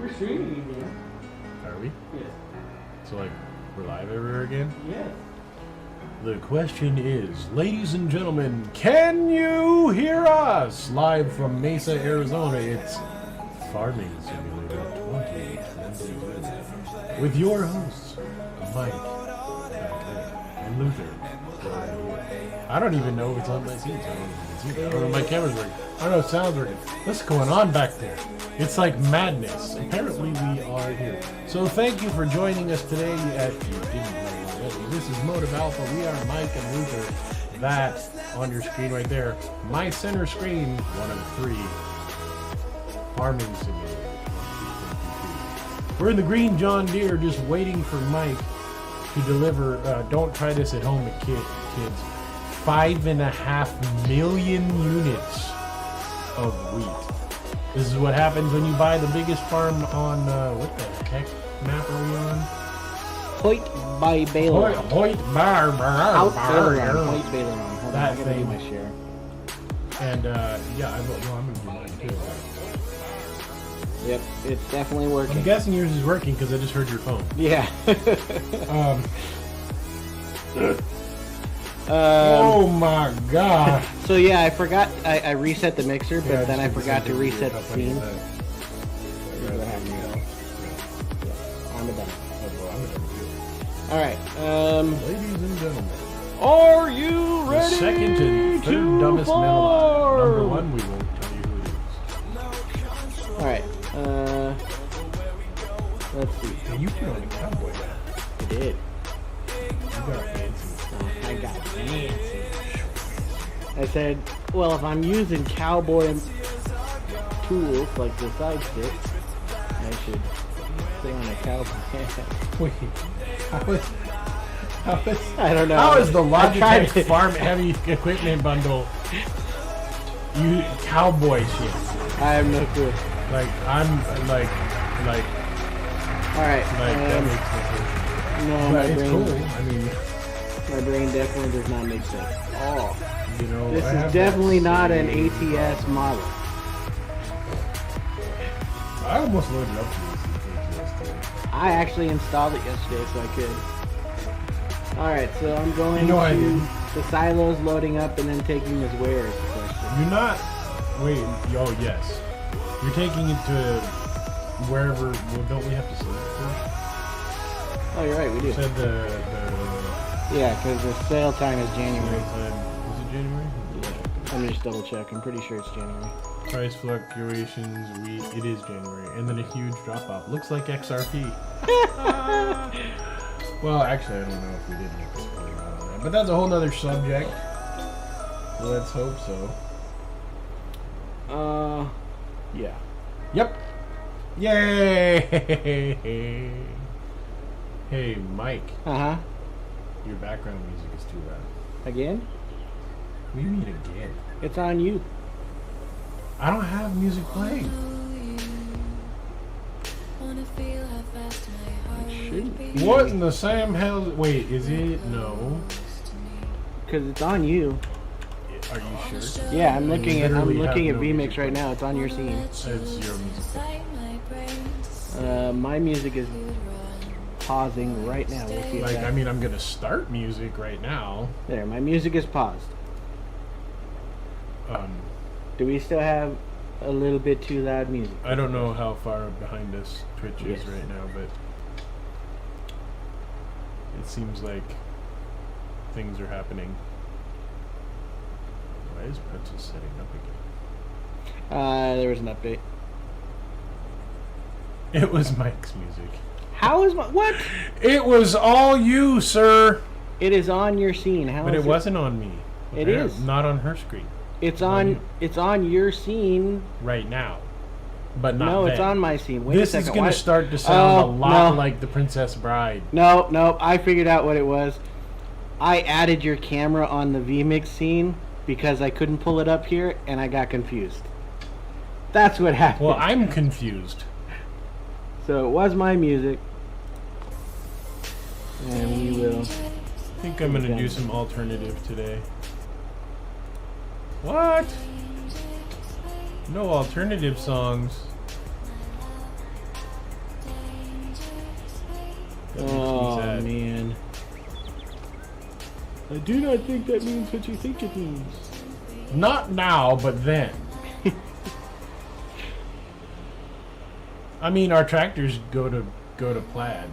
We're streaming again. Are we? Yes. So like, we're live everywhere again? Yes. The question is, ladies and gentlemen, can you hear us? Live from Mesa, Arizona, it's Farming Simulator 2022. With your hosts, Mike, and Luther. I don't even know if it's on my seats. I don't know if you can see that. I don't know if my camera's working. I don't know if sound's working. What's going on back there? It's like madness. Apparently we are here. So thank you for joining us today. If you didn't know already, this is Motive Alpha. We are Mike and Luther. That on your screen right there. My center screen, one of three. Farming Simulator 2022. We're in the green John Deere just waiting for Mike to deliver, don't try this at home, kids. 5.5 million units of wheat. This is what happens when you buy the biggest farm on, what the heck map are we on? Hoyt by Baylor. Hoyt Bar. Hoyt Baylor. Hold on, That I gotta thing. do my share. And, yeah, I'm gonna do mine too. Yep, it's definitely working. I'm guessing yours is working because I just heard your phone. Yeah. Oh my god. So yeah, I forgot, I reset the mixer, but then I forgot to reset the scene. I'm done. Alright, Ladies and gentlemen, are you ready the second and third dumbest man alive. Number one, we won't tell you who it is. Alright, let's see. Hey, you put on a cowboy hat. I did. You got fancy. I got fancy. I said, well, if I'm using cowboy tools like the side stick, I should stay on a cowboy hat. Wait, how is I don't know. How is the I tried Logitech to- Farm Heavy Equipment Bundle you cowboy shit? I have no clue. Like I'm like Alright, that makes no sense. no, But my it's brain, cool. I mean, my brain definitely does not make sense. Oh, you know, this I is have definitely that not an same- ATS model. I almost loaded up to this ATS today. I actually installed it yesterday, so I could. Alright, so I'm going You know I to didn't. the silos, loading up, and then taking his wares. You're not. Wait. Oh yes. You're taking it to wherever. Well, don't we have to select first? Oh, you're right, we You do. said the Yeah, because the sale time is January. time. Was it January? Let me just double check. I'm pretty sure it's January. Price fluctuations. It is January, and then a huge drop off. Looks like XRP. Well, actually, I don't know if we did make this point out on that, but that's a whole nother subject. Let's hope so. Yeah. Yep. Yay! Hey, Mike, Uh-huh. your background music is too loud. Again? What do you mean again? It's on you. I don't have music playing. What in the Sam hell? Wait, is it? No. Because it's on you. Are you sure? Yeah, I'm looking at literally have no VMix music right now. It's on your scene. It's your music. My music is pausing right now. We'll see if Like, that- I mean, I'm gonna start music right now. There, my music is paused. Um, Do we still have a little bit too loud music? I don't know how far behind us Twitch is Yes. right now, but it seems like things are happening. Why is Pretzel setting up again? There was an update. It was Mike's music. How is my... What? It was all you, sir. It is on your scene. How But is it wasn't on me. It is. Not on her screen It's on on... you. It's on your scene. right now. But not No, it's then. on my scene. Wait This a second. is going Why- to start to sound Oh, a lot no. like The Princess Bride. No, I figured out what it was. I added your camera on the VMix scene because I couldn't pull it up here, and I got confused. That's what happened. Well, I'm confused. So it was my music. And we will... I think I'm going to do some alternative today. What? No alternative songs. I do not think that means what you think it means. Not now, but then. I mean, our tractors go to plaid.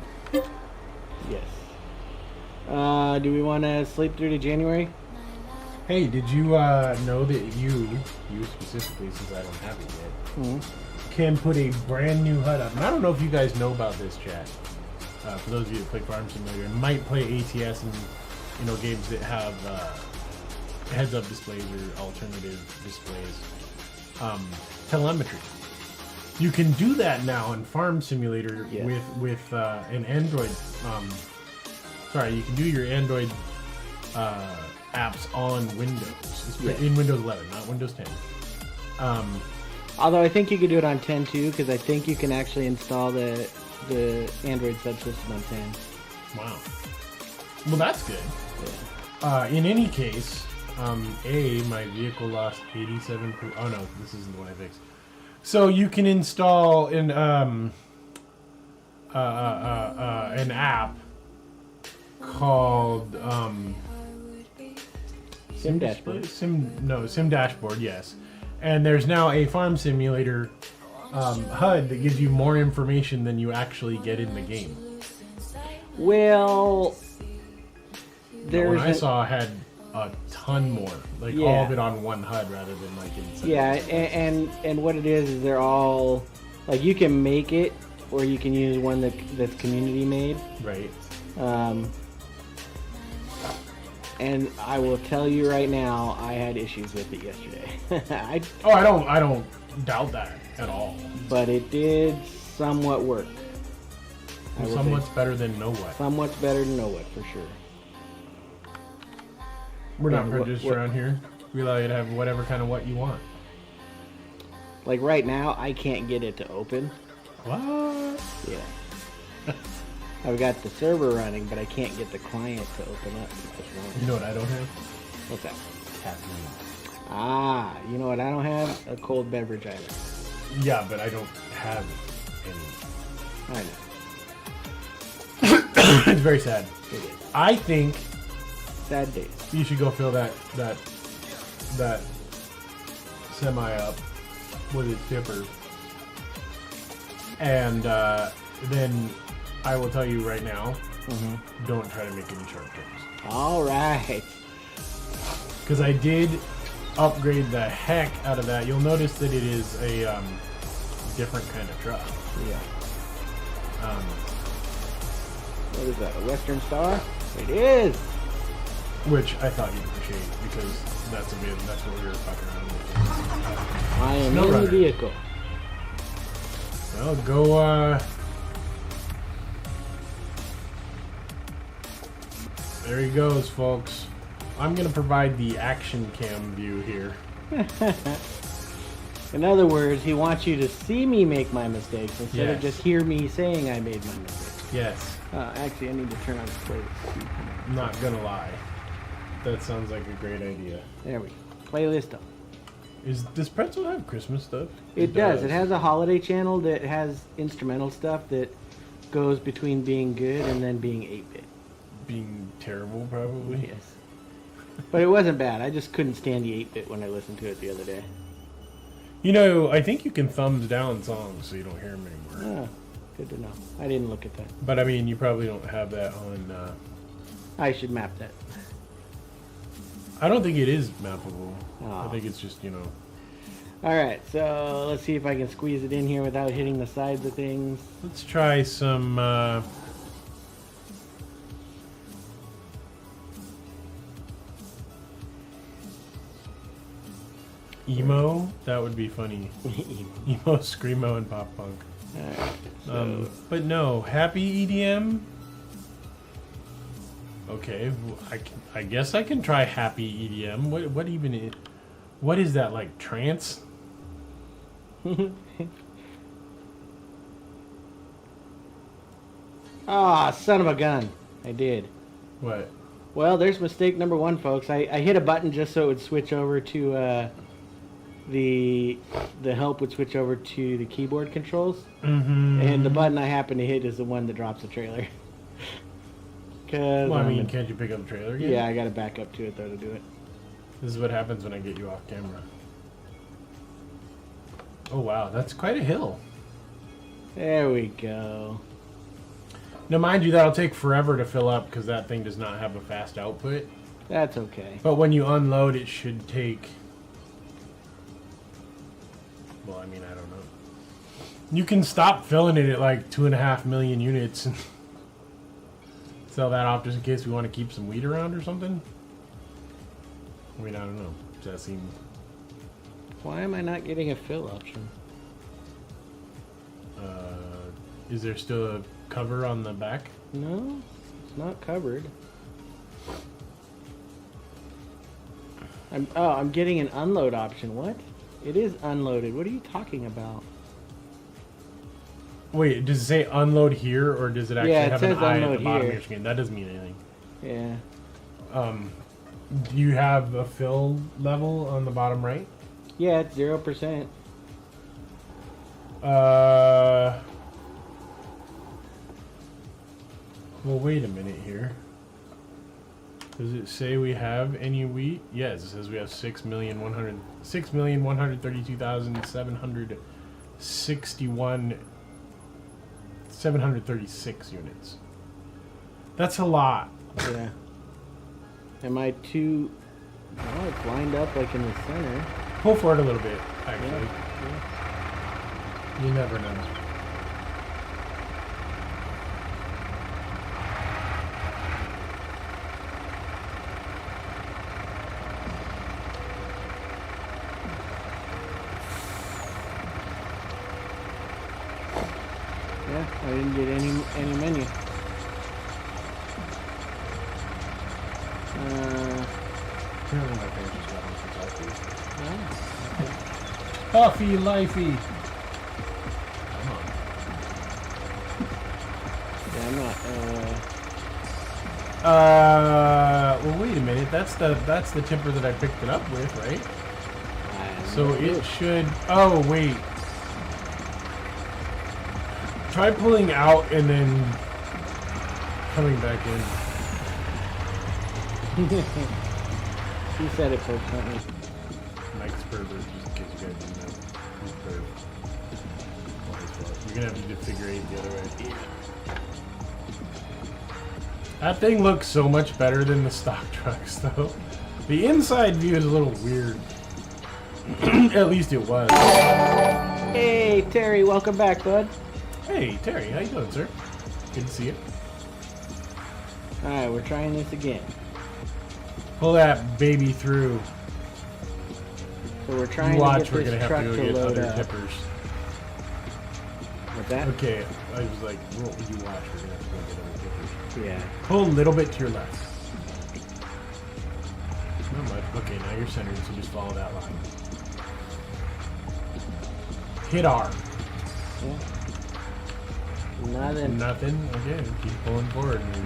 Yes. Do we want to sleep through to January? Hey, did you know that you specifically, since I don't have it yet, can put a brand new HUD up? And I don't know if you guys know about this, chat. For those of you that play Farm Simulator and might play ATS and games that have heads-up displays or alternative displays, telemetry. You can do that now in Farm Simulator with an Android. You can do your Android apps on Windows. In Windows 11, not Windows 10. Although I think you could do it on 10 too, because I think you can actually install the Android subsystem on 10. Wow. Well, that's good. Yeah. In any case, my vehicle lost 87. Oh no, this isn't the one I fixed. So you can install an app called Sim Dashboard. Sim Dashboard, yes. And there's now a Farm Simulator HUD that gives you more information than you actually get in the game. Well, the one I saw had a ton more, all of it on one HUD rather than inside. Yeah, and what it is they're all you can make it, or you can use one that's community made. Right. And I will tell you right now, I had issues with it yesterday. I don't doubt that at all. But it did somewhat work. Somewhat's better than no what. Somewhat's better than no what, for sure. We're not prejudiced around here. We allow you to have whatever kind of what you want. Like right now, I can't get it to open. What? Yeah. I've got the server running, but I can't get the client to open up. You know what I don't have? What's that? Caffeine. Ah, you know what I don't have? A cold beverage either. Yeah, but I don't have any. I know. It's very sad. It is. I think Sad days. you should go fill that semi up with its dipper, and then I will tell you right now, don't try to make any sharp turns. All right. Because I did upgrade the heck out of that. You'll notice that it is a different kind of truck. Yeah. What is that, a Western Star? It is! Which I thought you'd appreciate, because that's what we were fucking around with. I am in the vehicle. Well, go, there he goes, folks. I'm going to provide the action cam view here. In other words, he wants you to see me make my mistakes instead of Yes. just hear me saying I made my mistakes. Yes. Actually, I need to turn on the playlist. I'm not going to lie. That sounds like a great idea. There we go. Playlist up. Does Pretzel have Christmas stuff? It does. It has a holiday channel that has instrumental stuff that goes between being good and then being 8-bit. Being terrible, probably? Yes. But it wasn't bad. I just couldn't stand the 8-bit when I listened to it the other day. You know, I think you can thumbs down songs so you don't hear them anymore. Oh, good to know. I didn't look at that. But I mean, you probably don't have that on... I should map that. I don't think it is mappable. Oh. I think it's just, Alright, so let's see if I can squeeze it in here without hitting the sides of things. Let's try some... emo? That would be funny. Emo, screamo, and pop punk. Alright, so... But no, happy EDM? Okay, I guess I can try happy EDM. What is that, like trance? Ah, son of a gun. I did. What? Well, there's mistake number one, folks. I hit a button just so it would switch over to the help would switch over to the keyboard controls. Mm-hmm. And the button I happen to hit is the one that drops the trailer. Cause Well, I mean, can't you pick up the trailer again? yeah, I gotta back up to it though to do it. This is what happens when I get you off camera. Oh wow, that's quite a hill. There we go. Now, mind you, that'll take forever to fill up because that thing does not have a fast output. That's okay. But when you unload, it should take... Well, I mean, I don't know. You can stop filling it at like 2.5 million units and sell that off just in case we want to keep some wheat around or something. I mean, I don't know. Does that seem... Why am I not getting a fill option? Is there still a cover on the back? No, it's not covered. I'm getting an unload option. What? It is unloaded. What are you talking about? Wait, does it say unload here, or does it actually have an eye at the bottom here. of your screen? That doesn't mean anything. Yeah. Do you have a fill level on the bottom right? Yeah, it's 0%. Well, wait a minute here. Does it say we have any wheat? Yes, it says we have 6,132,736 units. That's a lot. Yeah. Am I too... Oh, it's lined up like in the center. Pull forward a little bit, actually. Yeah. You never know. Yeah, I didn't get any menu. Apparently my page just got me Oh, Buffy Lifey! Come on. yeah, I'm not. Well, wait a minute. That's the temper that I picked it up with, right? So it should... Oh, wait. Try pulling out and then coming back in. He said it first, not me. Mike's Pervert, just in case you guys didn't know. He's Perv. You're gonna have to do figure eight the other way. That thing looks so much better than the stock trucks, though. The inside view is a little weird. At least it was. Hey, Terry, welcome back, bud. Hey, Terry, how you doing, sir? Good to see you. Alright, we're trying this again. Pull that baby through. So we're trying Watch, to we're get gonna this have truck to to go get load other up. tippers. What's that? Okay, I was like, well, you watch, we're gonna have to go get other tippers. Yeah. Pull a little bit to your left. Not much. Okay, now you're centered, so just follow that line. Hit R. Yeah. Nothing. Nothing? Okay, keep pulling forward, maybe.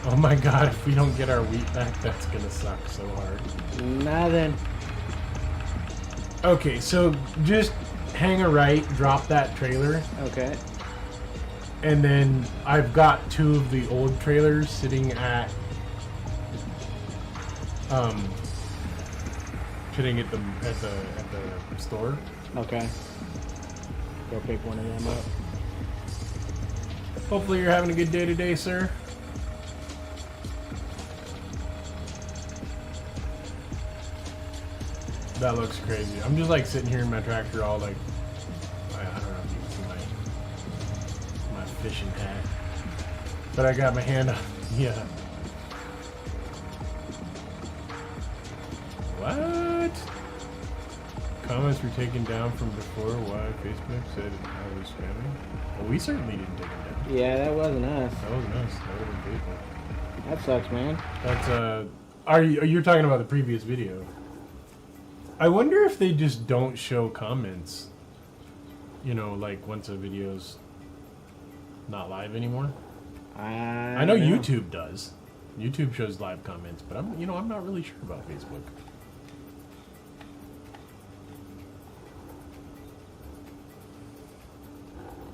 Oh my god, if we don't get our wheat back, that's gonna suck so hard. Nothing. Okay, so just hang a right, drop that trailer, Okay. and then I've got two of the old trailers sitting at sitting at the store. Okay. Go pick one of them up. Hopefully you're having a good day today, sir. That looks crazy. I'm just like sitting here in my tractor all like, I don't know if you can see my fishing hat. But I got my hand on, yeah. What? Comments were taken down from before. Why Facebook said I was spamming? Well, we certainly didn't take them down. Yeah, that wasn't us. That wasn't us. That would have been Facebook. That sucks, man. That's you're talking about the previous video. I wonder if they just don't show comments. You know, like once a video's not live anymore. I know YouTube does. YouTube shows live comments, but I'm not really sure about Facebook.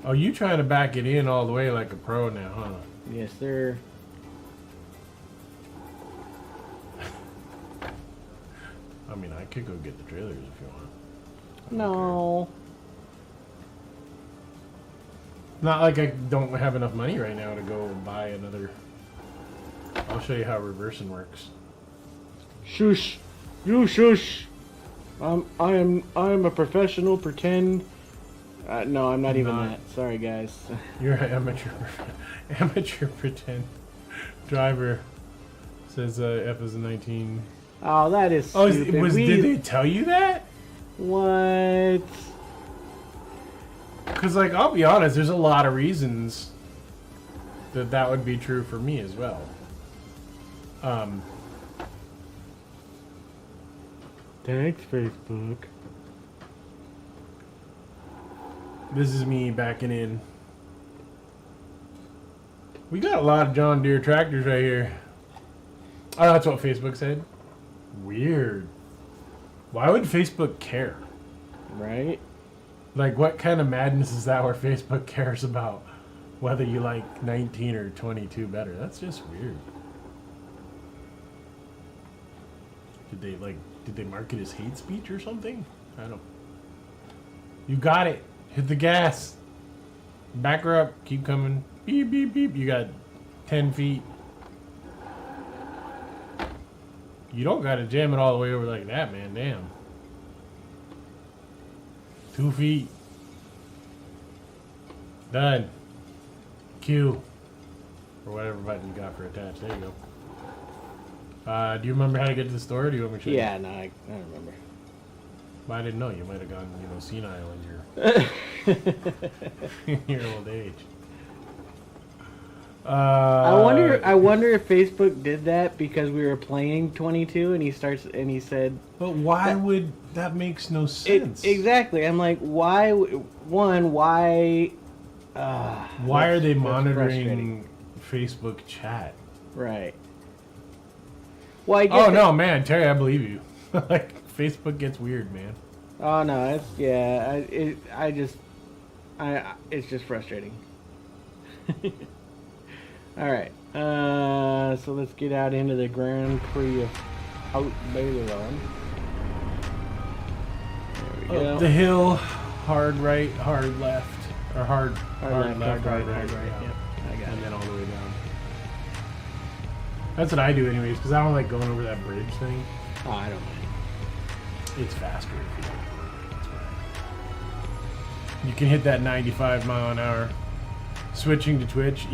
Oh, you trying to back it in all the way like a pro now, huh? Yes, sir. I mean, I could go get the trailers if you want. No. Not like I don't have enough money right now to go buy another. I'll show you how reversing works. Shush. You shush. I am a professional pretend. No, I'm not even that. Sorry, guys. You're an amateur pretend driver. Says FS2022. Oh, that is Oh, stupid. did they tell you that? What? Because, like, I'll be honest, there's a lot of reasons that would be true for me as well. Thanks, Facebook. This is me backing in. We got a lot of John Deere tractors right here. Oh, that's what Facebook said? Weird. Why would Facebook care? Right? Like, what kind of madness is that where Facebook cares about whether you like 19 or 22 better? That's just weird. Did they mark it as hate speech or something? I don't. You got it. Hit the gas. Back her up. Keep coming. Beep, beep, beep. You got 10 feet. You don't got to jam it all the way over like that, man. Damn. 2 feet. Done. Q. Or whatever button you got for attach. There you go. Do you remember how to get to the store? Or do you want me to show you? Yeah, no, I remember. Well, I didn't know. You might have gone, senile in your old age. I wonder if Facebook did that because we were playing 22 and he said. But why would that makes no sense? Exactly. I'm like, why? Why? Why are they monitoring Facebook chat? Right. Well, I guess no, man, Terry, I believe you. Like, Facebook gets weird, man. Oh no, it's just frustrating. All right, so let's get out into the Grand Prix of Alphaville. There we go. Up the hill, hard right, hard left, or hard left, hard right. Yeah. Yep, I got and it. then all the way down. That's what I do anyways, because I don't like going over that bridge thing. Oh, I don't mind. It's faster if you don't. That's right. You can hit that 95 mile an hour. Switching to Twitch.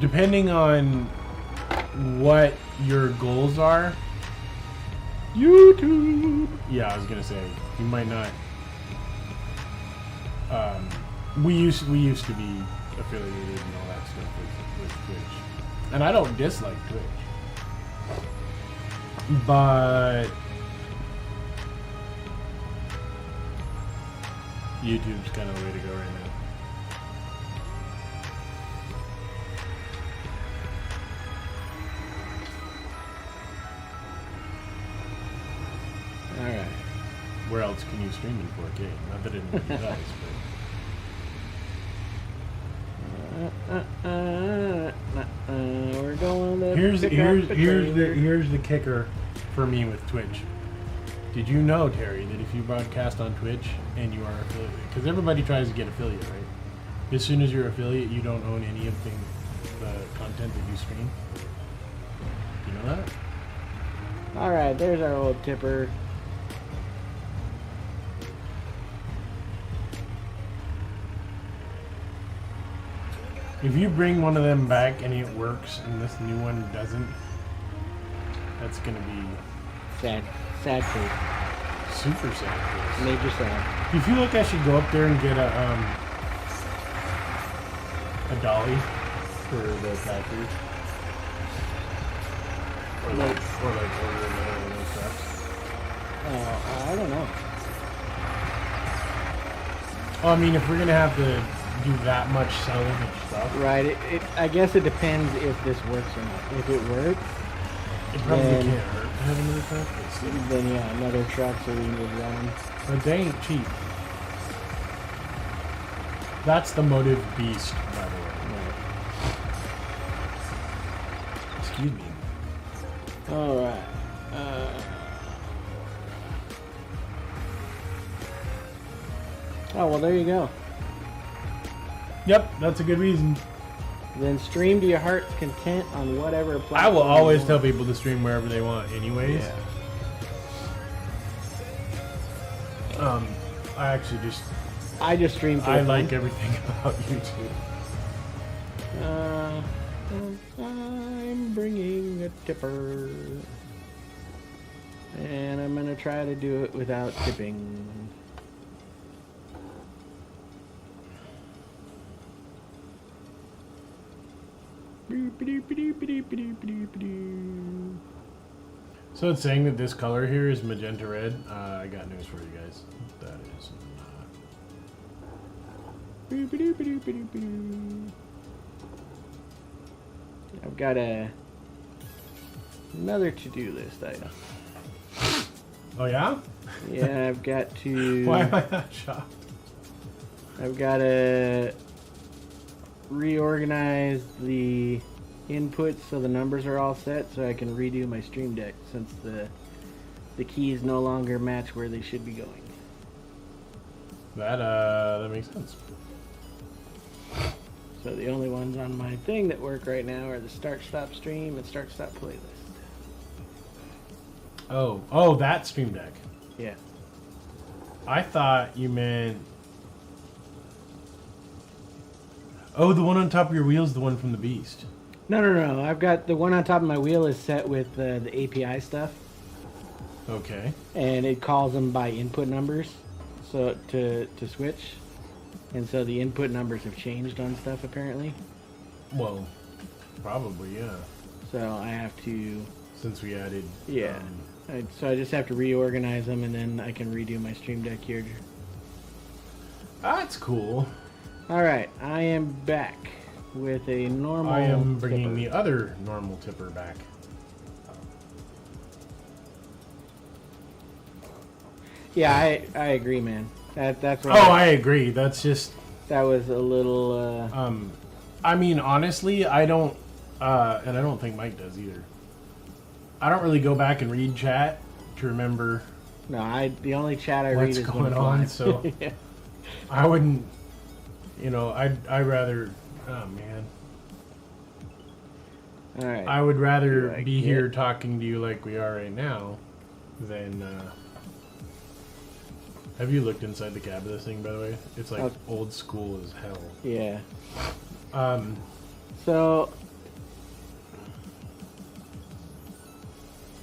Depending on what your goals are. YouTube! Yeah, I was gonna say, you might not. We used to be affiliated and all that stuff with Twitch. And I don't dislike Twitch. But YouTube's kind of the way to go right now. Alright. Where else can you stream in 4K? Not that anybody does, We're going to here's the kicker for me with Twitch. Did you know, Terry, that if you broadcast on Twitch and you are affiliate, because everybody tries to get affiliate, right? As soon as you're affiliate, you don't own any of the content that you stream. Do you know that? Alright, there's our old tipper. If you bring one of them back and it works and this new one doesn't, that's gonna be Sad face. super sad. Major sad. Do you feel like I should go up there and get a dolly for the factory? Or like order another one of those trucks? I don't know. Well, I mean, if we're gonna have to do that much selling of stuff, Right. I guess it depends if this works or not. If it works, it probably can't hurt to have another truck. then yeah, another truck so we can just run them. But they ain't cheap. That's the Motive Beast, by the way. Right. Excuse me. Alright. Oh, well, there you go. Yep, that's a good reason. Then stream to your heart's content on whatever platform. I will always tell people to stream wherever they want, anyways. Yeah. I just stream. I like everything about YouTube. I'm bringing a tipper, and I'm gonna try to do it without tipping. So it's saying that this color here is magenta red. I got news for you guys. That is not. I've got another to-do list item. Oh yeah? Yeah, I've got to. Why am I not shocked? I've got to reorganize the inputs so the numbers are all set so I can redo my stream deck since the keys no longer match where they should be going. That makes sense. So the only ones on my thing that work right now are the start stop stream and start stop playlist. Oh, that stream deck. Yeah. I thought you meant. Oh, the one on top of your wheel is the one from the Beast. No. I've got the one on top of my wheel is set with the API stuff. Okay. And it calls them by input numbers, so to switch. And so the input numbers have changed on stuff apparently. Well, probably, yeah. So I have to. Since we added. Yeah. So I just have to reorganize them, and then I can redo my stream deck here. That's cool. All right, I am back with a normal. I am bringing tipper. the other normal tipper back. Yeah, I agree, man. That's what. Oh, I agree. That's just. That was a little. I mean, honestly, I don't, and I don't think Mike does either. I don't really go back and read chat to remember. No, the only chat I read is what's going on. So yeah. I wouldn't. I'd rather. Oh man. All right. I would rather be here talking to you like we are right now, than. Have you looked inside the cab of this thing, by the way? It's like old school as hell. Yeah. So.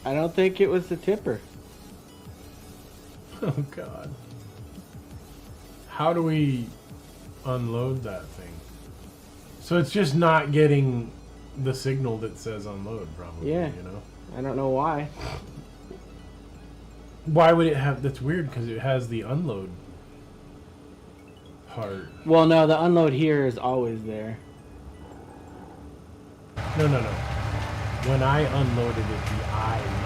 I don't think it was the tipper. Oh God. How do we unload that thing? So it's just not getting the signal that says unload, probably. Yeah. I don't know why. Why would it have? That's weird because it has the unload part. Well, no, the unload here is always there. No. When I unloaded it, the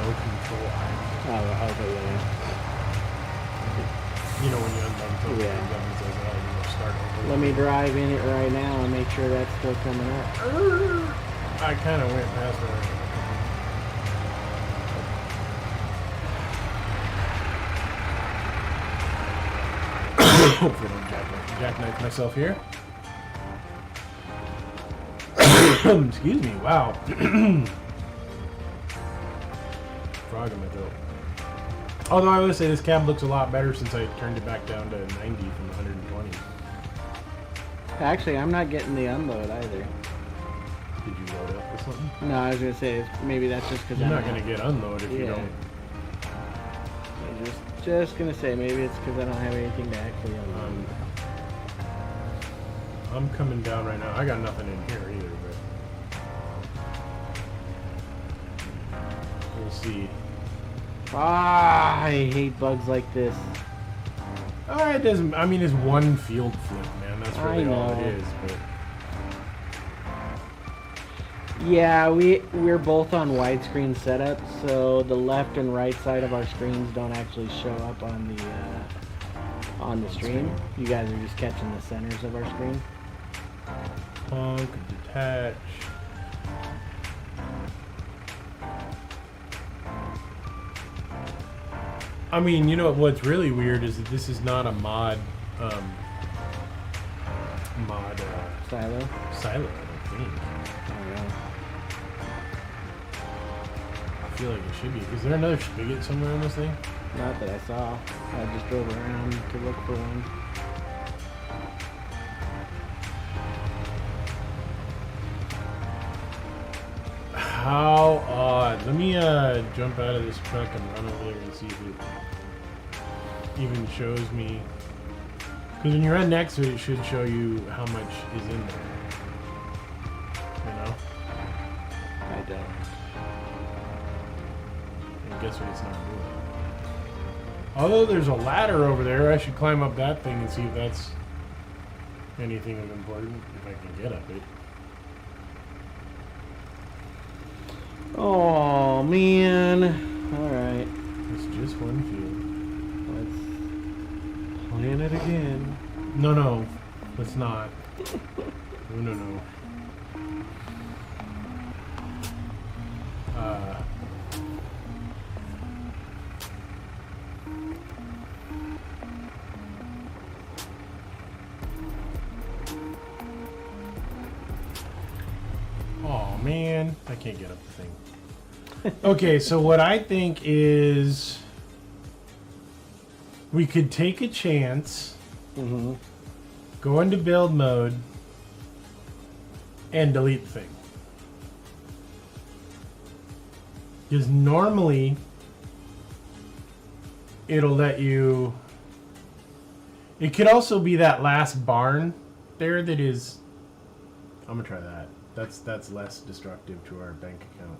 no control I. Oh, okay, yeah. When you unload it, Yeah. it says, start over. Let me drive in it right now and make sure that's still coming up. I kind of went past it. Hopefully I don't jackknife myself here. Excuse me, wow. Frog in my throat. Although I would say this cab looks a lot better since I turned it back down to 90 from 120. Actually, I'm not getting the unload either. Did you load up with something? No, I was going to say, maybe that's just because You're not going to get unload if you don't. I'm just going to say, maybe it's because I don't have anything to actually unload. I'm coming down right now. I got nothing in here either, but we'll see. I hate bugs like this. It doesn't. I mean, it's one field flip, man. That's really all it is. But yeah, we're both on widescreen setup, so the left and right side of our screens don't actually show up on the On the stream? You guys are just catching the centers of our screen? Punk, detach. I mean, you know what's really weird is that this is not a mod, Silo? silo, I don't think. Oh, yeah. I feel like it should be. Is there another spigot somewhere in this thing? Not that I saw. I just drove around to look for one. How odd. Let me jump out of this truck and run over there and see if it even shows me. Because when you run next to it, it should show you how much is in there. You know? I don't. And guess what it's not doing. Although there's a ladder over there, I should climb up that thing and see if that's anything of importance, if I can get up it. Oh, man. Alright. It's just one Let's plan it again. field. No, let's not. No. Oh man, I can't get up the thing. Okay, so what I think is we could take a chance, go into build mode, and delete the thing. Because normally it'll let you. It could also be that last barn there that is. I'm gonna try that. That's less destructive to our bank account.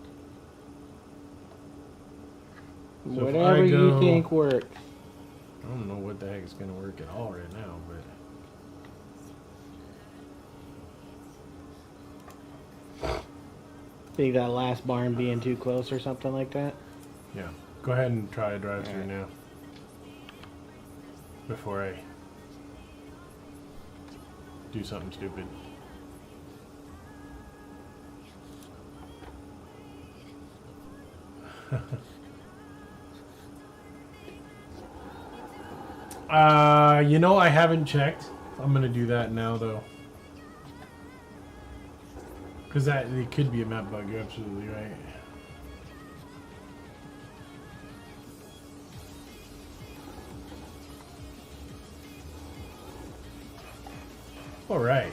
So whatever you think works. I don't know what the heck is gonna work at all right now, but Think that last barn being too close or something like that? yeah. Go ahead and try a drive through now. Before I do something stupid. You know, I haven't checked. I'm gonna do that now though. Because it could be a map bug, you're absolutely right. Alright.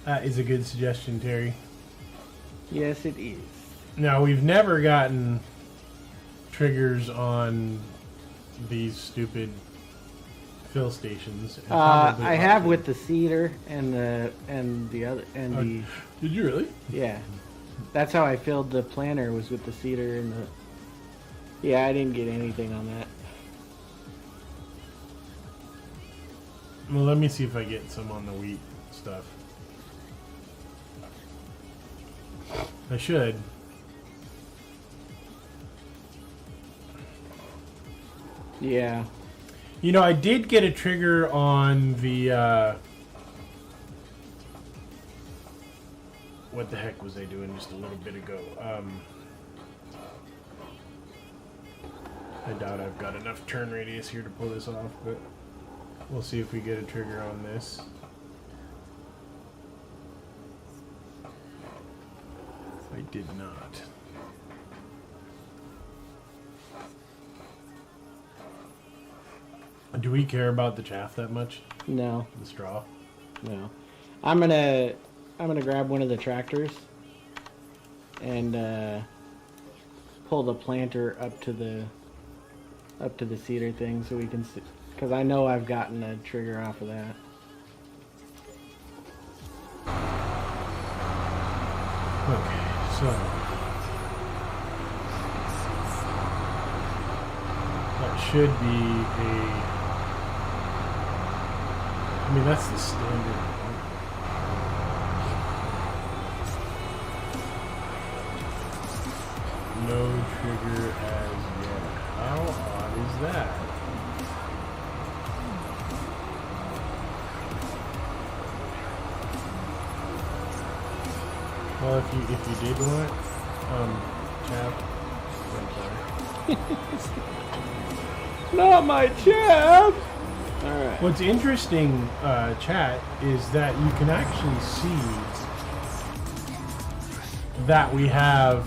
That is a good suggestion, Terry. Yes, it is. Now, we've never gotten triggers on these stupid fill stations. I have with the cedar and the other the. Did you really? Yeah, that's how I filled the planter, was with the cedar and the. Yeah, I didn't get anything on that. Well, let me see if I get some on the wheat stuff. I should. Yeah. You know, I did get a trigger on the, what the heck was I doing just a little bit ago? I doubt I've got enough turn radius here to pull this off, but we'll see if we get a trigger on this. I did not. Do we care about the chaff that much? No. The straw? No. I'm gonna grab one of the tractors and pull the planter up to the cedar thing so we can see, because I know I've gotten a trigger off of that. Okay, so that should be I mean, that's the standard. No trigger as yet. How that. Well, if you did want, Chap, I'm sorry. Not my chap! Alright. What's interesting, chat, is that you can actually see that we have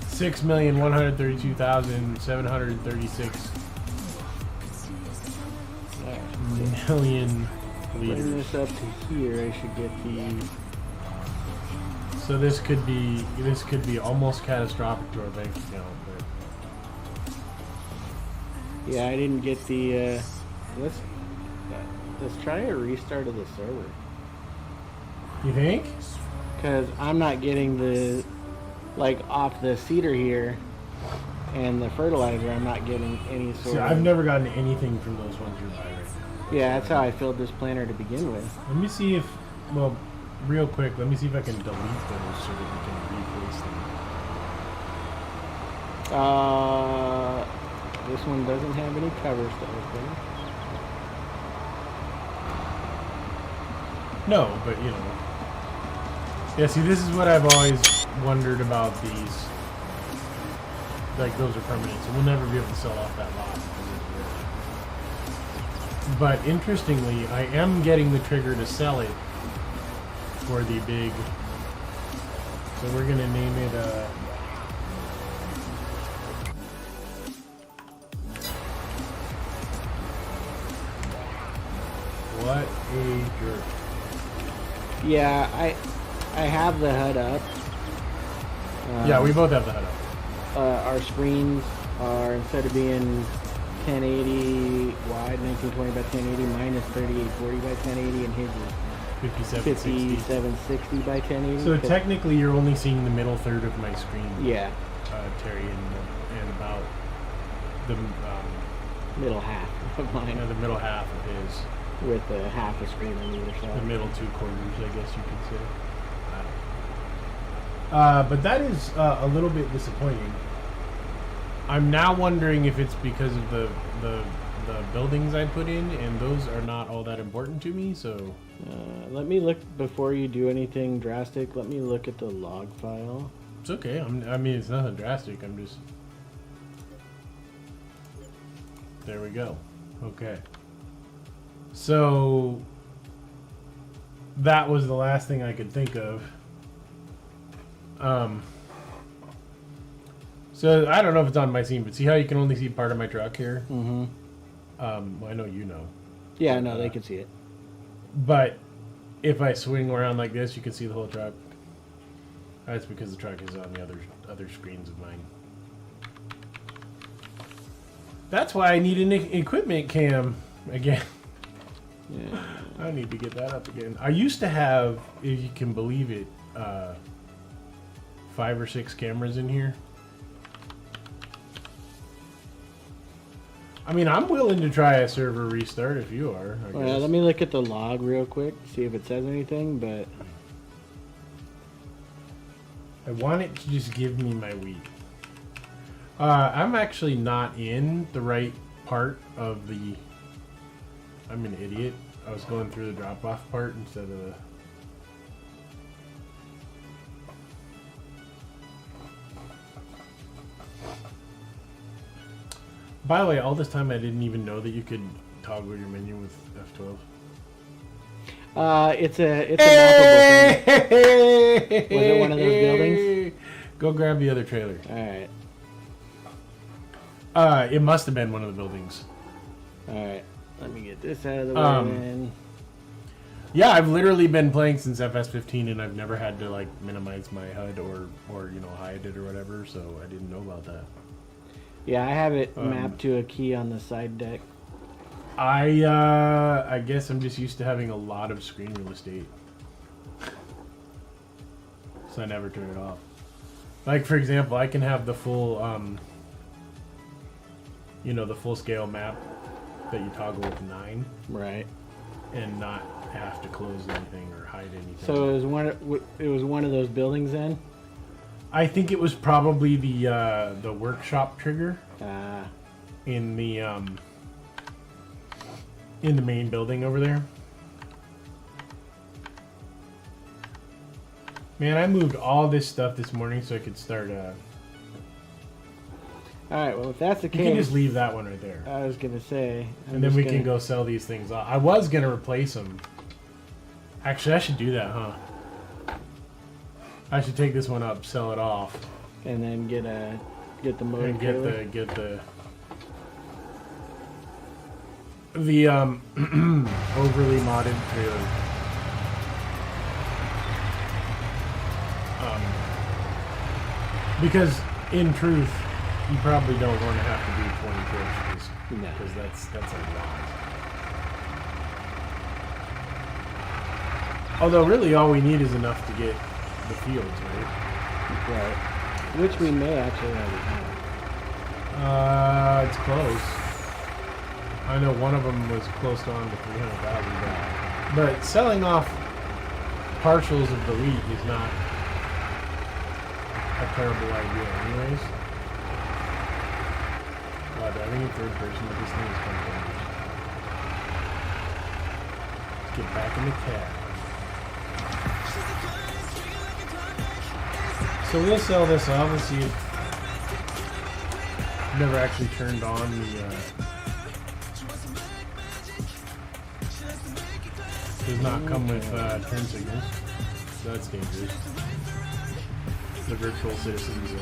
6,132,736 million Bring liters. this up to here, I should get the... So this could be almost catastrophic to our bank account, but Yeah, I didn't get the, let's try a restart of the server. you think? Because I'm not getting the, like, off the cedar here and the fertilizer, I'm not getting any sort See, of... I've never gotten anything from those ones you're buying right now. Yeah, that's how I filled this planter to begin with. Let me see if, well, real quick, let me see if I can delete those so that we can replace them. This one doesn't have any covers to open. No, but you know. Yeah, see, this is what I've always wondered about these. Like, those are permanent, so we'll never be able to sell off that lot. But interestingly, I am getting the trigger to sell it for the big. So we're gonna name it what a jerk. Yeah, I have the HUD up. Yeah, we both have the HUD up. Our screens are, instead of being 1080 wide, 1920 by 1080, mine is 3840 by 1080, and his is 5760 by 1080. So technically, you're only seeing the middle third of my screen. Yeah. Terry, and about the middle half of mine. the middle half of his. With half a screen on either side. The middle 2 quarters, I guess you could say. But that is a little bit disappointing. I'm now wondering if it's because of the buildings I put in, and those are not all that important to me. So let me look before you do anything drastic. Let me look at the log file. it's okay. I mean, it's nothing drastic. I'm just. There we go. Okay. So that was the last thing I could think of. So I don't know if it's on my scene, but see how you can only see part of my truck here? Mm-hmm. Well, I know you know. Yeah, no, they can see it. But if I swing around like this, you can see the whole truck. That's because the truck is on the other screens of mine. That's why I need an equipment cam again. Yeah. I need to get that up again. I used to have, if you can believe it, 5 or 6 cameras in here. I mean, I'm willing to try a server restart if you are. I Well, guess. let me look at the log real quick, see if it says anything, but... I want it to just give me my wheat. I'm actually not in the right part of the... I'm an idiot. I was going through the drop-off part instead of the... By the way, all this time I didn't even know that you could toggle your menu with F12. It's a mappable thing. Was it one of those buildings? Go grab the other trailer. Alright. It must have been one of the buildings. Alright. Let me get this out of the way then. Yeah, I've literally been playing since FS15 and I've never had to like minimize my HUD or you know, hide it or whatever, so I didn't know about that. Yeah, I have it mapped to a key on the side deck. I guess I'm just used to having a lot of screen real estate. So I never turn it off. Like, for example, I can have the full, you know, the full scale map that you toggle with 9. Right. And not have to close anything or hide anything. So it was one of those buildings then? I think it was probably the workshop trigger in the main building over there. Man, I moved all this stuff this morning so I could start. Alright, well, if that's the case. You can just leave that one right there. I was gonna say. And then we can go sell these things off. I was gonna replace them. Actually, I should do that, huh? I should take this one up, sell it off. And then get the motor And trailer. get the overly modded trailer. Because in truth, you probably don't want to have to do 20 trips because that's a lot. Although really all we need is enough to get the fields, right? Right. Which we may actually already have. It's close. I know one of them was close to on to 300,000, but selling off partials of the wheat is not a terrible idea anyways. Wow, driving in third person with this thing is kind of dangerous. Let's get back in the cab. So we'll sell this off and see if never actually turned on the does not come with turn signals, so that's dangerous. The virtual citizens of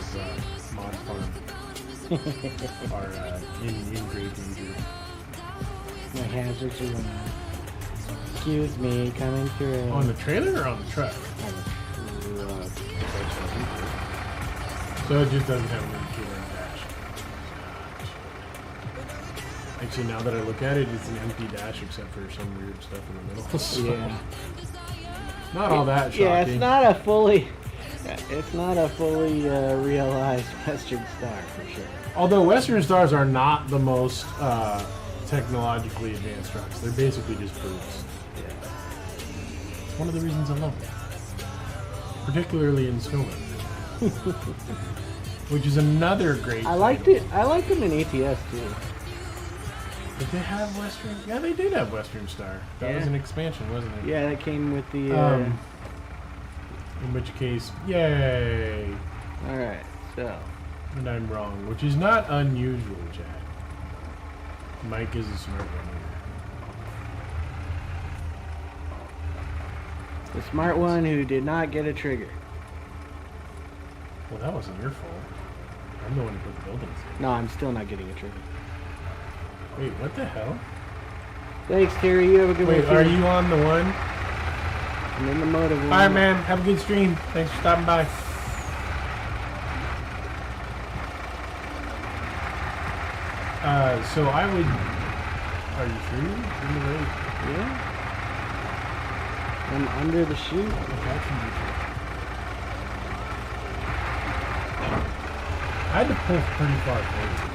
MotiveFarm are in great danger. My hazards are on. Excuse me, coming through. On the trailer or on the truck? So it just doesn't have an indicator on dash. Actually, now that I look at it, it's an empty dash except for some weird stuff in the middle. So Yeah. not all that shocking. Yeah, it's not a fully realized Western Star for sure. Although Western Stars are not the most technologically advanced trucks. They're basically just fruits. Yeah. It's one of the reasons I love them. Particularly in Snowman. Which is another great I liked it. I liked them in ATS too. Did they have Western? Yeah, they did have Western Star. That was Yeah. an expansion, wasn't it? Yeah, that came with the. In which case, yay! All right, so. And I'm wrong, which is not unusual, Jack. Mike is a smart one The smart one who did not get a trigger. Well, that wasn't your fault. I'm the one who put the buildings in. No, I'm still not getting a trigger. Wait, what the hell? Thanks, Terry. You have a good one. Wait, are you on the one? I'm in the motive one. Bye, man. Have a good stream. Thanks for stopping by. So I would... Are you sure? In the right? Yeah. I'm under the chute. Okay, that should be true. I had to pull pretty far forward.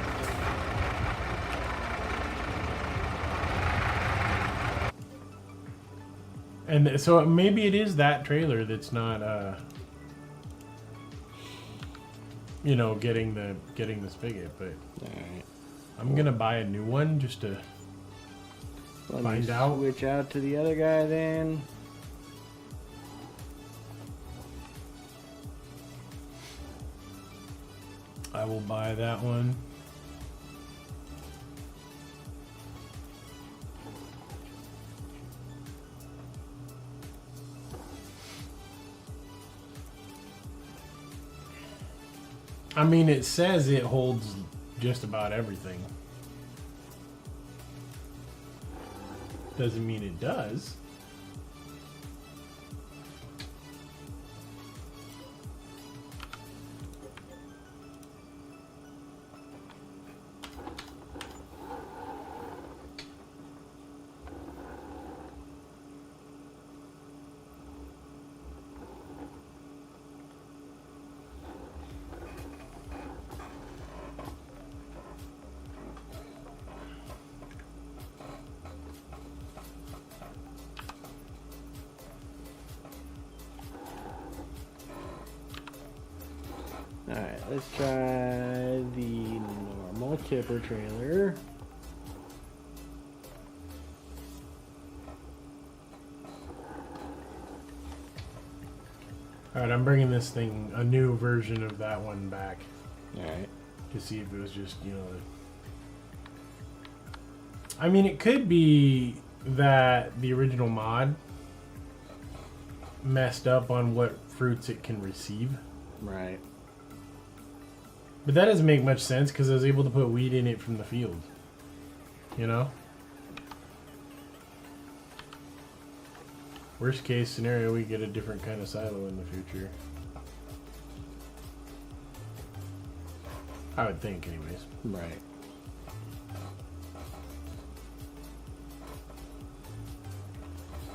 And so maybe it is that trailer that's not, you know, getting the spigot. But All right. I'm gonna buy a new one just to find out. Switch out to the other guy then. I will buy that one. I mean, it says it holds just about everything. Doesn't mean it does. Alright, let's try the normal tipper trailer. Alright, I'm bringing this thing, a new version of that one back. Alright. To see if it was just, you know... I mean, it could be that the original mod messed up on what fruits it can receive. Right. But that doesn't make much sense because I was able to put wheat in it from the field. You know? Worst case scenario, we get a different kind of silo in the future. I would think, anyways. Right.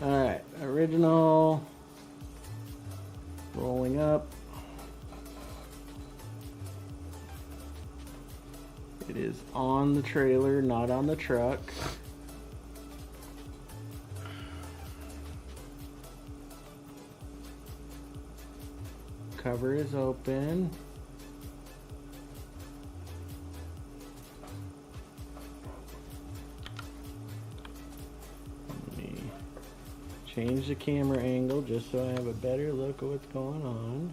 Alright, original. Rolling up. It is on the trailer, not on the truck. Cover is open. Let me change the camera angle just so I have a better look at what's going on.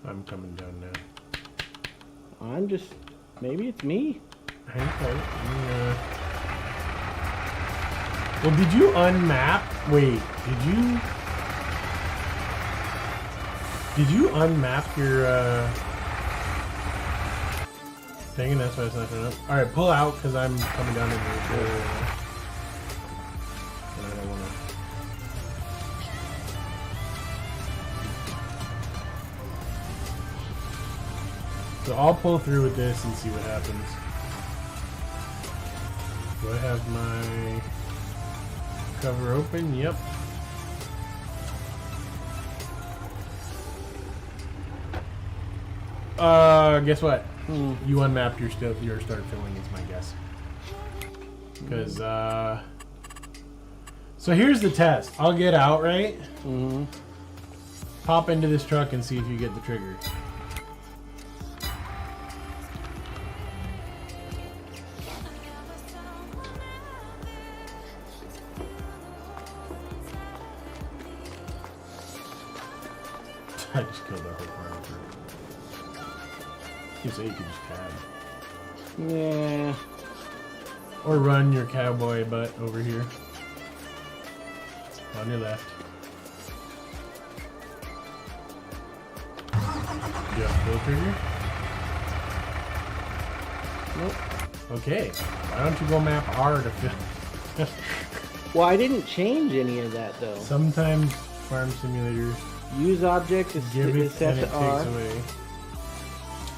I'm coming down now. I'm just... maybe it's me? Okay. Well, did you unmap? Wait, did you unmap your thing, and that's why it's not showing up? Alright, pull out, because I'm coming down in the trailer right now. And I don't want to... So I'll pull through with this and see what happens. Do I have my cover open? Yep. Guess what? You unmapped your stuff. Your start filling is my guess. Because so here's the test. I'll get out, right? Pop into this truck and see if you get the trigger. I just killed our whole farm. You say you could just cab. Yeah. Or run your cowboy butt over here. On your left. Do you have full trigger? Nope. Okay. Why don't you go map R to fill? Well, I didn't change any of that though. Sometimes farm simulators Use object is give it set and it to R. takes away.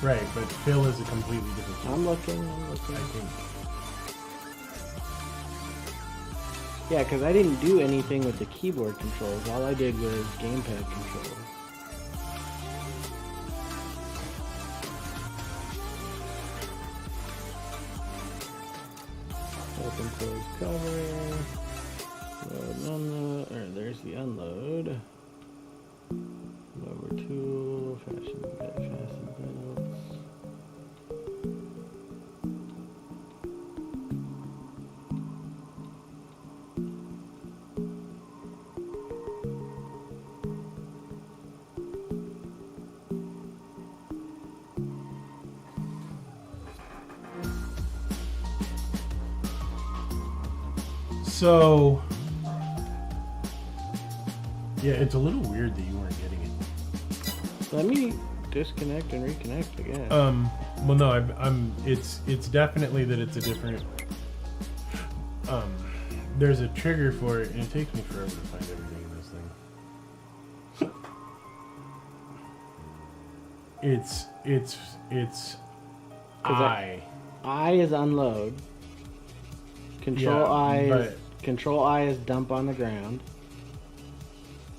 Right, but fill is a completely different thing. I'm looking. I think. Yeah, because I didn't do anything with the keyboard controls. All I did was gamepad controls. Open, close, cover. Load, unload. There's the unload. Mower tool, fasten belts. So, yeah, it's a little weird that you weren't getting it. Let me disconnect and reconnect again. Well, no, it's definitely that it's a different. There's a trigger for it, and it takes me forever to find everything in this thing. It's I. I is unload. Control I is dump on the ground.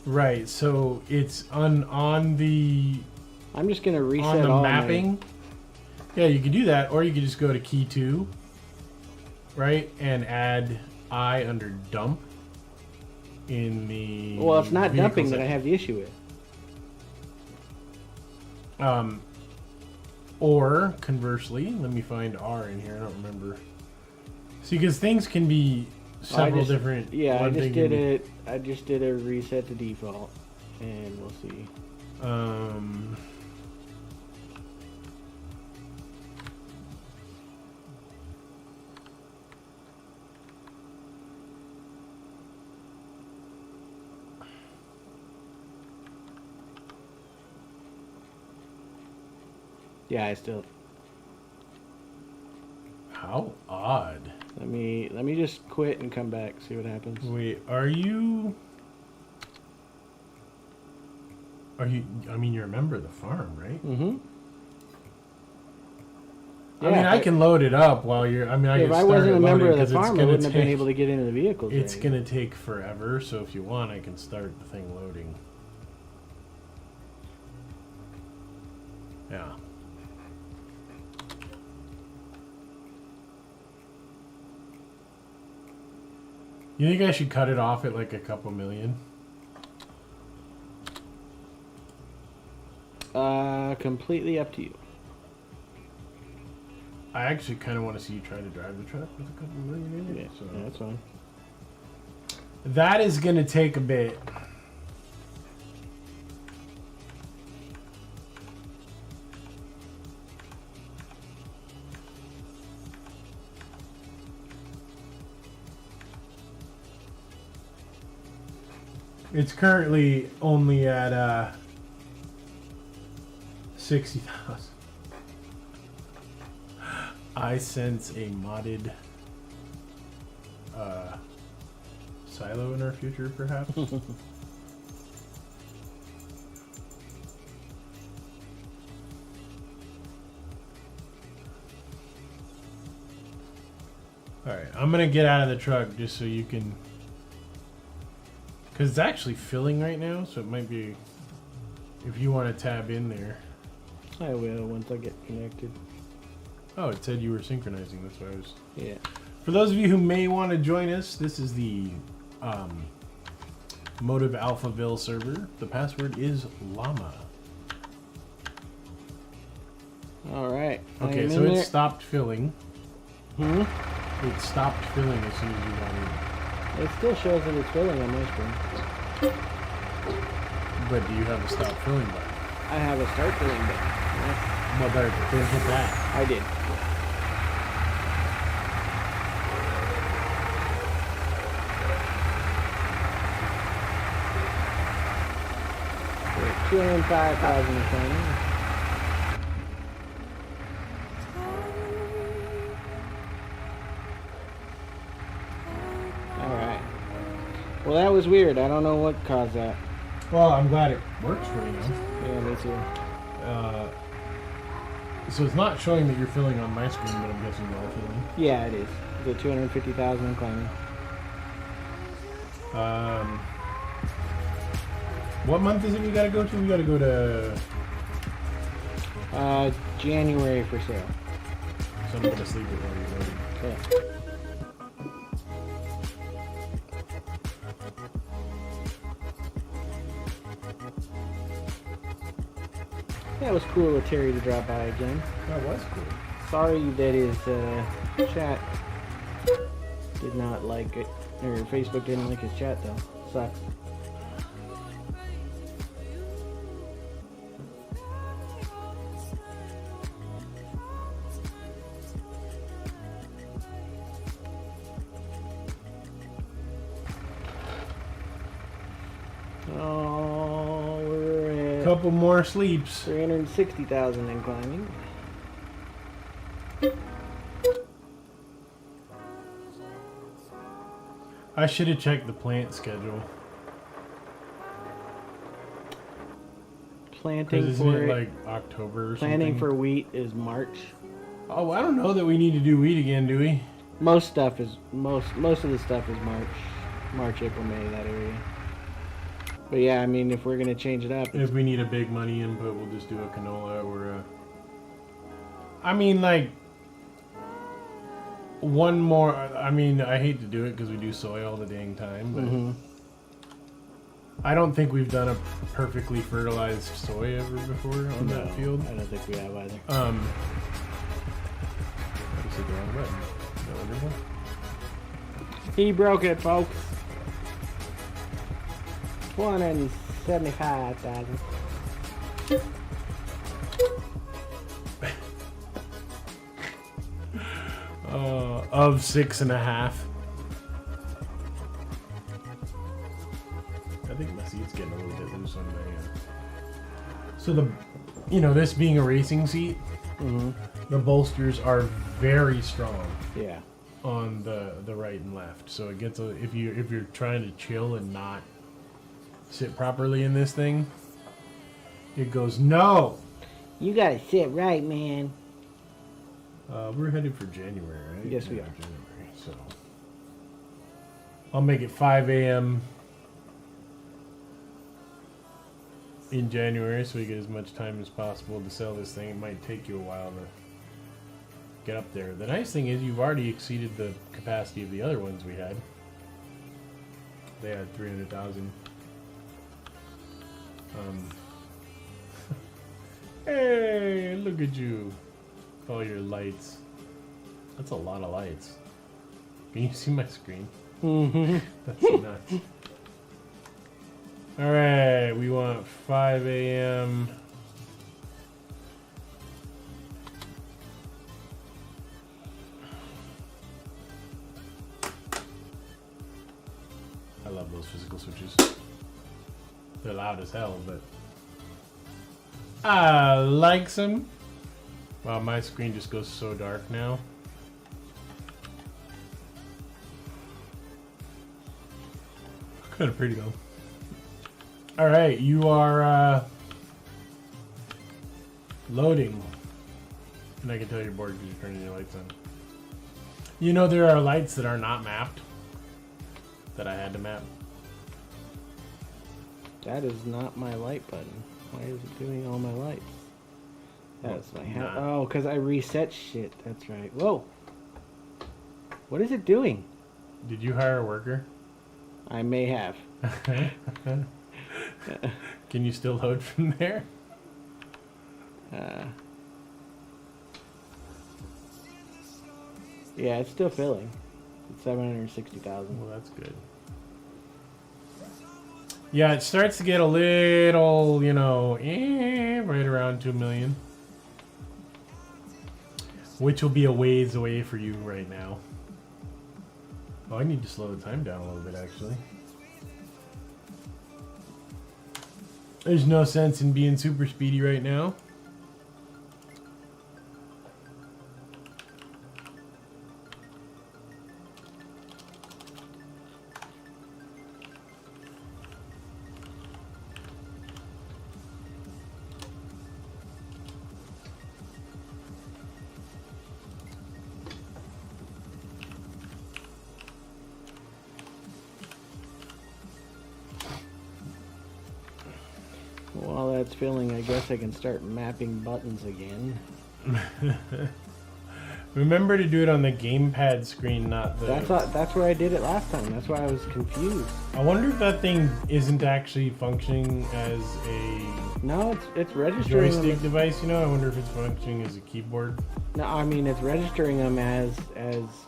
Right, so it's on the. I'm just gonna reset on the all mapping. Yeah, you can do that, or you can just go to key 2, right, and add I under dump. in the. Well, it's not vehicle dumping that I section. have the issue with. Or conversely, let me find R in here. I don't remember. See, because things can be several different. Yeah, I one just thing did can be- it. I just did a reset to default, and we'll see. Yeah, I still. How odd. Let me just quit and come back. See what happens. Wait, are you? I mean, you're a member of the farm, right? Mm-hmm. I mean, I can load it up while you're. I mean, I If can I start wasn't it a member loading of the 'cause it's farm, I gonna wouldn't have been take- able to get into the vehicles. It's or gonna anything. take forever. So if you want, I can start the thing loading. Yeah. You think I should cut it off at like a couple million? Completely up to you. I actually kind of want to see you try to drive the truck with a couple million in it. Yeah, So that's fine. that is going to take a bit. It's currently only at 60,000. I sense a modded silo in our future, perhaps. Alright, I'm gonna get out of the truck just so you can. Because it's actually filling right now, so it might be. If you want to tab in there. I will once I get connected. Oh, it said you were synchronizing. That's why I was. Yeah. For those of you who may want to join us, this is the Motive Alphaville server. The password is llama. All right. Okay, I'm so in it there. stopped filling. Hmm? It stopped filling as soon as you got in. It still shows that it's filling on my screen. But do you have a stop filling button? I have a start filling button. Yeah, Well, there, then hit that. I did. We're at 205,000 returning. Alright. Well, that was weird. I don't know what caused that. Well, I'm glad it works for you now. Yeah, me too. So it's not showing that you're filling on my screen, but I'm guessing you are filling. Yeah, it is. It's at 250,000 and climbing. What month is it we gotta go to? We gotta go to. January for sale. So I'm gonna sleep it while you're loading. Okay. That was cool of Terry to drop by again. That was cool. Sorry that his chat did not like it, or Facebook didn't like his chat though. Sucks. Oh, we're at Couple more sleeps. 360,000 and climbing. I should have checked the plant schedule. Planting Because isn't for it like October or planting something? for wheat is March. Oh, I don't know that we need to do wheat again, do we? Most stuff is most of the stuff is March, April, May, that area. But yeah, I mean, if we're gonna change it up, If we need a big money input, we'll just do a canola or a... I mean, like... One more... I mean, I hate to do it because we do soy all the dang time, but... I don't think we've done a perfectly fertilized soy ever before on that field. I don't think we have either. Is it the wrong button? Is that wonderful? He broke it, folks. 175,000. Of 6.5. I think my seat's getting a little bit loose on my end. So this being a racing seat, the bolsters are very strong. Yeah. On the right and left, so it gets if you're trying to chill and not sit properly in this thing, it goes no. You gotta sit right, man. We're headed for January, right? Yes, we are. January, so I'll make it 5 a.m. in January, so we get as much time as possible to sell this thing. It might take you a while to get up there. The nice thing is you've already exceeded the capacity of the other ones we had. They had 300,000. Hey, look at you. All your lights. That's a lot of lights. Can you see my screen? That's nuts. Alright, we want 5 a.m. I love those physical switches. They're loud as hell, but I like them. Wow, my screen just goes so dark now. Kind of pretty though. Alright, you are loading. And I can tell you're bored because you're turning your lights on. You know there are lights that are not mapped. That I had to map. That is not my light button. Why is it doing all my lights? That's my hat. Oh, because I reset shit. That's right. Whoa. What is it doing? Did you hire a worker? I may have. Can you still load from there? Yeah, it's still filling. It's 760,000. Well, that's good. Yeah, it starts to get a little, right around 2 million. Which will be a ways away for you right now. Oh, I need to slow the time down a little bit, actually. There's no sense in being super speedy right now. While that's filling, I guess I can start mapping buttons again. Remember to do it on the gamepad screen, not the... That's where I did it last time. That's why I was confused. I wonder if that thing isn't actually functioning as a... No, it's registering joystick device, I wonder if it's functioning as a keyboard. No, I mean, it's registering them as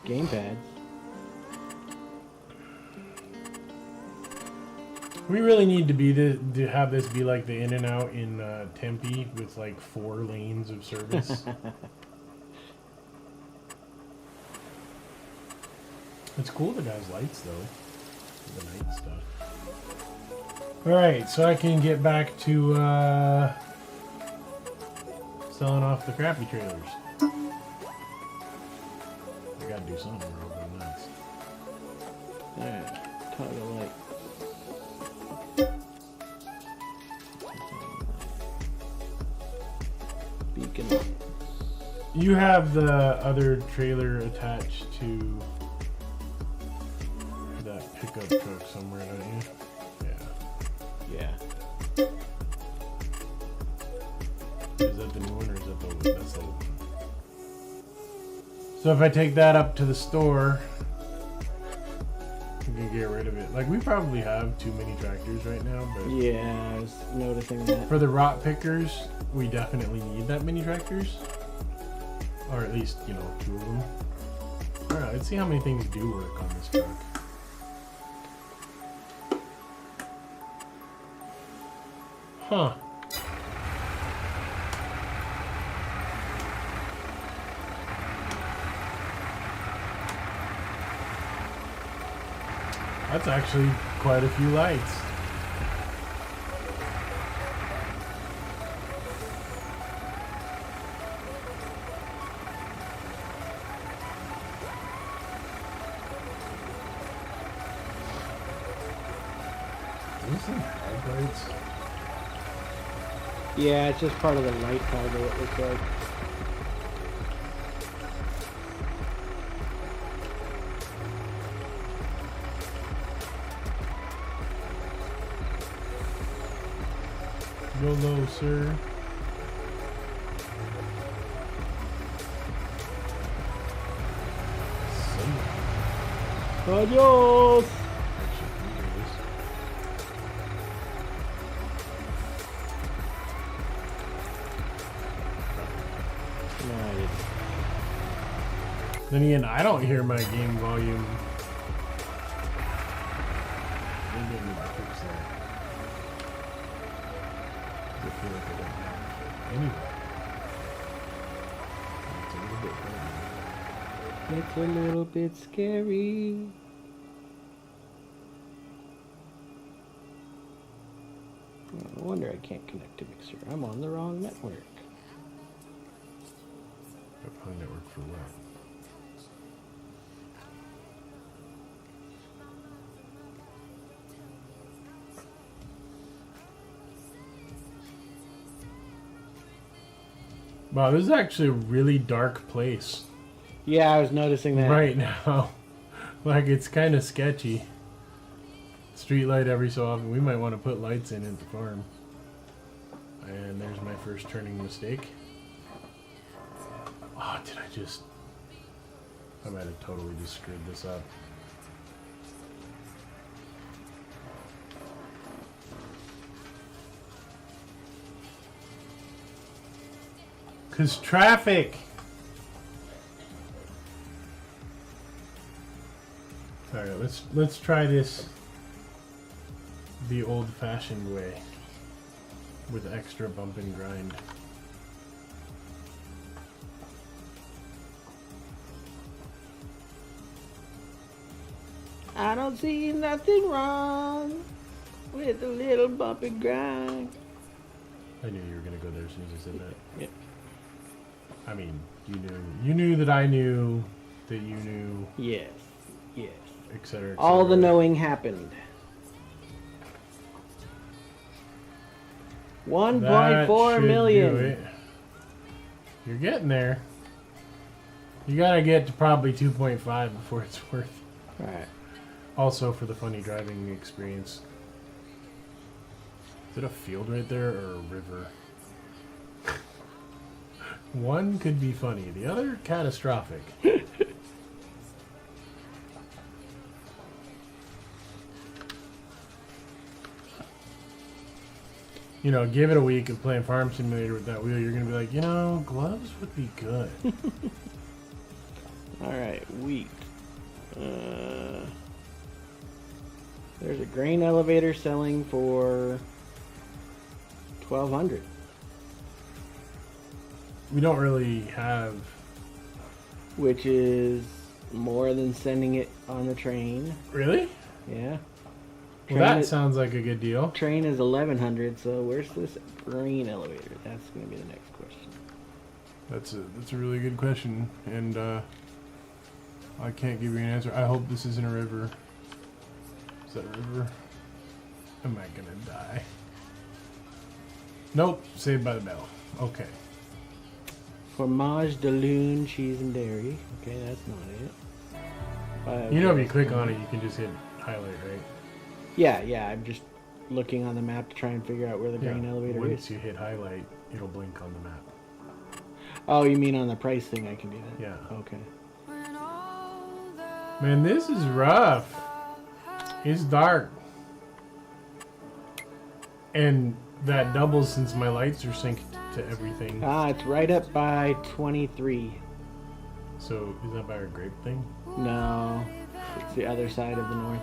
gamepads. We really need to have this be like the In-N-Out in Tempe with like 4 lanes of service. It's cool that it has lights though, the night stuff. Alright, so I can get back to selling off the crappy trailers. I gotta do something or I'll go nuts. Alright, toggle light. Beacon. You have the other trailer attached to that pickup truck somewhere, don't you? Yeah. Is that the new one or is that the that's the old one? So if I take that up to the store, we can get rid of it. Like, we probably have too many tractors right now, but Yeah, I was noticing that. for the rot pickers, we definitely need that many tractors. Or at least, you know, 2 of them. Alright, let's see how many things do work on this truck. Huh. That's actually quite a few lights. These some headlights. Yeah, it's just part of the light cargo, it looks like. YOLO, sir. Adios! Then again, I don't hear my game volume. Maybe I need to fix that. I feel like I don't have. Anyway. It's a little bit funny. It's a little bit scary. No wonder I can't connect to Mixer. I'm on the wrong network. Wrong network for what? Wow, this is actually a really dark place Yeah, I was noticing that. right now. Like, it's kind of sketchy. Street light every so often. We might want to put lights in at the farm. And there's my first turning mistake. Oh, did I just... I might have totally just screwed this up. Cause traffic. All right, let's try this the old-fashioned way with extra bump and grind. I don't see nothing wrong with a little bump and grind. I knew you were gonna go there as soon as I said that. Yep. I mean, you knew that I knew that you knew, Yes. Yes. etc. Et All the cetera. knowing happened. That 1.4 should do million. it. You're getting there. You gotta get to probably 2.5 before it's worth. Alright. Also for the funny driving experience. Is it a field right there or a river? One could be funny, the other catastrophic. You know, give it a week of playing Farm Simulator with that wheel, you're gonna be like, you know, gloves would be good. Alright, wheat. There's a grain elevator selling for $1,200. We don't really have... Which is more than sending it on the train. Really? Yeah. Well, that sounds like a good deal. Train is 1,100, so where's this grain elevator? That's going to be the next question. That's a really good question, and I can't give you an answer. I hope this isn't a river. Is that a river? Am I gonna die? Nope. Saved by the bell. Okay. Fromage de Lune, cheese and dairy. Okay, that's not it. You know, if you click on it, you can just hit highlight, right? Yeah. I'm just looking on the map to try and figure out where the grain elevator Once is. you hit highlight, it'll blink on the map. Oh, you mean on the price thing? I can do that. Yeah. Okay. Man, this is rough. It's dark. And that doubles since my lights are synced to everything. Ah, it's right up by 23. So, is that by our grape thing? No, it's the other side of the north.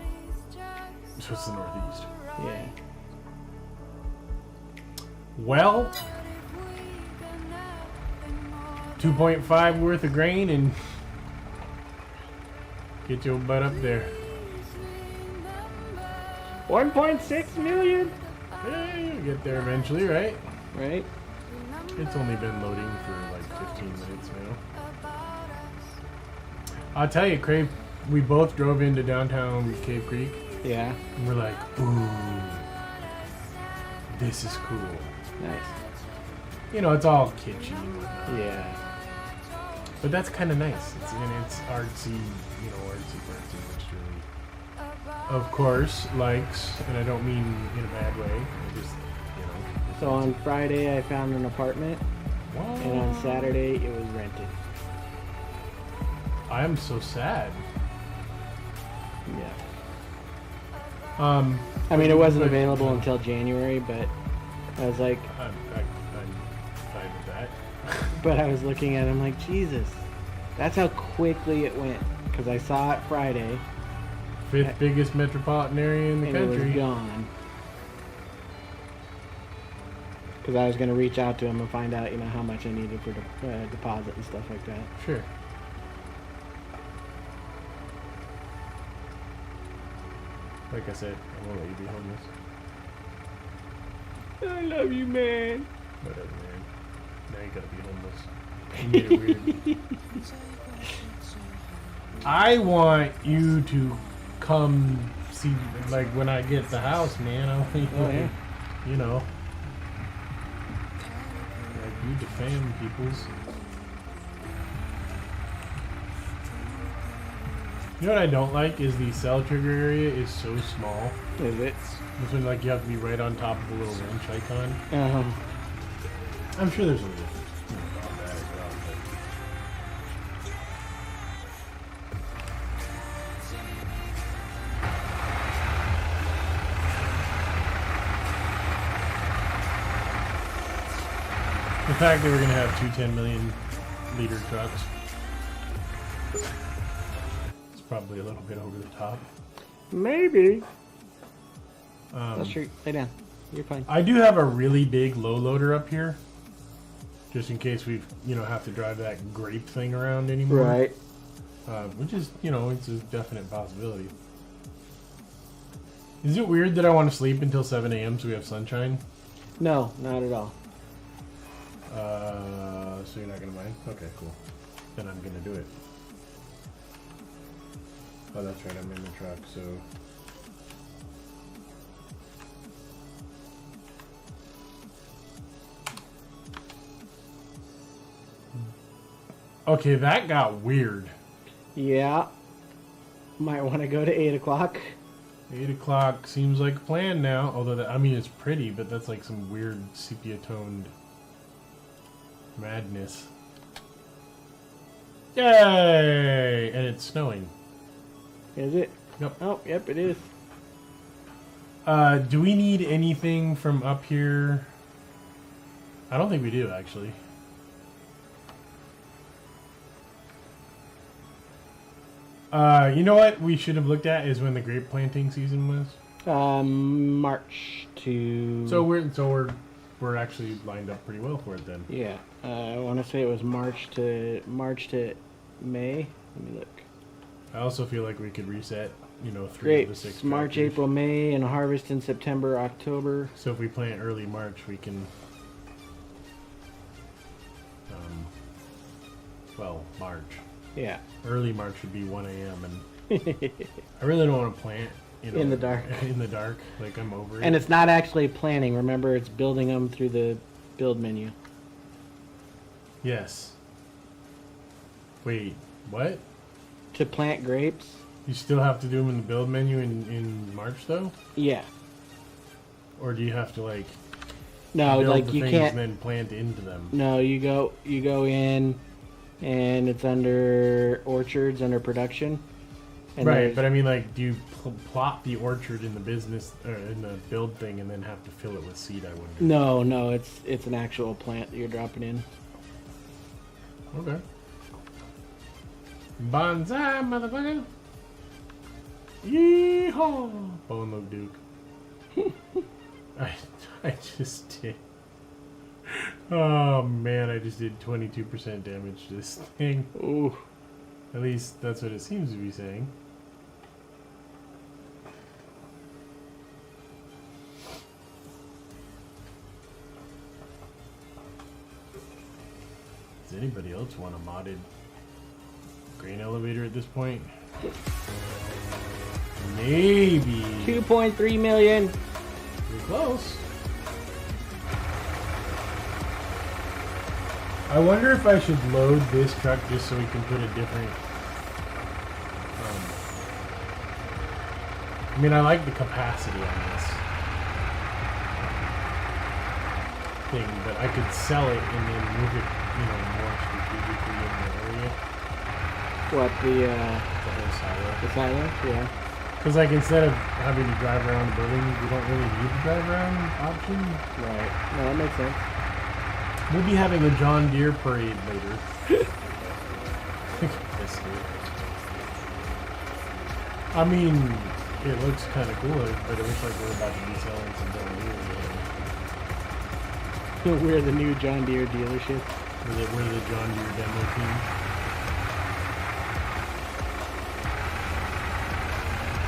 So it's the northeast. Yeah. Well, 2.5 worth of grain and get your butt up there. 1.6 million? Yeah, you'll get there eventually, right? Right? It's only been loading for like 15 minutes now. I'll tell you, Crave, we both drove into downtown Cave Creek. Yeah. And we're like, ooh, this is cool. Nice. You know, it's all kitschy and whatnot. Yeah. But that's kind of nice. It's artsy, you know, artsy, which really, of course, likes, and I don't mean in a bad way. I just, you know. So on Friday, I found an apartment, What? and on Saturday, it was rented. I am so sad. Yeah. I I mean, it wasn't available until January, but I was like, I'm fine with that. but I was looking at it, I'm like, Jesus, that's how quickly it went. Because I saw it Friday, Fifth biggest metropolitan area in the and country. it was gone. Because I was going to reach out to him and find out, you know, how much I needed for deposit and stuff like that. Sure. Like I said, I won't let you be homeless. I love you, man. Whatever, man. Now you gotta be homeless. You made it weird. I want you to come see, like, when I get the house, man. I want you, yeah. you know, like, you the fam peoples. You know what I don't like is the cell trigger area is so small. Is it? This one, like, you have to be right on top of the little wrench icon. I'm sure there's a little, you know, automatic route, but the fact that we're gonna have two 10 million liter trucks, it's probably a little bit over the top. Maybe. Sure. Lay down. You're fine. I do have a really big low loader up here, just in case we, you know, have to drive that grape thing around anymore. Right. Which is, you know, it's a definite possibility. Is it weird that I want to sleep until 7 a.m. so we have sunshine? No, not at all. So you're not gonna mind? Okay, cool. Then I'm gonna do it. Oh, that's right. I'm in the truck, so. Okay, that got weird. Yeah. Might want to go to 8 o'clock. 8 o'clock seems like a plan now. Although, I mean, it's pretty, but that's like some weird sepia-toned madness. Yay! And it's snowing. Is it? Yep. Oh, yep, it is. Do we need anything from up here? I don't think we do, actually. You know what we should have looked at is when the grape planting season was. March to. So we're actually lined up pretty well for it then. Yeah, I want to say it was March to May. Let me look. I also feel like we could reset, you know, 3 of the 6 March, factors. April, May, and harvest in September, October. So if we plant early March, we can. Well, March. Yeah. Early March would be 1 a.m. and I really don't want to plant, you know, In the dark. In the dark, like I'm over it. And it's not actually planting. Remember, it's building them through the build menu. Yes. Wait, what? To plant grapes? You still have to do them in the build menu in March though? Yeah. Or do you have to like No, build like the you things can't. and then plant into them? No, you go in, and it's under orchards, under production. And Right, there's- but I mean, like, do you plot the orchard in the business or in the build thing and then have to fill it with seed? I wonder. No, it's an actual plant that you're dropping in. Okay. Bonsai, motherfucker. Yeehaw! Bone Look Duke. I just did. Oh man, I just did 22% damage to this thing. Ooh. At least that's what it seems to be saying. Does anybody else want a modded grain elevator at this point? Maybe. 2.3 million. Pretty close. I wonder if I should load this truck just so we can put a different... I mean, I like the capacity on this thing, but I could sell it and then move it, you know, more strategically in the area. What, the whole silo. The silo? Yeah. Because, like, instead of having to drive around the building, we don't really need the drive around option. Right. No, that makes sense. We'll be having a John Deere parade later. This dude. I mean, it looks kind of cool, but it looks like we're about to be selling some John Deere. We're the new John Deere dealership. We're the John Deere demo team.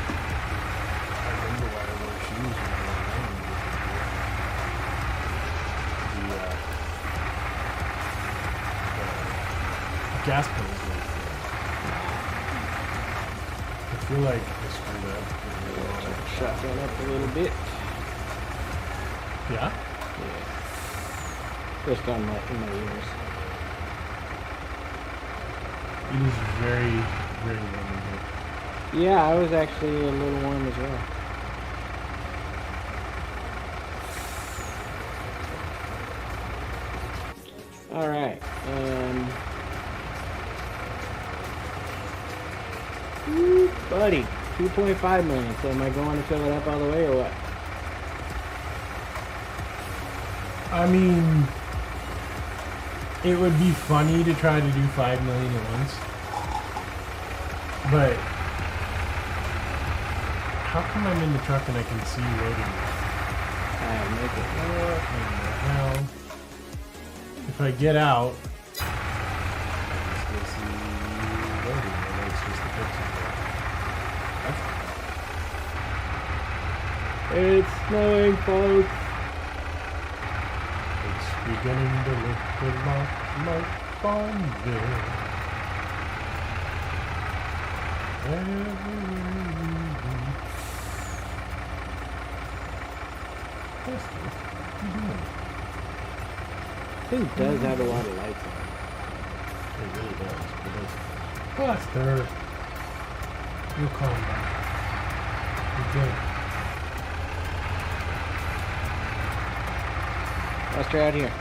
I remember why I wore shoes when I was young. The gas pedals were I feel like I screwed up. Shotgun up a little bit. Yeah? Yeah. Just on my ears. It is very, very warm in here. Yeah, I was actually a little warm as well. Alright. Woo, buddy. 2.5 million. So am I going to fill it up all the way or what? I mean, it would be funny to try to do 5 million at once. But how come I'm in the truck and I can see loading? Make it. What in the hell? If I get out, I can still see loading, and it's just the picture. It's snowing, folks. It's beginning to look a lot like Farmville. This thing does have a lot of lights on It really does. Buster! You calm down. You're good. Buster out here.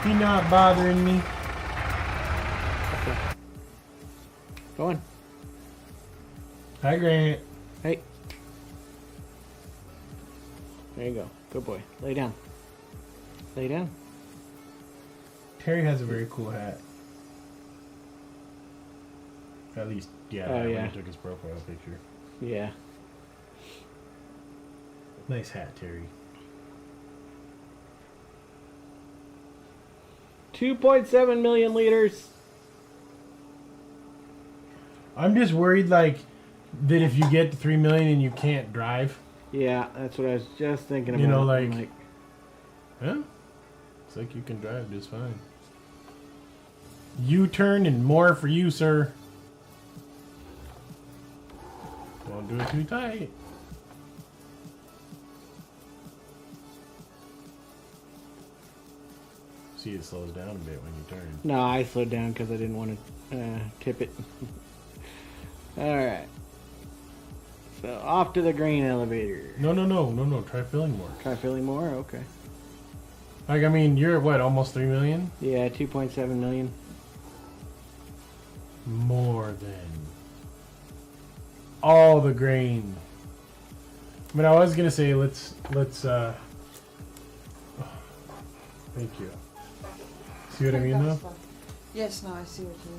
You're not bothering me. Okay. Go on. Hi, Grant. Hey. There you go. Good boy. Lay down. Lay down. Terry has a very cool hat. At least, yeah, Oh, when yeah. he took his profile picture. Yeah. Nice hat, Terry. 2.7 million liters. I'm just worried, like, that if you get to 3 million and you can't drive, Yeah, that's what I was just thinking about. You know, I'm like- huh? It's like you can drive just fine. U-turn and more for you, sir. Don't do it too tight. See, it slows down a bit when you turn. no, I slowed down because I didn't want to tip it. Alright. So, off to the grain elevator. No. Try filling more. Try filling more? Okay. Like, I mean, you're at what, almost 3 million? Yeah, 2.7 million. More than. all the grain. But I was gonna say let's thank you. See what I mean though? Yes, no, I see what you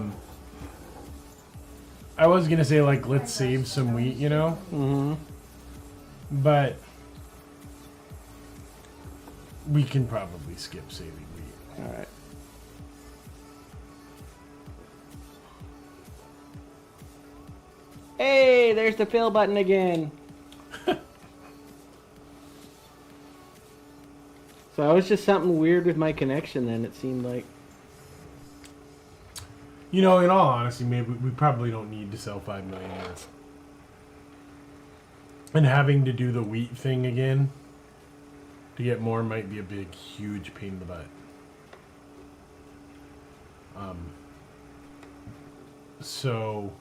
mean. I was gonna say like let's save some wheat, you know? Mm-hmm. But we can probably skip saving wheat. Alright. Hey, there's the fill button again. So it was just something weird with my connection then, it seemed like. You know, in all honesty, maybe we probably don't need to sell 5 million more. And having to do the wheat thing again to get more might be a big, huge pain in the butt. So,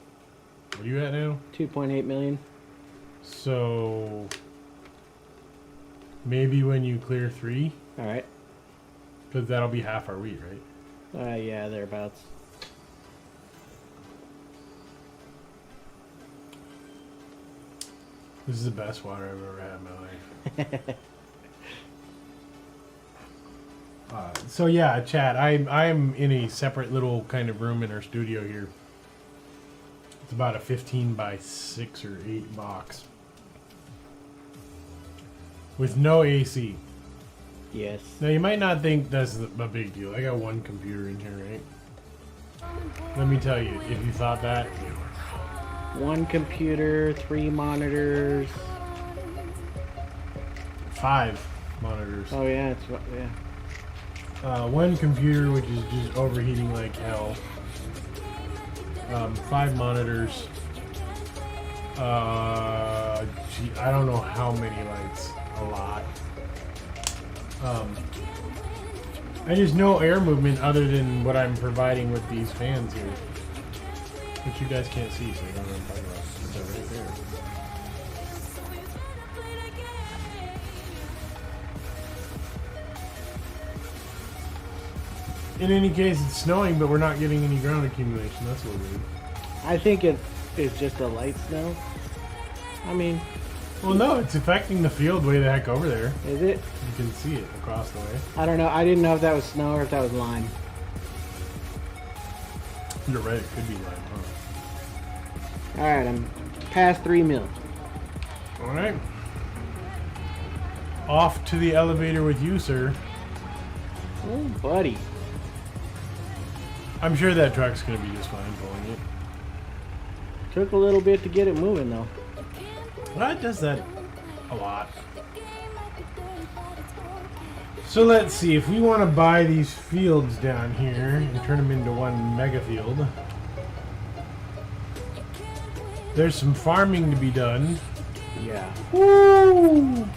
what are you at now? 2.8 million. So, maybe when you clear 3, Alright. because that'll be half our wheat, right? Yeah, thereabouts. This is the best water I've ever had in my life. So yeah, chat. I'm in a separate little kind of room in our studio here. It's about a 15 by 6 or 8 box with no AC. Yes. Now you might not think that's a big deal. I got one computer in here, right? Let me tell you, if you thought that, you were wrong. 1 computer, 3 monitors. 5 monitors. Oh yeah, it's yeah. 1 computer, which is just overheating like hell. 5 monitors. Gee, I don't know how many lights. A lot. And there's no air movement other than what I'm providing with these fans here. Which you guys can't see, so you don't know what I'm talking about. They're right there. In any case, it's snowing, but we're not getting any ground accumulation. That's a little weird. I think it is just a light snow. I mean... Well, no, it's affecting the field way the heck over there. Is it? You can see it across the way. I don't know. I didn't know if that was snow or if that was lime. You're right, it could be lime, huh? Alright, I'm past 3 mil. Alright. Off to the elevator with you, sir. Oh, buddy. I'm sure that truck's going to be just fine pulling it. Took a little bit to get it moving, though. Well, it does that a lot. So let's see, if we want to buy these fields down here and turn them into one mega field, there's some farming to be done. Yeah. Woo!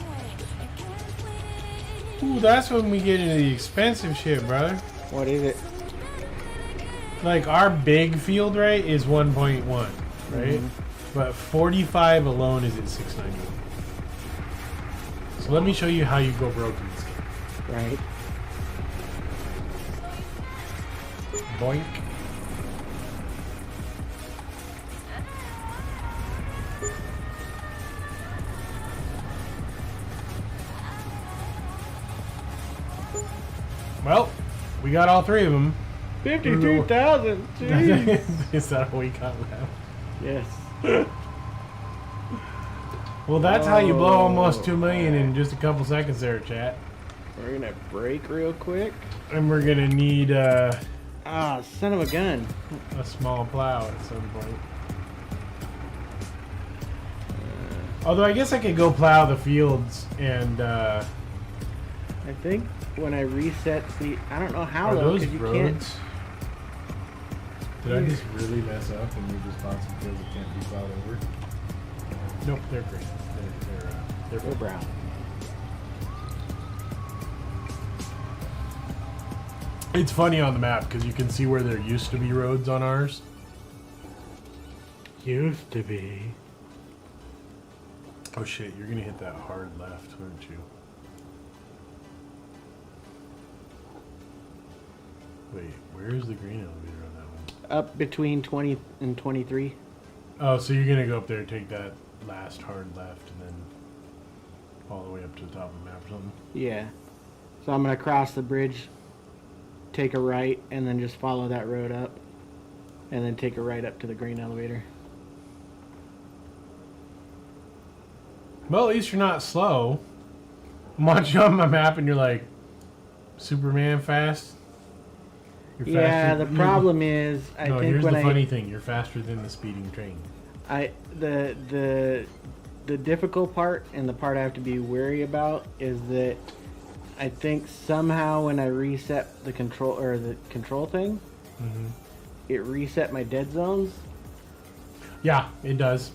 Ooh, that's when we get into the expensive shit, brother. What is it? Like, our big field, right, is 1.1, right? Mm-hmm. But 45 alone is at 691. So let me show you how you go broke in this game. Right. Boink. Well, we got all 3 of them. 52,000. Jeez. Is that all we got left? Yes. Well, that's how you blow almost 2 million in just a couple seconds there, chat. We're gonna break real quick. And we're gonna need Ah, son of a gun. a small plow at some point. Although I guess I could go plow the fields and I think when I reset the, I don't know how are though, those 'cause you roads? can't. Did I just really mess up and we just bought some fields that can't be plowed over? Nope, they're green. They're brown. It's funny on the map because you can see where there used to be roads on ours. Used to be. Oh shit, you're gonna hit that hard left, aren't you? Wait, where is the green elevator on that one? Up between 20 and 23. Oh, so you're gonna go up there and take that last hard left and then all the way up to the top of the map or something? Yeah. So I'm gonna cross the bridge, take a right, and then just follow that road up, and then take a right up to the grain elevator. Well, at least you're not slow. I'm watching on my map and you're like Superman fast. You're Yeah, faster. the problem is, I No, think here's when the funny thing: you're faster than the speeding train. the difficult part and the part I have to be wary about is that I think somehow when I reset the control thing, it reset my dead zones. Yeah, it does.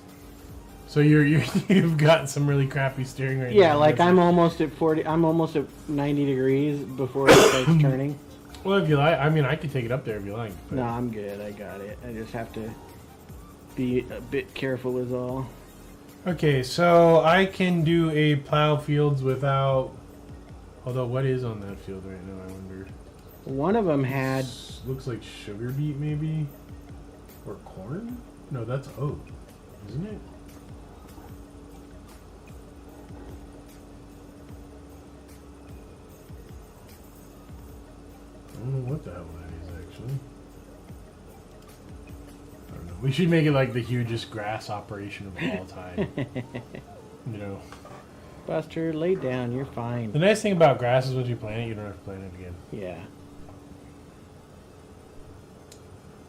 So you've got some really crappy steering right now. Yeah, like I'm almost at 40. I'm almost at 90 degrees before it starts turning. Well, if you like, I mean, I could take it up there if you like. But... No, I'm good. I got it. I just have to be a bit careful is all. Okay, so I can do a plow fields without... Although, what is on that field right now, I wonder? One of them had... Looks like sugar beet, maybe? Or corn? No, that's oat, isn't it? I don't know what the hell that is, actually. I don't know. We should make it like the hugest grass operation of all time. You know. Buster, lay down. You're fine. The nice thing about grass is once you plant it, you don't have to plant it again. Yeah.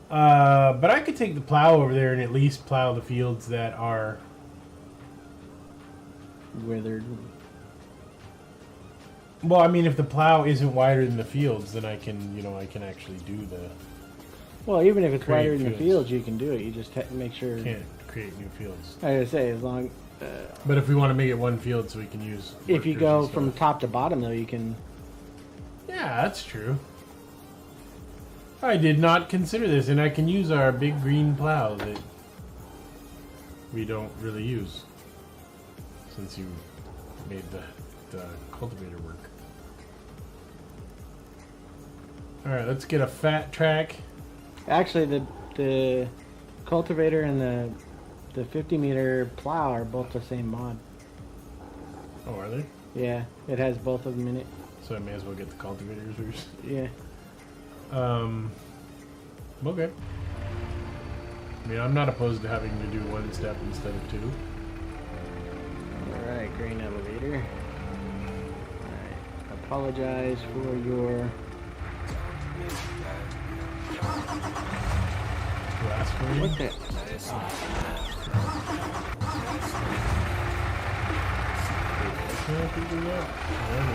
But I could take the plow over there and at least plow the fields that are... Withered. Well, I mean, if the plow isn't wider than the fields, then I can, you know, I can actually do the... Well, even if it's Create wider than the fields. fields, you can do it. You just have to make sure... Can't create new fields. I gotta say, as long... But if we want to make it one field so we can use... if you workers go and from stuff. top to bottom, though, you can... Yeah, that's true. I did not consider this, and I can use our big green plow that we don't really use. Since you made the cultivator work. Alright, let's get a fat track. Actually, the cultivator and the 50-meter plow are both the same mod. Oh, are they? Yeah, it has both of them in it. So I may as well get the cultivators first. Yeah. Okay. I mean, I'm not opposed to having to do one step instead of two. Alright, grain elevator. Alright, apologize for your... Blasphemy. What the... Can I do that? No, I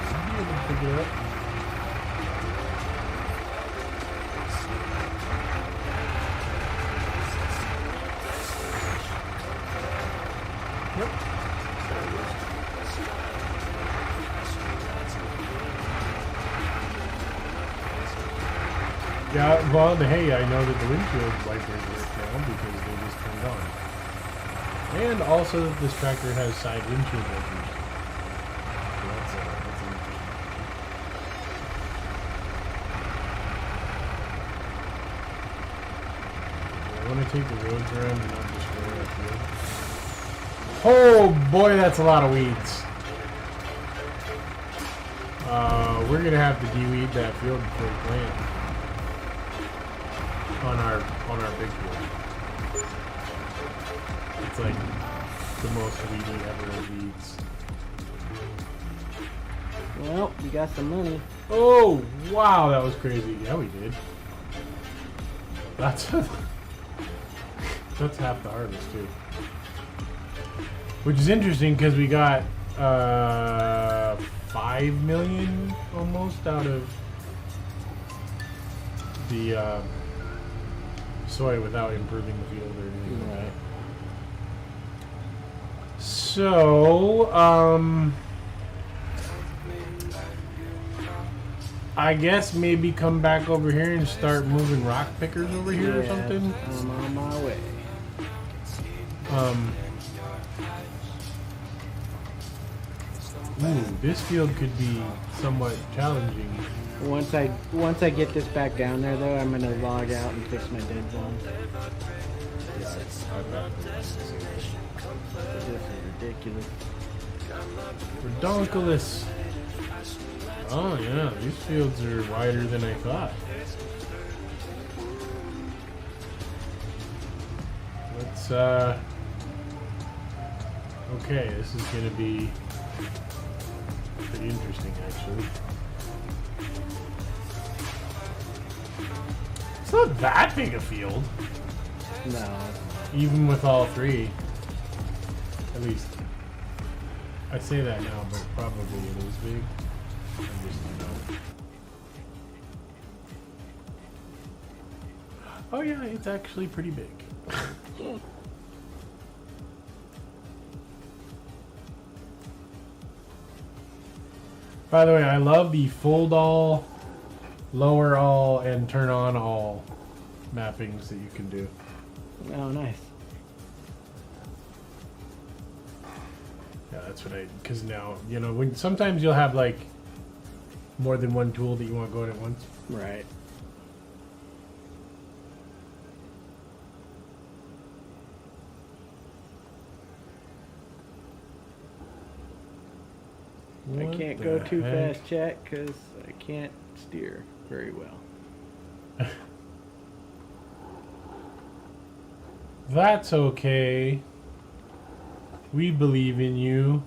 should be able to pick it up. Yep. Yeah, well, hey, I know that the windshield wipers work now because they just turned on. And also that this tractor has side windshield wipers. So that's interesting. I want to take the roads around and not destroy that field. Oh boy, that's a lot of weeds. We're going to have to de-weed that field before we plant. On our big field. It's like the most weedy ever of weeds. Well, you got some money. Oh wow, that was crazy. Yeah, we did. That's half the harvest too. Which is interesting because we got 5 million almost out of the soy without improving the field or anything like that. So, I guess maybe come back over here and start moving rock pickers over here or something. I'm on my way. Ooh. this field could be somewhat challenging. Once I get this back down there though, I'm gonna log out and fix my dead zone. Yeah, This is ridiculous. Redonkulous. Oh yeah, these fields are wider than I thought. Let's okay, this is gonna be pretty interesting actually. It's not that big a field. No. Even with all three. At least I say that now, but probably it is big. I just don't know. Oh yeah, it's actually pretty big. By the way, I love the fold all, lower all, and turn on all mappings that you can do. Oh, nice. Yeah, that's what because now, you know, when sometimes you'll have like more than one tool that you want going at once. Right. I can't go too fast, chat, because I can't steer very well. That's okay. We believe in you.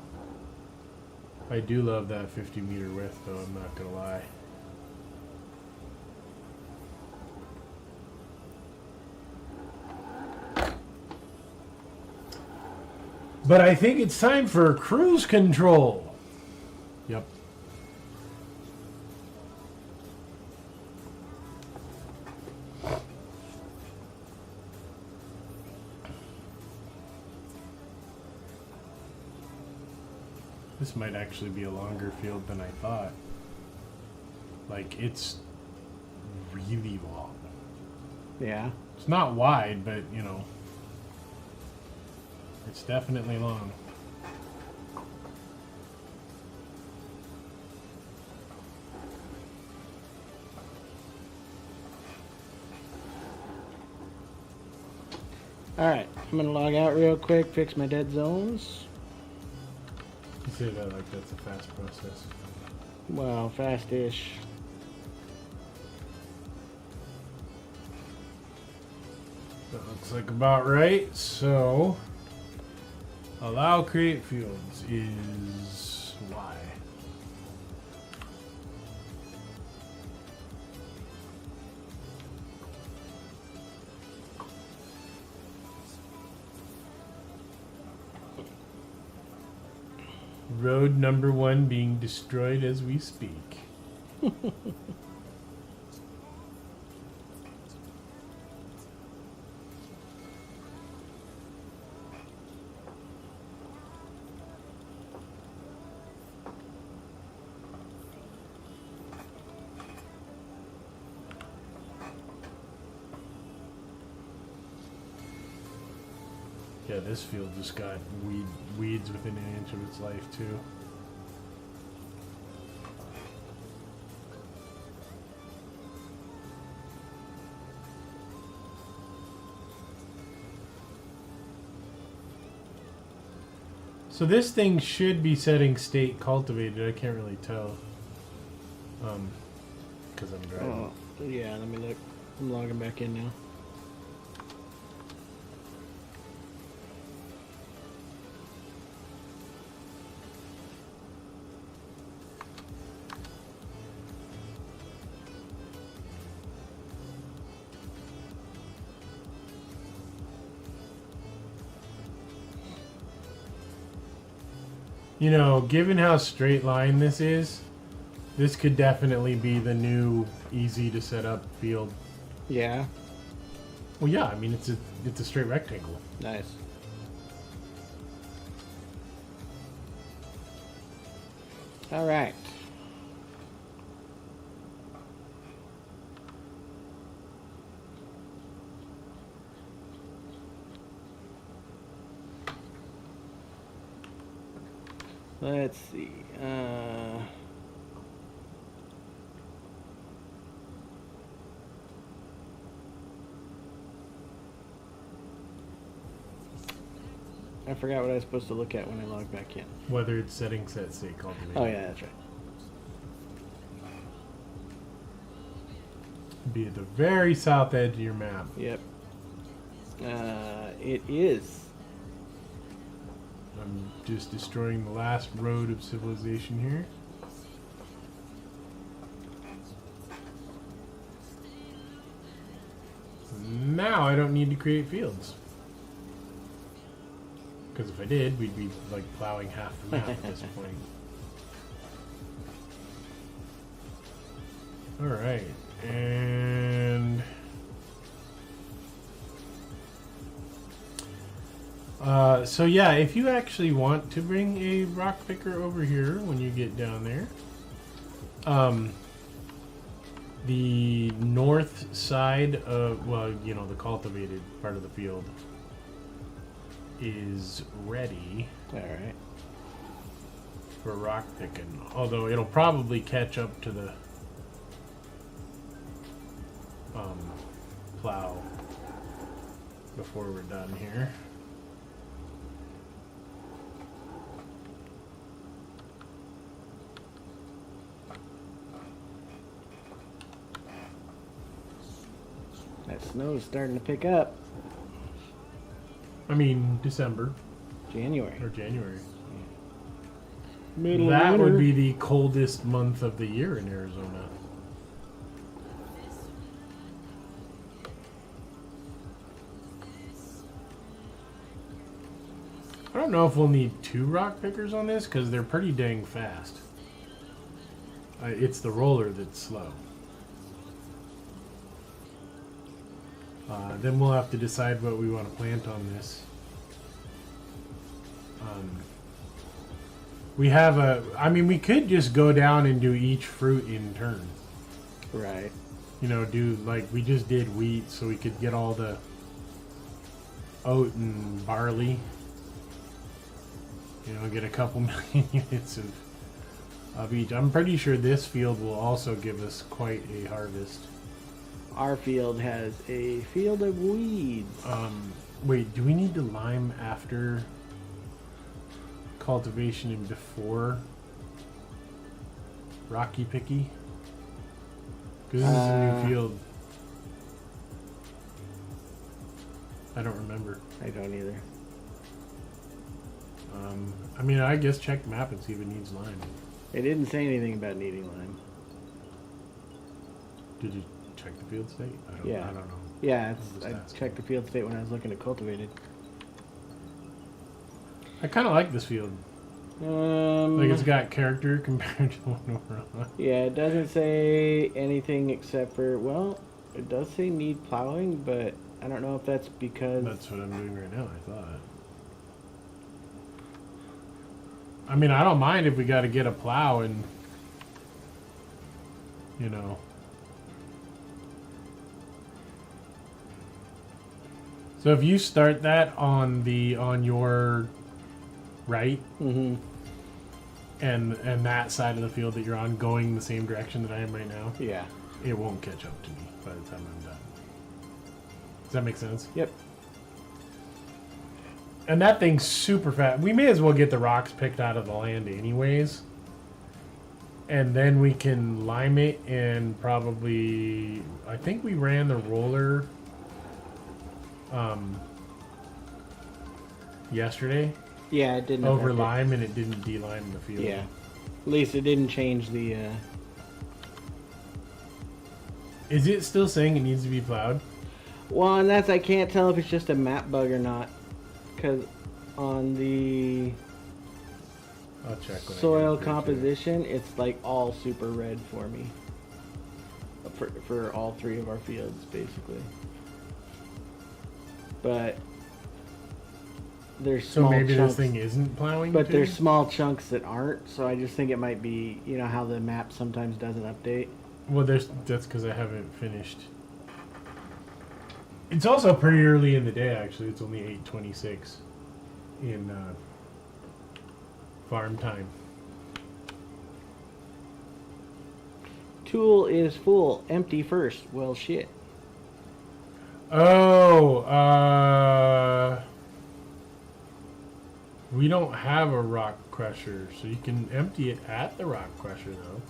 I do love that 50-meter width, though, I'm not gonna lie. But I think it's time for cruise control. Yep. This might actually be a longer field than I thought. Like, it's really long. Yeah. It's not wide, but, you know, it's definitely long. Alright, I'm gonna log out real quick, fix my dead zones. You say that like that's a fast process. Well, fast-ish. That looks like about right. So, allow create fields is Y. Road number 1 being destroyed as we speak. Yeah, this field just got weeds within an inch of its life, too. So this thing should be setting state cultivated. I can't really tell. Because I'm driving. Oh, yeah, let me look. I'm logging back in now. You know, given how straight line this is, this could definitely be the new easy to set up field. Yeah. Well, yeah, I mean it's a straight rectangle. Nice. All right. Let's see. I forgot what I was supposed to look at when I logged back in. Whether it's setting set state cultivation. Oh yeah, that's right. Be at the very south edge of your map. Yep. It is. I'm just destroying the last road of civilization here. Now I don't need to create fields. Because if I did, we'd be like plowing half the map at this point. Alright, and... so yeah, if you actually want to bring a rock picker over here when you get down there, the north side of, well, you know, the cultivated part of the field is ready. Alright. For rock picking. Although it'll probably catch up to the plow before we're done here. That snow's starting to pick up. I mean, December January. or January. Middle That of would winter. be the coldest month of the year in Arizona. I don't know if we'll need 2 rock pickers on this because they're pretty dang fast. It's the roller that's slow. Then we'll have to decide what we want to plant on this. We have I mean, we could just go down and do each fruit in turn. Right. You know, do like we just did wheat so we could get all the oat and barley. You know, get a couple million units of each. I'm pretty sure this field will also give us quite a harvest. Our field has a field of weeds. Wait, do we need to lime after cultivation and before rocky picky? Because this is a new field. I don't remember. I don't either. I mean, I guess check the map and see if it needs lime. It didn't say anything about needing lime. Did you check the field state? I don't know. Yeah, Just I asking. checked the field state when I was looking at cultivated. I kind of like this field. Like it's got character compared to one we're on. Yeah, it doesn't say anything except for, well, it does say need plowing, but I don't know if that's because... That's what I'm doing right now, I thought. I mean, I don't mind if we got to get a plow and, you know. So if you start that on your right, Mm-hmm. and that side of the field that you're on going the same direction that I am right now, Yeah. it won't catch up to me by the time I'm done. Does that make sense? Yep. And that thing's super fast. We may as well get the rocks picked out of the land anyways. And then we can lime it and probably... I think we ran the roller yesterday Yeah, it didn't over affect it. lime, and it didn't de-lime the field. Yeah. At least it didn't change the... Is it still saying it needs to be plowed? Well, and that's... I can't tell if it's just a map bug or not. Because on the I'll check when I soil get a picture. composition, it's like all super red for me. For all 3 of our fields, basically. But there's So small maybe chunks, this thing isn't plowing but too? there's small chunks that aren't. So I just think it might be, you know, how the map sometimes doesn't update. Well, that's because I haven't finished. It's also pretty early in the day, actually. It's only 8:26 in farm time. Tool is full. Empty first. Well, shit. Oh, we don't have a rock crusher, so you can empty it at the rock crusher, though.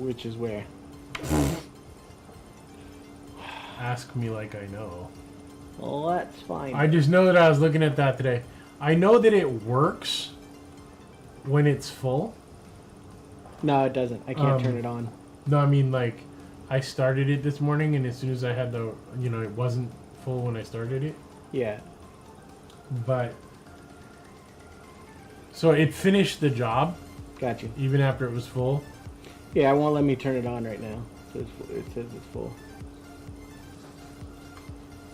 Which is where? Ask me like I know. Well, that's fine. I just know that I was looking at that today. I know that it works when it's full. No, it doesn't. I can't turn it on. No, I mean, like, I started it this morning, and as soon as I had the, you know, it wasn't full when I started it. Yeah. But, so it finished the job. Got you. Even after it was full. Yeah, it won't let me turn it on right now. It says it's full.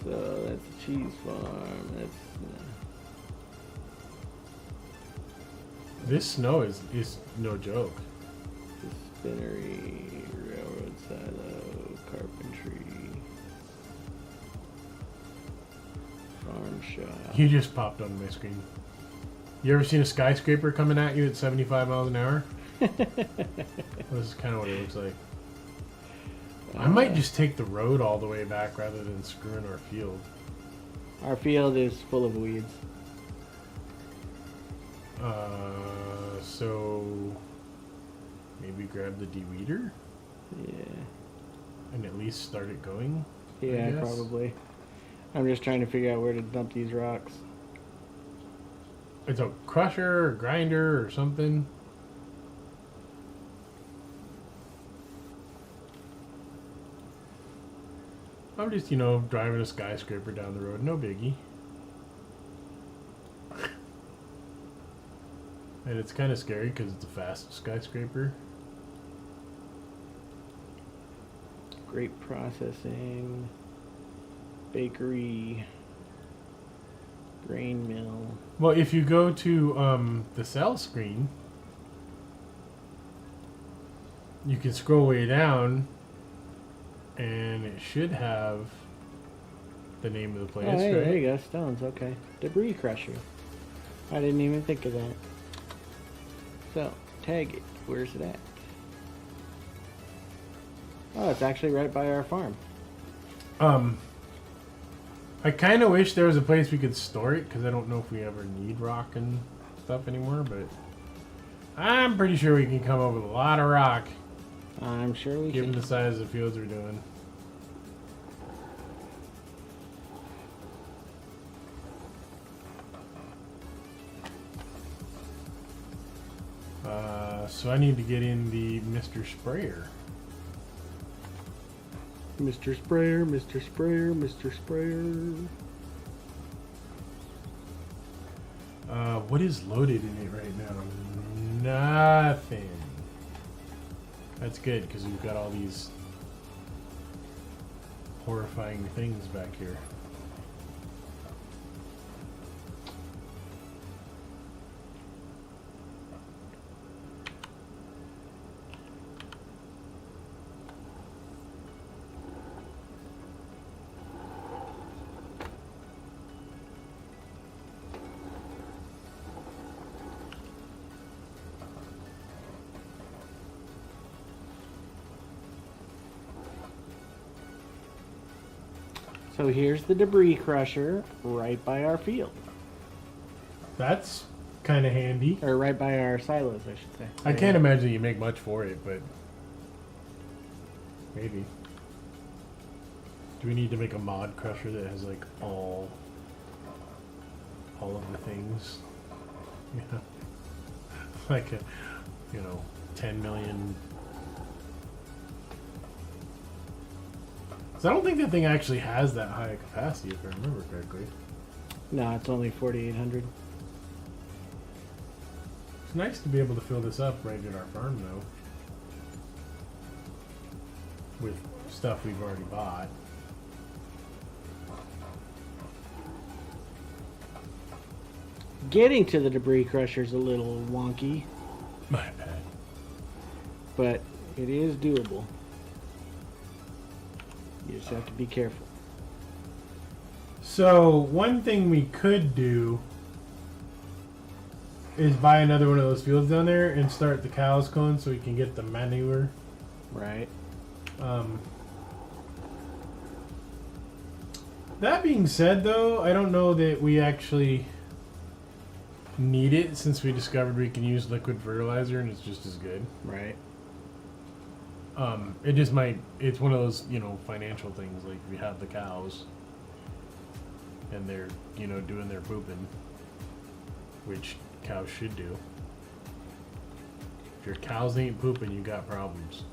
So that's a cheese farm. That's This snow is no joke. the spinnery, railroad silo, carpentry, farm shop. You just popped on my screen. You ever seen a skyscraper coming at you at 75 miles an hour? This is kind of what it looks like. I might just take the road all the way back rather than screwing our field. Our field is full of weeds. So maybe grab the de-weeder Yeah. and at least start it going. I Yeah, guess. probably. I'm just trying to figure out where to dump these rocks. It's a crusher or grinder or something. I'm just, you know, driving a skyscraper down the road. No biggie. And it's kind of scary because it's a fast skyscraper. Grape processing, bakery, grain mill. Well, if you go to the cell screen, you can scroll way down, and it should have the name of the place, Oh, hey, right? there you go. Stones, okay. Debris crusher. I didn't even think of that. So, tag it. Where's it at? Oh, it's actually right by our farm. I kind of wish there was a place we could store it, because I don't know if we ever need rock and stuff anymore, but I'm pretty sure we can come up with a lot of rock, I'm sure we given can. the size of the fields we're doing. So I need to get in the Mr. Sprayer. Mr. Sprayer, Mr. Sprayer, Mr. Sprayer. What is loaded in it right now? Nothing. That's good, because we've got all these horrifying things back here. So here's the debris crusher right by our field. That's kind of handy. Or right by our silos, I should say. I can't imagine you make much for it, but maybe. Do we need to make a mod crusher that has like all of the things? Yeah. Like a, 10 million. So I don't think that thing actually has that high a capacity, if I remember correctly. No, it's only 4,800. It's nice to be able to fill this up right at our farm, though. With stuff we've already bought. Getting to the debris crusher is a little wonky, My bad. but it is doable. You just have to be careful. So, one thing we could do is buy another one of those fields down there and start the cows going so we can get the manure. Right. That being said, though, I don't know that we actually need it since we discovered we can use liquid fertilizer and it's just as good. Right. It just might. It's one of those, financial things. Like if you have the cows and they're, doing their pooping, which cows should do. If your cows ain't pooping, you got problems.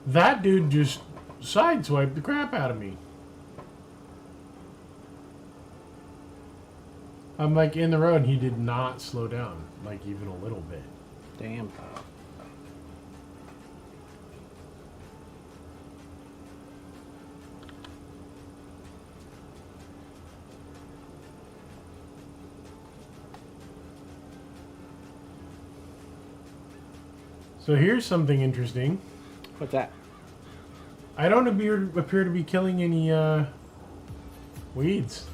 That dude just sideswiped the crap out of me. I'm like in the road and he did not slow down, like even a little bit. Damn. So here's something interesting. What's that? I don't appear to be killing any weeds.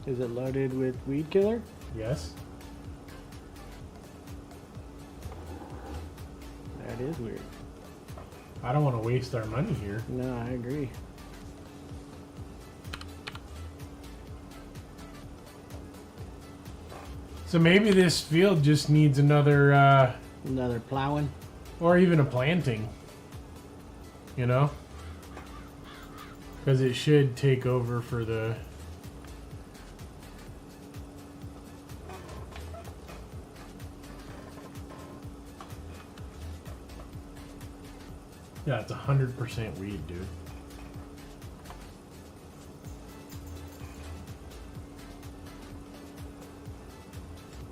Is it loaded with weed killer? Yes. That is weird. I don't want to waste our money here. No, I agree. So maybe this field just needs another Another plowing. or even a planting. Because it should take over for the... Yeah, it's 100% weed, dude.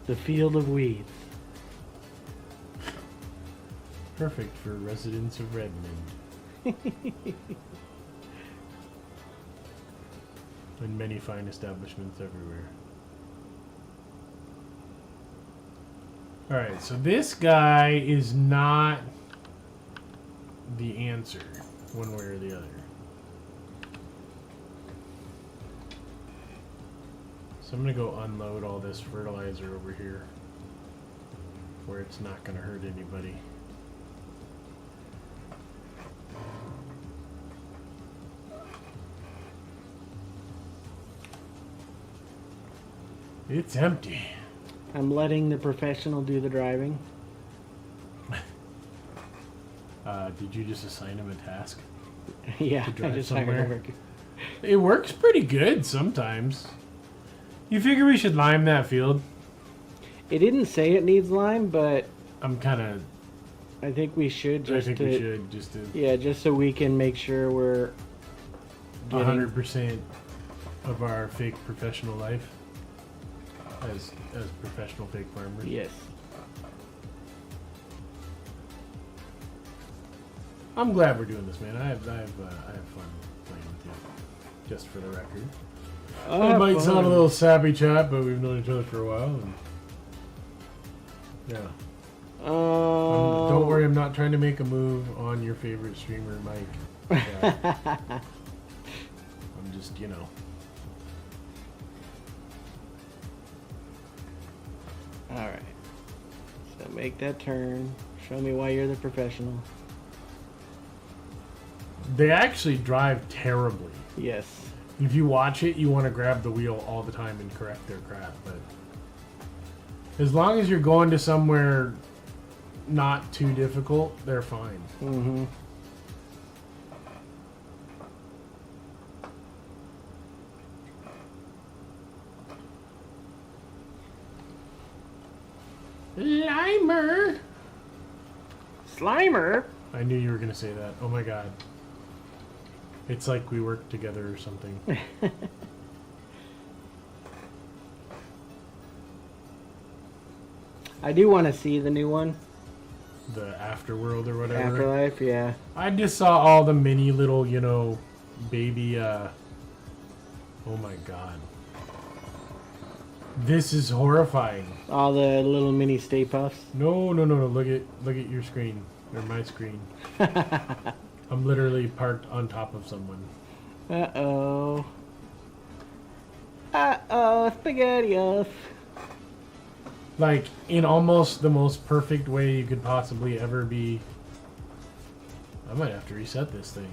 The field of weeds. Perfect for residents of Redmond. And many fine establishments everywhere. Alright, so this guy is not the answer, one way or the other. So I'm going to go unload all this fertilizer over here, where it's not going to hurt anybody. It's empty. I'm letting the professional do the driving. Did you just assign him a task? Yeah, To I drive just somewhere? hired work. It works pretty good sometimes. You figure we should lime that field? It didn't say it needs lime, but I'm kind of... I think we should I just think to, we should just to Yeah, just so we can make sure we're getting 100% of our fake professional life as professional fake farmers. Yes. I'm glad we're doing this, man. I have fun playing with you. Just for the record. It might sound a little sappy chat, but we've known each other for a while. And yeah. Don't worry, I'm not trying to make a move on your favorite streamer, Mike. Yeah. I'm just, Alright. So make that turn. Show me why you're the professional. They actually drive terribly. Yes. If you watch it, you want to grab the wheel all the time and correct their crap. But as long as you're going to somewhere not too difficult, they're fine. Mm-hmm. Limer! Slimer? I knew you were going to say that. Oh my god. It's like we work together or something. I do want to see the new one. The Afterworld or whatever. Afterlife, yeah. I just saw all the mini little, baby, oh my god. This is horrifying. All the little mini Stay Puffs. No. Look at your screen or my screen. I'm literally parked on top of someone. Uh-oh. Uh-oh, SpaghettiOs. Like, in almost the most perfect way you could possibly ever be. I might have to reset this thing.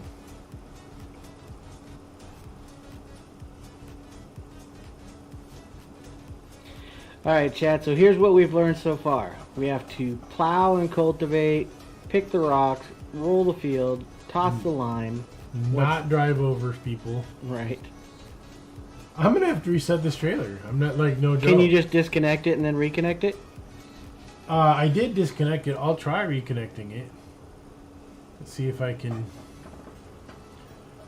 Alright, Chad, so here's what we've learned so far. We have to plow and cultivate, pick the rocks, roll the field, toss the lime. Not drive over people. Right. I'm gonna have to reset this trailer. I'm not, like, no joke. Can you just disconnect it and then reconnect it? I did disconnect it. I'll try reconnecting it. Let's see if I can.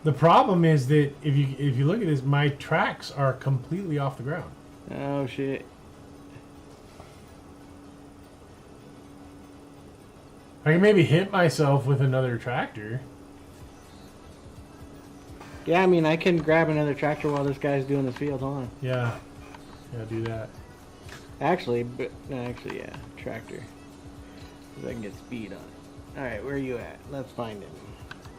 The problem is that if you look at this, my tracks are completely off the ground. Oh shit. I can maybe hit myself with another tractor. Yeah, I mean, I can grab another tractor while this guy's doing the field. Hold on. Yeah, do that. Actually, yeah, tractor. 'Cause I can get speed on it. All right, where are you at? Let's find him.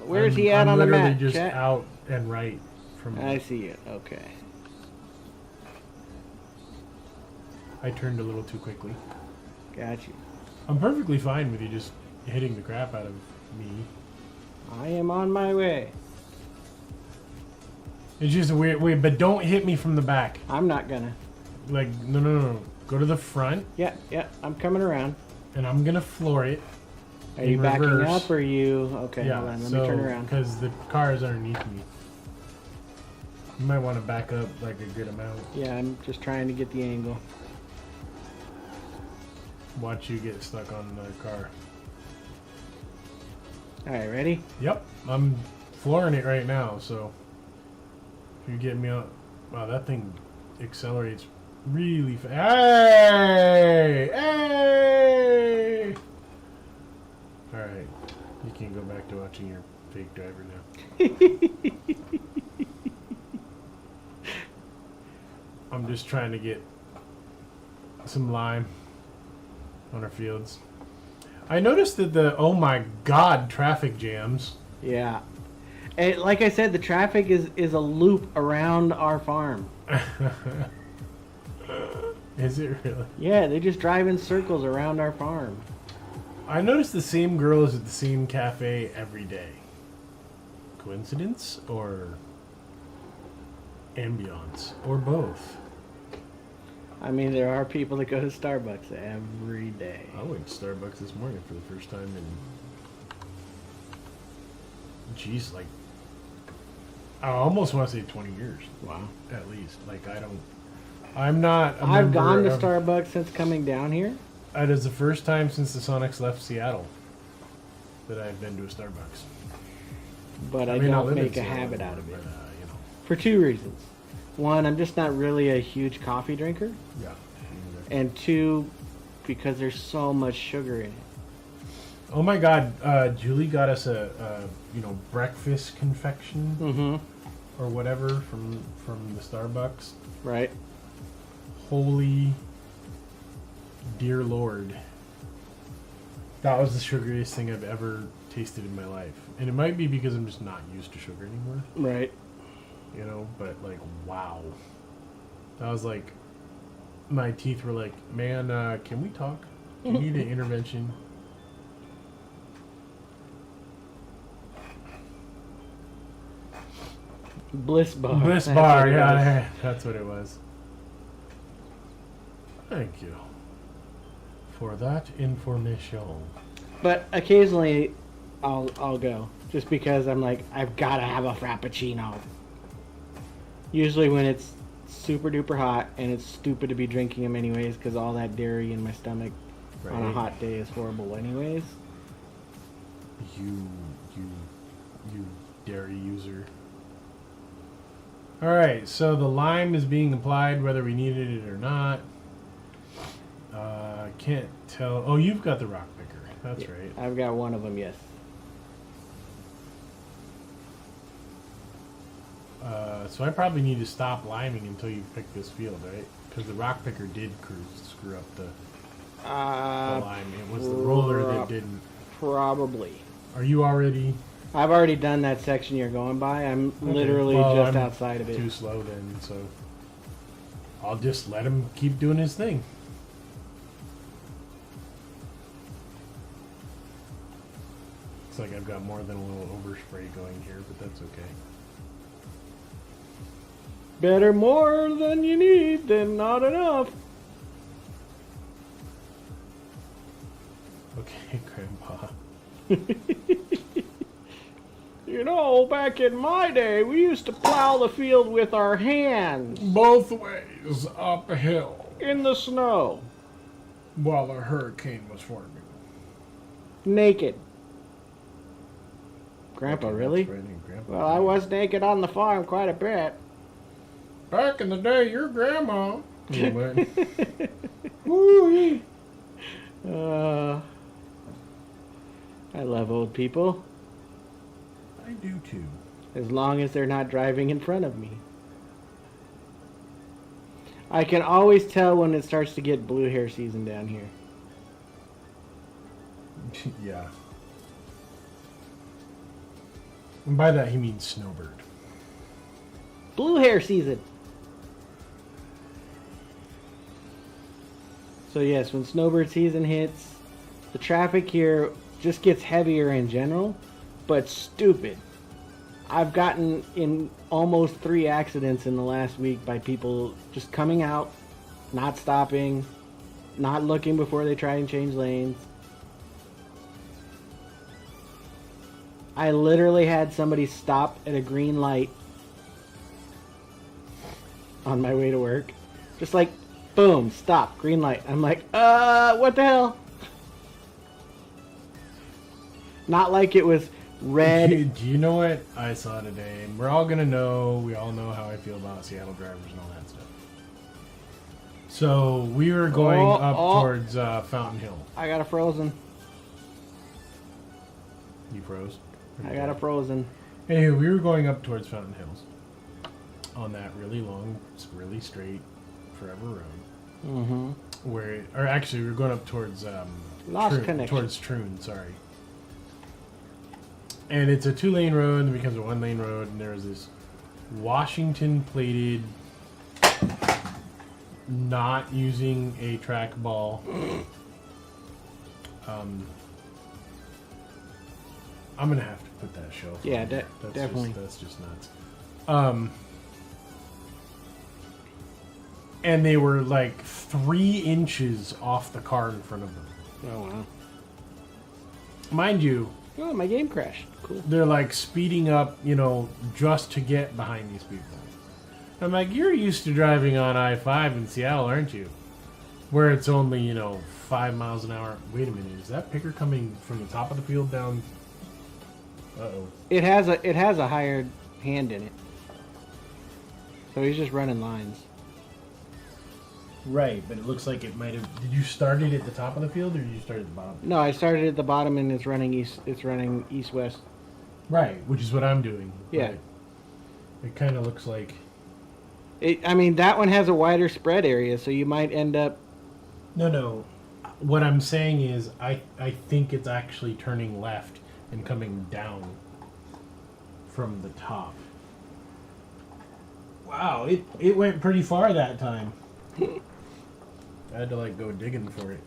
Where's he at on the map? I'm literally just chat? out and right from. I see it. Okay. I turned a little too quickly. Got you. I'm perfectly fine with you just hitting the crap out of me. I am on my way. It's just a weird way, but don't hit me from the back. I'm not gonna. Like, no. Go to the front. Yeah, I'm coming around. And I'm gonna floor it. Are you backing up or are you... Okay, Yeah, hold on, let me turn around. Because the car is underneath me. You might want to back up like a good amount. Yeah, I'm just trying to get the angle. Watch you get stuck on another car. Alright, ready? Yep, I'm flooring it right now, so if you get me out... Wow, that thing accelerates really fast. Hey! Alright, you can go back to watching your fake driver now. I'm just trying to get some lime on our fields. I noticed that oh my god, traffic jams. Yeah. And like I said, the traffic is a loop around our farm. Is it really? Yeah, they just drive in circles around our farm. I noticed the same girls at the same cafe every day. Coincidence or ambiance or both? I mean, there are people that go to Starbucks every day. I went to Starbucks this morning for the first time in, geez, like, I almost want to say 20 years. Wow. At least. Like, I'm not a I've member gone to of- Starbucks since coming down here. It is the first time since the Sonics left Seattle that I've been to a Starbucks. But I mean, don't live in make a Seattle habit out of anymore, it. but, you know, For two reasons. One, I'm just not really a huge coffee drinker. yeah. And two, because there's so much sugar in it. Oh my God, Julie got us a breakfast confection Mm-hmm. or whatever from the Starbucks. Right. Holy dear Lord. That was the sugariest thing I've ever tasted in my life. And it might be because I'm just not used to sugar anymore. Right. You know, but like, wow. That was like, my teeth were like, man, can we talk? Do you need an intervention? Bliss bar. Bliss That's bar, what it was. yeah, that's what it was. Thank you for that information. But occasionally, I'll go just because I'm like, I've got to have a frappuccino. Usually when it's super duper hot, and it's stupid to be drinking them anyways because all that dairy in my stomach on a hot day is horrible anyways. You dairy user. Alright, so the lime is being applied whether we needed it or not. Can't tell. Oh, you've got the rock picker. That's Yeah, right. I've got one of them, yes. So I probably need to stop liming until you pick this field, right? Because the rock picker did screw up the lime. It was the roller that didn't. Probably. Are you already? I've already done that section you're going by. I'm literally just outside of it. Too slow then, so I'll just let him keep doing his thing. Looks like I've got more than a little overspray going here, but that's okay. Better more than you need than not enough. Okay, Grandpa. You know, back in my day, we used to plow the field with our hands. Both ways up a hill. In the snow. While a hurricane was forming. Naked. Grandpa, Okay, really? Grandpa. Well, I was naked on the farm quite a bit. Back in the day, your grandma. Woo-wee. I love old people. I do too. As long as they're not driving in front of me. I can always tell when it starts to get blue hair season down here. Yeah. And by that he means snowbird. Blue hair season. So yes, when snowbird season hits, the traffic here just gets heavier in general, but stupid. I've gotten in almost 3 accidents in the last week by people just coming out, not stopping, not looking before they try and change lanes. I literally had somebody stop at a green light on my way to work. Just like, boom, stop, green light. I'm like, what the hell? Not like it was red. Do you know what I saw today? And we're all gonna know, we all know how I feel about Seattle drivers and all that stuff. So we were going up towards Fountain Hill. I got a frozen. You froze? I got a frozen. Anyway, we were going up towards Fountain Hills on that really long, really straight, forever road. Mm-hmm. Or actually, we were going up towards Troon, sorry. And it's a 2-lane road, and it becomes a 1-lane road, and there's this Washington-plated, not using a trackball. I'm gonna have to put that show. Yeah, definitely. That's just nuts. And they were like 3 inches off the car in front of them. Oh wow! Mind you. Oh, my game crashed. Cool. They're like speeding up, you know, just to get behind these people. I'm like, you're used to driving on I-5 in Seattle, aren't you? Where it's only, you know, 5 miles an hour. Wait a minute, is that picker coming from the top of the field down? Uh-oh. It has a hired hand in it. So he's just running lines. Right, but it looks like it might have. Did you start it at the top of the field, or did you start at the bottom? No, I started at the bottom and it's running east. It's running east-west. Right, which is what I'm doing. Yeah. Right. It kind of looks like. I mean, that one has a wider spread area, so you might end up. No. What I'm saying is, I think it's actually turning left and coming down from the top. Wow, it went pretty far that time. I had to like go digging for it.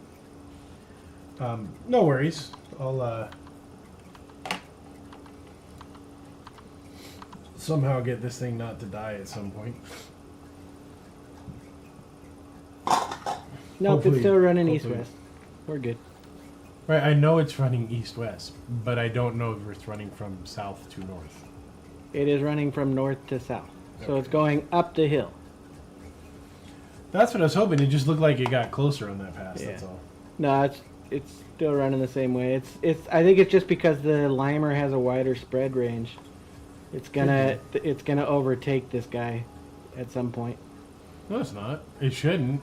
No worries. I'll somehow get this thing not to die at some point. Nope, it's still running east-west. We're good. Right, I know it's running east-west, but I don't know if it's running from south to north. It is running from north to south. So it's going up the hill. That's what I was hoping. It just looked like it got closer on that pass, that's all. No, it's still running the same way. I think it's just because the Limer has a wider spread range. It's gonna overtake this guy at some point. No, it's not. It shouldn't.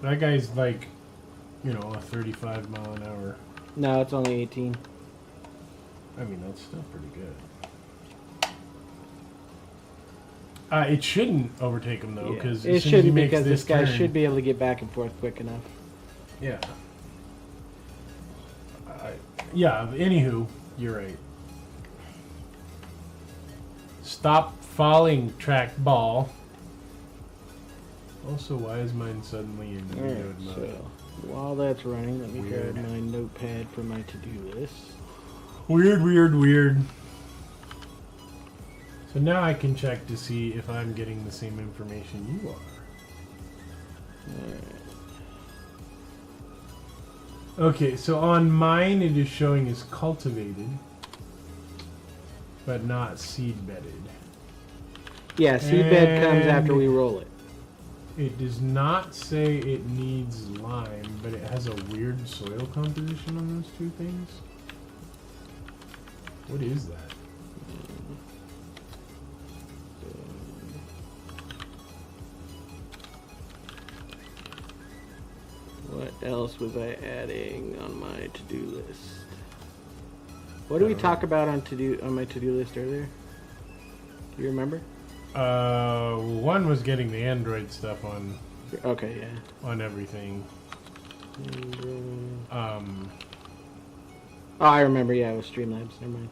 That guy's like, you know, a 35 mile an hour. No, it's only 18. I mean, that's still pretty good. It shouldn't overtake him though, because it shouldn't, because this guy should be able to get back and forth quick enough. Yeah. Yeah. Anywho, you're right. Stop falling, trackball. Also, why is mine suddenly in reload mode? So while that's running, let me grab my notepad for my to-do list. Weird. So now I can check to see if I'm getting the same information you are. Alright. Okay, so on mine it is showing as cultivated, but not seed bedded. Yeah, seed bed comes after we roll it. It does not say it needs lime, but it has a weird soil composition on those two things. What is that? What else was I adding on my to-do list? What did we talk about on my to-do list earlier? Do you remember? One was getting the Android stuff on. Okay, yeah. On everything. Oh, I remember. Yeah, it was Streamlabs. Never mind.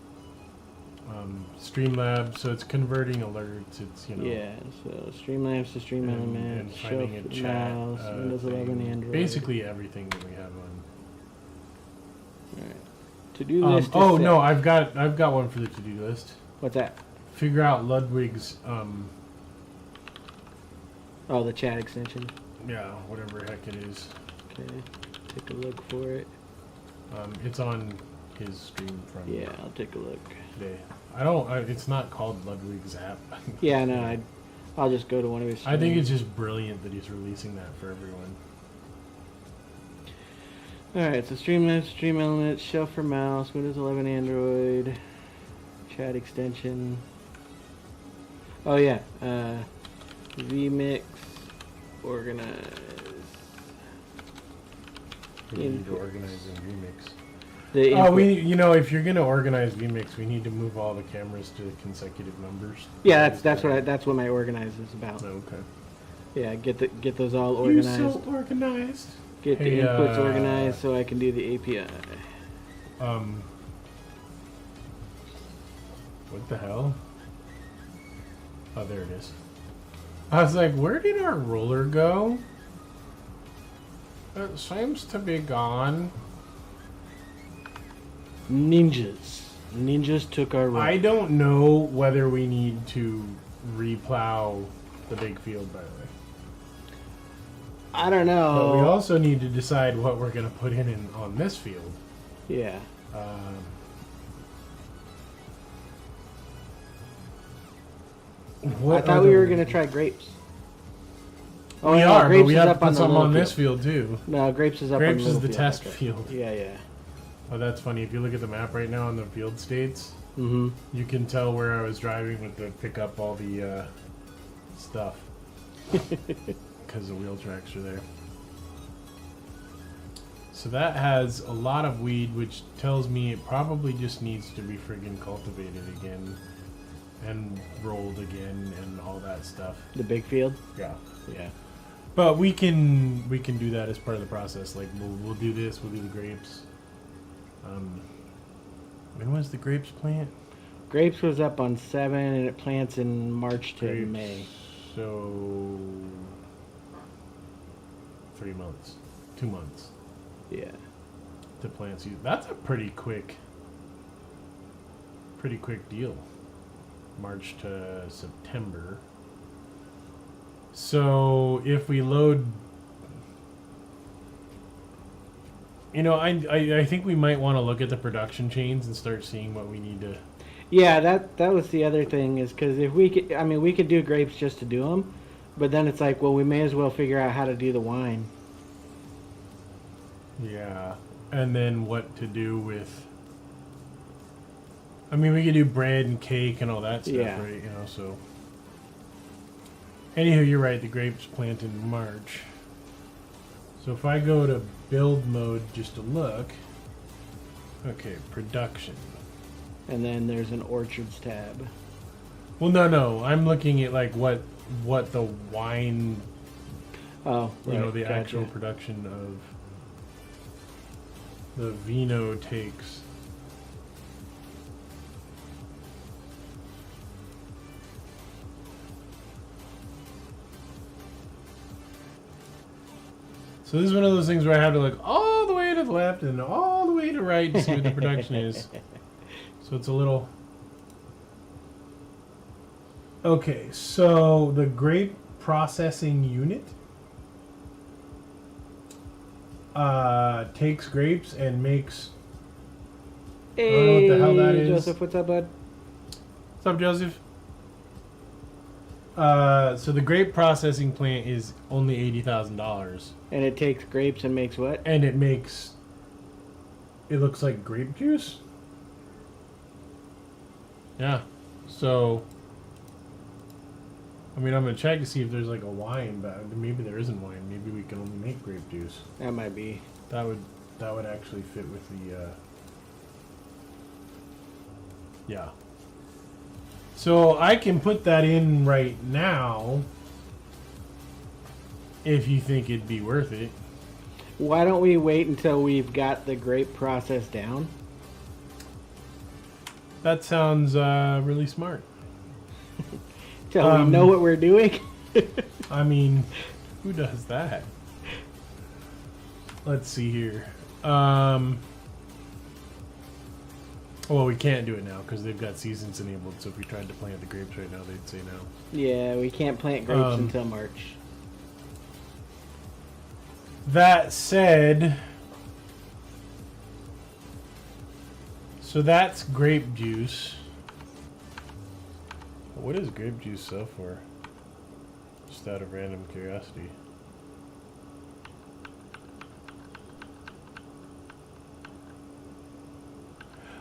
Streamlabs, so it's converting alerts. It's Yeah, so Streamlabs to Stream Elements, and finding a chat. Mouse, Windows 11, Android. Basically everything that we have on. All right. To-do list. Oh no, I've got one for the to-do list. What's that? Figure out Ludwig's. Oh, the chat extension. Yeah, whatever heck it is. Okay, take a look for it. It's on his stream from. Yeah, I'll take a look today. It's not called Ludwig's app. Yeah, no, I'll just go to one of his streams. I think it's just brilliant that he's releasing that for everyone. Alright, so Streamlabs, Stream Elements, Shelf for Mouse, Windows 11, Android, chat extension. Oh yeah, vMix, organize. We need to organize in vMix. If you're gonna organize vMix, we need to move all the cameras to consecutive numbers. Yeah, that's what my organize is about. Oh, okay. Yeah, get those all organized. You're so organized. Get the inputs organized so I can do the API. What the hell? Oh, there it is. I was like, where did our roller go? It seems to be gone. Ninjas took our road. I don't know whether we need to replow the big field, by the way. I don't know. But we also need to decide what we're going to put in on this field. Yeah. I thought we were going to try grapes. Oh, we are, but we have to put some on this field too. No, grapes is up on the Grapes is the test field. Yeah. Oh, that's funny. If you look at the map right now on the field states, you can tell where I was driving with the pick up all the stuff. Because the wheel tracks are there. So that has a lot of weed, which tells me it probably just needs to be friggin' cultivated again. And rolled again and all that stuff. The big field? Yeah. Yeah. But we can do that as part of the process. Like we'll do this, we'll do the grapes. When was the grapes plant? Grapes was up on 7 and it plants in March to grapes, May. So 3 months. 2 months. Yeah. To plant season. That's a pretty quick deal. March to September. So if we load, I think we might want to look at the production chains and start seeing what we need to. Yeah, that was the other thing, is because if we could do grapes just to do them, but then it's like, well, we may as well figure out how to do the wine. Yeah, and then what to do with. I mean, we could do bread and cake and all that stuff, yeah. Right? So. Anywho, you're right. The grapes plant in March. So if I go to build mode just to look. Okay, production. And then there's an orchards tab. Well, no. I'm looking at like what the wine, Oh, right, you know, the gotcha. actual production of the vino takes. So this is one of those things where I have to look all the way to the left and all the way to right to see what the production is. So it's a little... Okay, so the grape processing unit takes grapes and makes... Hey, I don't know what the hell that is. Joseph, what's up, bud? What's up, Joseph? So the grape processing plant is only $80,000. And it takes grapes and makes what? And it makes... It looks like grape juice? Yeah. So... I mean, I'm going to check to see if there's like a wine, but maybe there isn't wine. Maybe we can only make grape juice. That might be. That would actually fit with the... Yeah. So I can put that in right now if you think it'd be worth it. Why don't we wait until we've got the grape process down? That sounds really smart. Till we know what we're doing? I mean, who does that? Let's see here. Well, we can't do it now because they've got seasons enabled. So if we tried to plant the grapes right now, they'd say no. Yeah, we can't plant grapes until March. That said, so that's grape juice. What does grape juice sell for? Just out of random curiosity.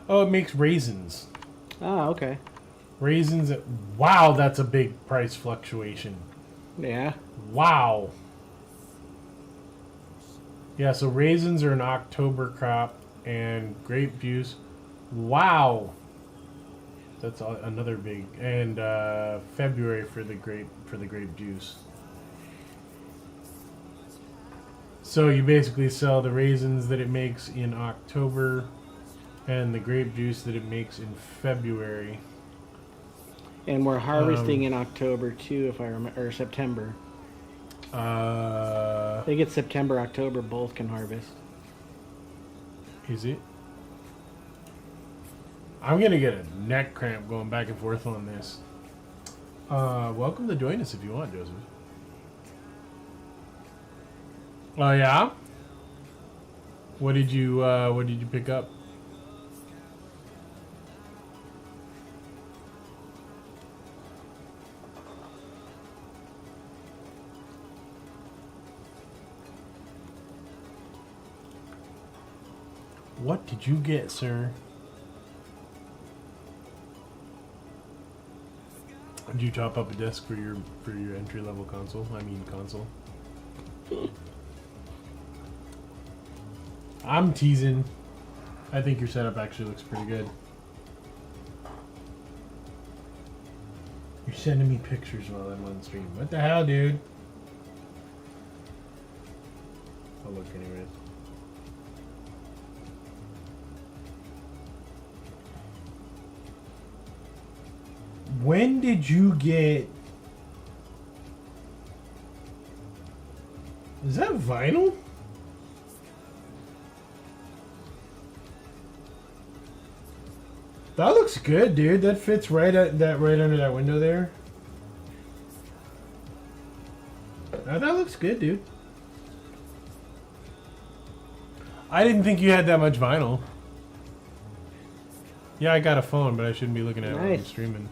Oh, it makes raisins. Oh, okay. Raisins. Wow, that's a big price fluctuation. Yeah. Wow. Yeah, so raisins are an October crop, and grape juice. Wow. That's another big, and February for the grape juice. So you basically sell the raisins that it makes in October, and the grape juice that it makes in February. And we're harvesting in October too, if I remember, or September. I think it's September, October, both can harvest. Is it? I'm gonna get a neck cramp going back and forth on this. Welcome to join us if you want, Joseph. Oh yeah? What did you pick up? What did you get, sir? Did you top up a desk for your entry level console? I mean console. I'm teasing. I think your setup actually looks pretty good. You're sending me pictures while I'm on stream. What the hell, dude? I'll look anyways. When did you get... Is that vinyl? That looks good, dude. That fits right under that window there. That looks good, dude. I didn't think you had that much vinyl. Yeah, I got a phone, but I shouldn't be looking at it while I'm streaming.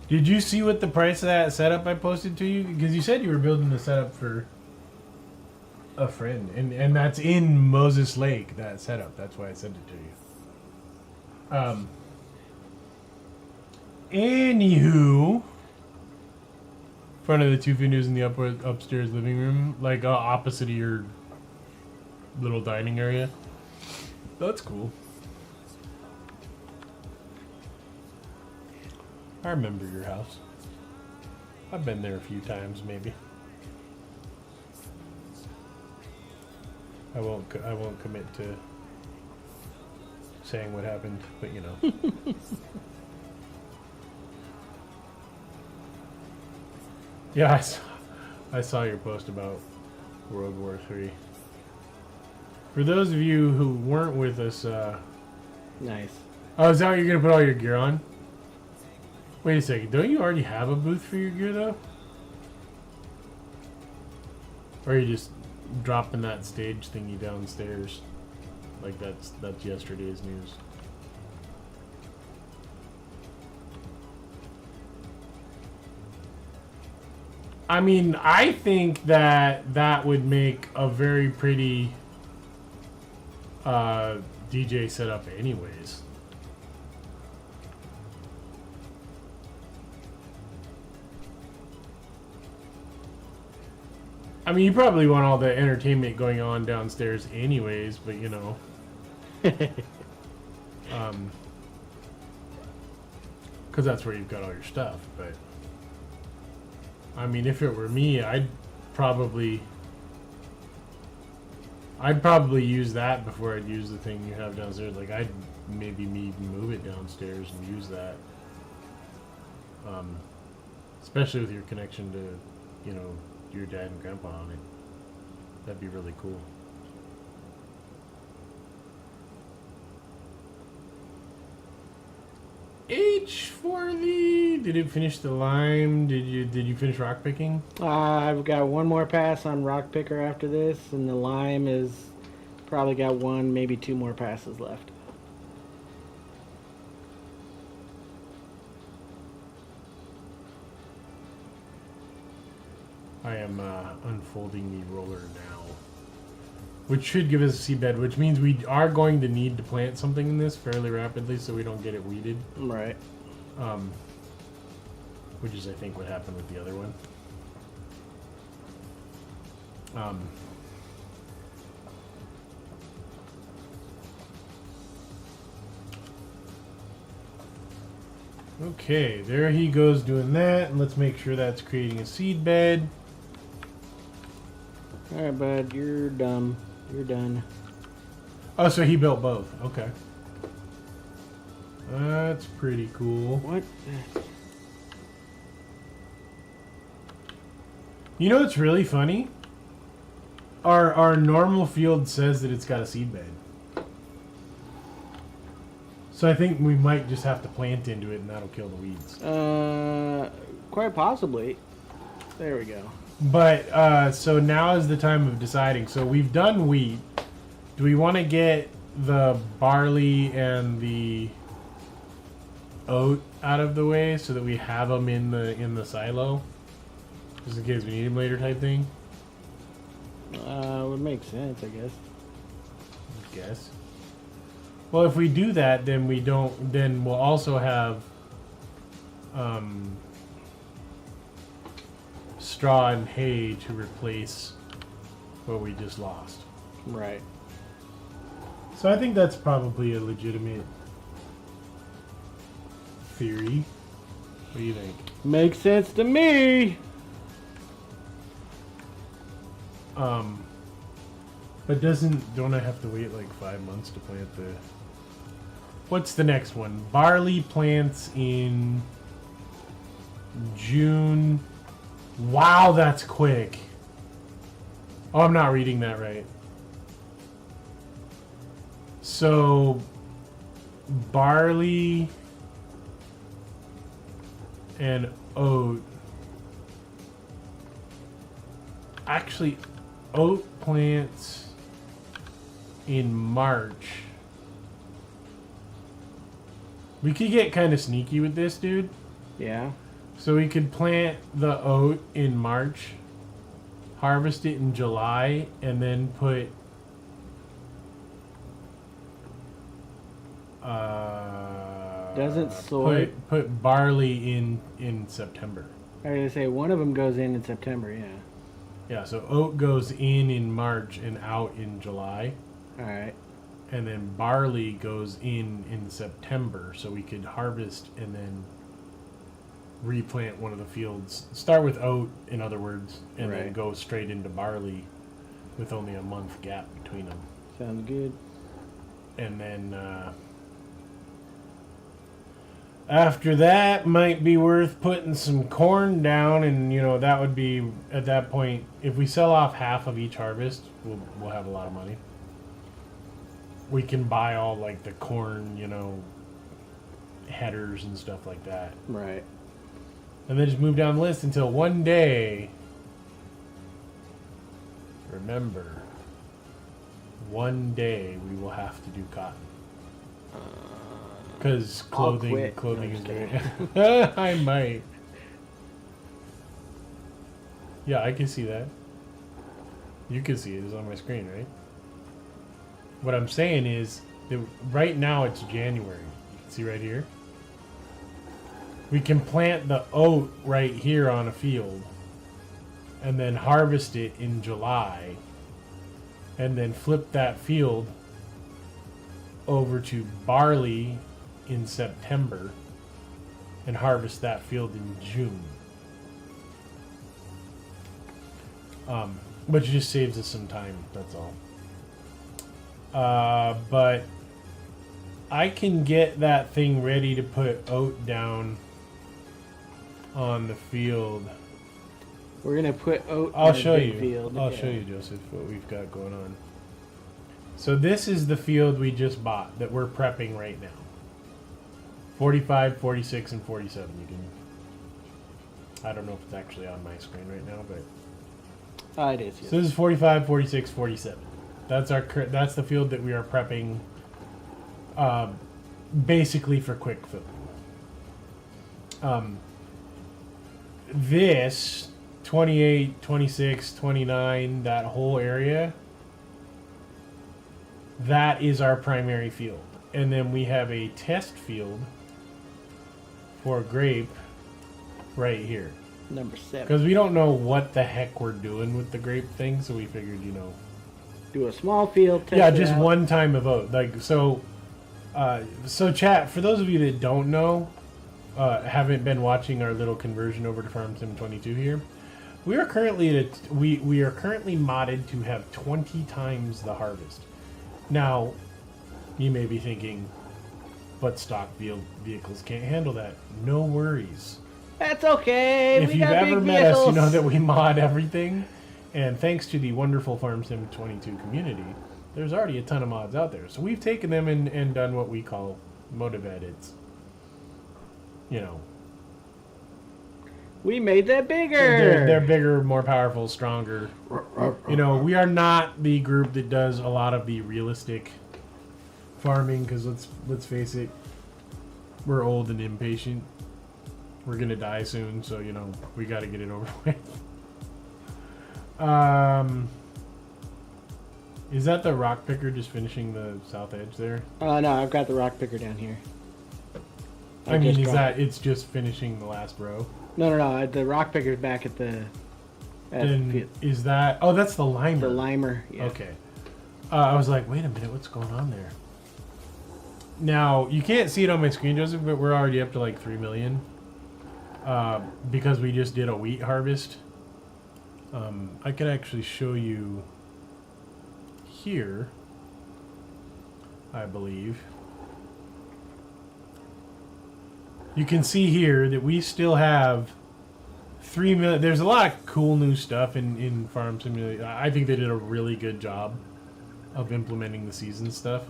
Did you see what the price of that setup I posted to you? Because you said you were building the setup for a friend. And that's in Moses Lake, that setup. That's why I sent it to you. Anywho. Front of the 2 windows in the upstairs living room, like opposite of your little dining area. That's cool. I remember your house. I've been there a few times, maybe. I won't commit to saying what happened, but you know. Yeah, I saw your post about World War III. For those of you who weren't with us, Nice. oh, is that what you're gonna put all your gear on? Wait a second, don't you already have a booth for your gear though? Or are you just dropping that stage thingy downstairs? Like that's yesterday's news. I mean, I think that would make a very pretty DJ setup anyways. I mean, you probably want all the entertainment going on downstairs anyways, but you know. Because that's where you've got all your stuff, but I mean, if it were me, I'd probably use that before I'd use the thing you have downstairs. Like, I'd maybe move it downstairs and use that. Especially with your connection to, you know, your dad and grandpa on it. That'd be really cool. H for the... Did it finish the lime? Did you finish rock picking? I've got one more pass on rock picker after this, and the lime is probably got one, maybe 2 more passes left. I am unfolding the roller now, which should give us a seedbed, which means we are going to need to plant something in this fairly rapidly so we don't get it weeded. Right. Which is, I think, what happened with the other one. Okay, there he goes doing that, and let's make sure that's creating a seed bed. Alright, bud, you're done. You're done. Oh, so he built both. Okay. That's pretty cool. What? You know what's really funny? Our normal field says that it's got a seed bed. So I think we might just have to plant into it and that'll kill the weeds. Quite possibly. There we go. But, so now is the time of deciding. So we've done wheat. Do we want to get the barley and the oat out of the way so that we have them in the silo? Just in case we need them later type thing? Would make sense, I guess. Well, if we do that, then we'll also have straw and hay to replace what we just lost. Right. So I think that's probably a legitimate theory. What do you think? Makes sense to me. But don't I have to wait like 5 months to plant the... What's the next one? Barley plants in June. Wow, that's quick. Oh, I'm not reading that right. So, barley and oat. Actually, oat plants in March. We could get kind of sneaky with this, dude. Yeah. So we could plant the oat in March, harvest it in July, and then put Doesn't soy put barley in September. I was gonna say one of them goes in September. Yeah. Yeah, so oat goes in March and out in July. All right. And then barley goes in September, so we could harvest and then replant one of the fields. Start with oat, in other words, and then go straight into barley with only a month gap between them. Sounds good. And then after that, might be worth putting some corn down, and you know that would be at that point. If we sell off half of each harvest, we'll have a lot of money. We can buy all like the corn, you know, headers and stuff like that. Right. And then just move down the list until one day. Remember, one day we will have to do cotton. Because clothing is very... I might. Yeah, I can see that. You can see it. It's on my screen, right? What I'm saying is that right now it's January. You can see right here. We can plant the oat right here on a field and then harvest it in July and then flip that field over to barley in September and harvest that field in June. Which just saves us some time, that's all. But I can get that thing ready to put oat down on the field. We're gonna put oat I'll on show the big you. field. I'll show you, Joseph, what we've got going on. So this is the field we just bought that we're prepping right now. 45, 46, and 47. You can. I don't know if it's actually on my screen right now, but. It is. Yes. So this is 45, 46, 47. That's the field that we are prepping, basically for quick filling. This 28, 26, 29, that whole area, that is our primary field. And then we have a test field for grape right here. Number 7. Because we don't know what the heck we're doing with the grape thing, so we figured, you know. Do a small field test. Yeah, just one time a vote. Like, so chat, for those of you that don't know, haven't been watching our little conversion over to FarmingSim22 here, we are currently we are currently modded to have 20 times the harvest. Now, you may be thinking, but stock vehicles can't handle that. No worries. That's okay. If you've ever met us, you know that we mod everything. And thanks to the wonderful FarmingSim22 community, there's already a ton of mods out there. So we've taken them and done what we call motive edits. You know. We made that bigger. They're bigger, more powerful, stronger. You know, we are not the group that does a lot of the realistic farming, because let's face it, we're old and impatient. We're gonna die soon, so you know we got to get it over with. Is that the rock picker just finishing the south edge there? No, I've got the rock picker down here. I mean, is that it's just finishing the last row? No. The rock picker's back at the. Then is that? Oh, that's the limer. The limer. Yeah. Okay. I was like, wait a minute, what's going on there? Now you can't see it on my screen, Joseph, but we're already up to like 3 million. Because we just did a wheat harvest. I could actually show you here, I believe. You can see here that we still have 3 million. There's a lot of cool new stuff in Farm Simulator. I think they did a really good job of implementing the season stuff.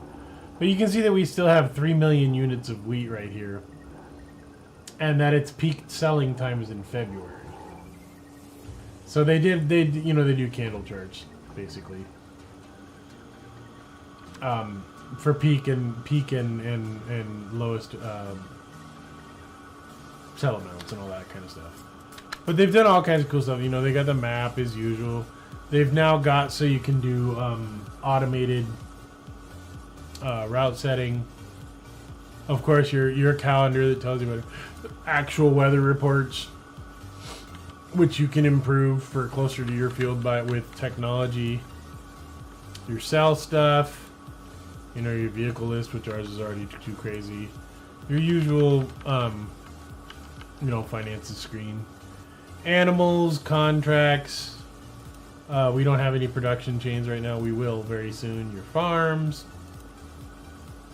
But you can see that we still have 3 million units of wheat right here. And that its peak selling time is in February. So they do candle charts basically. For peak and lowest sell amounts and all that kind of stuff. But they've done all kinds of cool stuff. You know, they got the map as usual. They've now got so you can do automated route setting. Of course, your calendar that tells you about actual weather reports. which you can improve for closer to your field with technology. Your sell stuff, you know, your vehicle list, which ours is already too crazy. Your usual, you know, finances screen. Animals, contracts. We don't have any production chains right now. We will very soon. Your farms,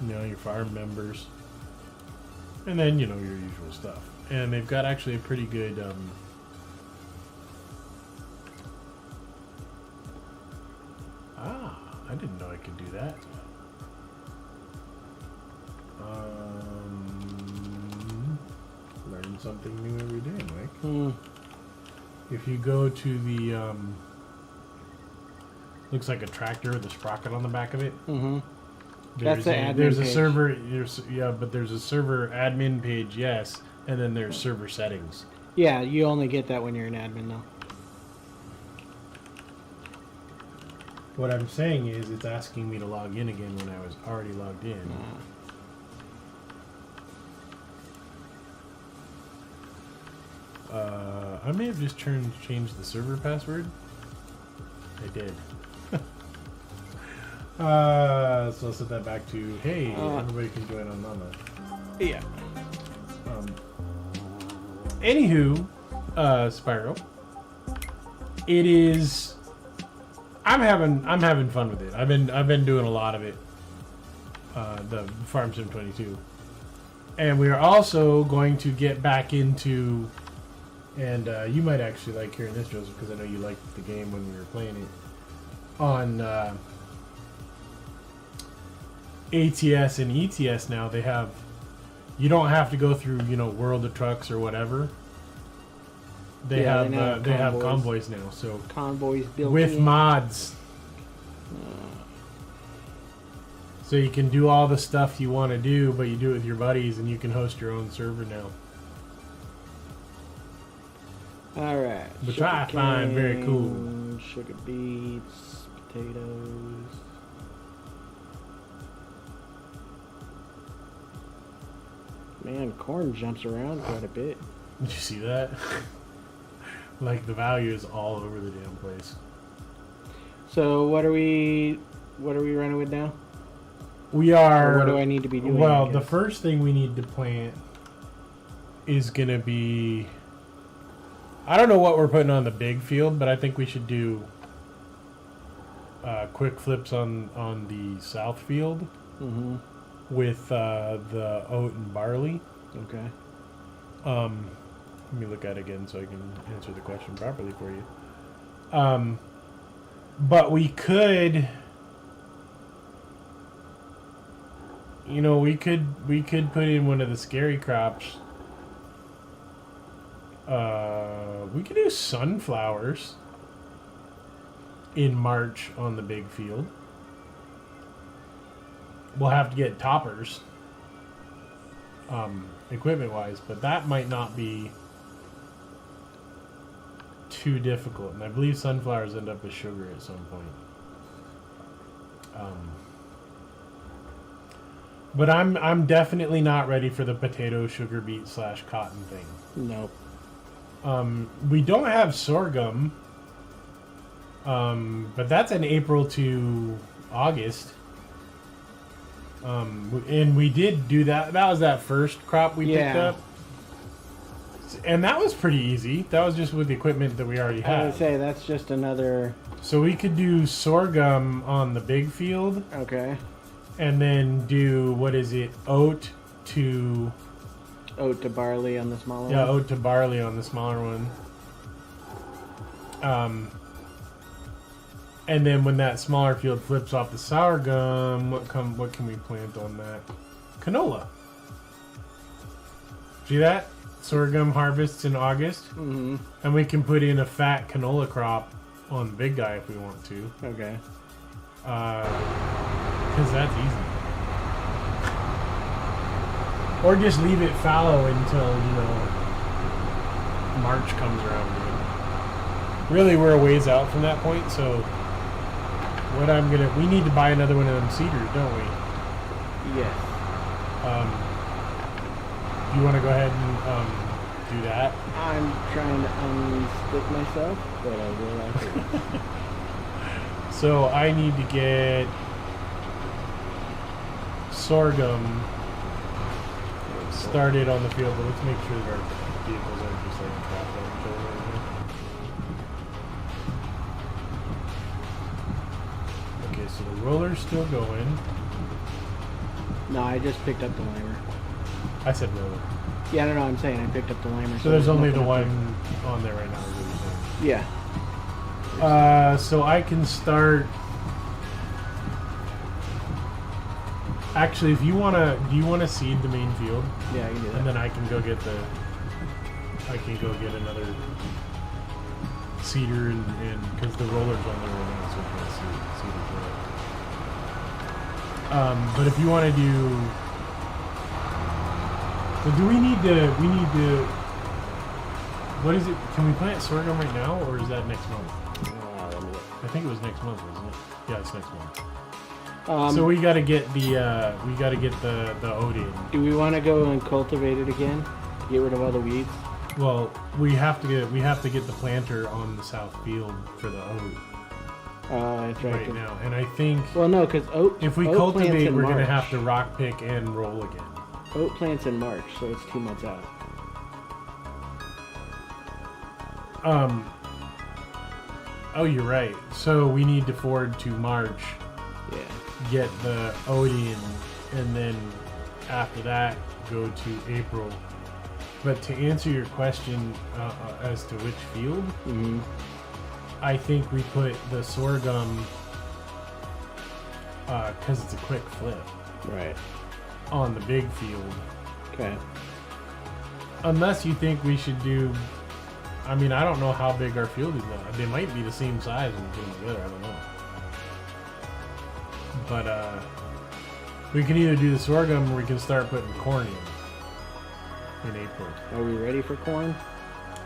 you know, your farm members, and then, you know, your usual stuff. And they've got actually a pretty good I didn't know I could do that. Learn something new every day, Mike. If you go to the looks like a tractor with a sprocket on the back of it. That's the admin there's a page. server. Yeah, but there's a server admin page, yes, and then there's server settings. Yeah, you only get that when you're an admin, though. What I'm saying is, it's asking me to log in again when I was already logged in. I may have just changed the server password. I did. So I'll set that back to, hey, everybody can join on Llama. Yeah. Anywho, Spyro, it is. I'm having fun with it. I've been doing a lot of it. The Farm Sim 22, and we are also going to get back into. And you might actually like hearing this, Joseph, because I know you liked the game when we were playing it on ATS and ETS. Now they have. You don't have to go through, you know, World of Trucks or whatever. They have convoys now, so Convoys built with in. mods, so you can do all the stuff you want to do, but you do it with your buddies, and you can host your own server now. All right. Which I find very cool. Sugar beets, potatoes. Man, corn jumps around quite a bit. Did you see that? Like, the value is all over the damn place. So what are we running with now? We are. Or what do I need to be doing? Well, the first thing we need to plant is gonna be. I don't know what we're putting on the big field, but I think we should do quick flips on the south field with the oat and barley. Okay. Let me look at it again so I can answer the question properly for you. But we could, you know, we could put in one of the scary crops. We could do sunflowers in March on the big field. We'll have to get toppers, equipment-wise, but that might not be too difficult. And I believe sunflowers end up with sugar at some point. But I'm definitely not ready for the potato, sugar beet / cotton thing. Nope. We don't have sorghum, but that's in April to August. And we did do that. That was that first crop we picked up. And that was pretty easy. That was just with the equipment that we already had. I would say that's just another... So we could do sorghum on the big field. Okay. And then do, what is it, oat to barley on the smaller one? Yeah, oat to barley on the smaller one. And then when that smaller field flips off the sorghum, what can we plant on that? Canola. See that? Sorghum harvests in August. Mm-hmm. And we can put in a fat canola crop on the big guy if we want to. Okay. Because that's easy. Or just leave it fallow until, you know, March comes around again. Really, we're a ways out from that point, so we need to buy another one of them cedars, don't we? Yes. Do you want to go ahead and do that. I'm trying to unstick myself, but I realize it. So I need to get sorghum started on the field, but let's make sure that our vehicles aren't just like trapped on each other right here. Okay, so the roller's still going. No, I just picked up the limer. I said roller. Yeah, no, I'm saying I picked up the limer. So there's only the nothing up one on there right now. Is what you're saying. there. Yeah. So I can start. Actually, if you wanna, do you want to seed the main field? Yeah, I can do that. And then I can go get the. I can go get another seeder and because the roller's on there right now, so we can seed as well. But if you want to do. So do we need to? We need to. What is it? Can we plant sorghum right now, or is that next month? I think it was next month, wasn't it? Yeah, it's next month. So we got to get the the oat in. Do we want to go and cultivate it again? Get rid of all the weeds? Well, we have to get the planter on the south field for the oat That's right. right now, and I think Well, no, because oat. if we oat plants cultivate, in we're gonna March. have to rock pick and roll again. Oat plants in March, so it's 2 months out. Oh, you're right. So we need to forward to March, Yeah. get the oat in, and then after that go to April. But to answer your question as to which field, Mm-hmm. I think we put the sorghum because it's a quick flip Right. on the big field. Okay. Unless you think we should do. I mean, I don't know how big our field is now. They might be the same size when we put them together. I don't know. But we can either do the sorghum or we can start putting corn in April. Are we ready for corn?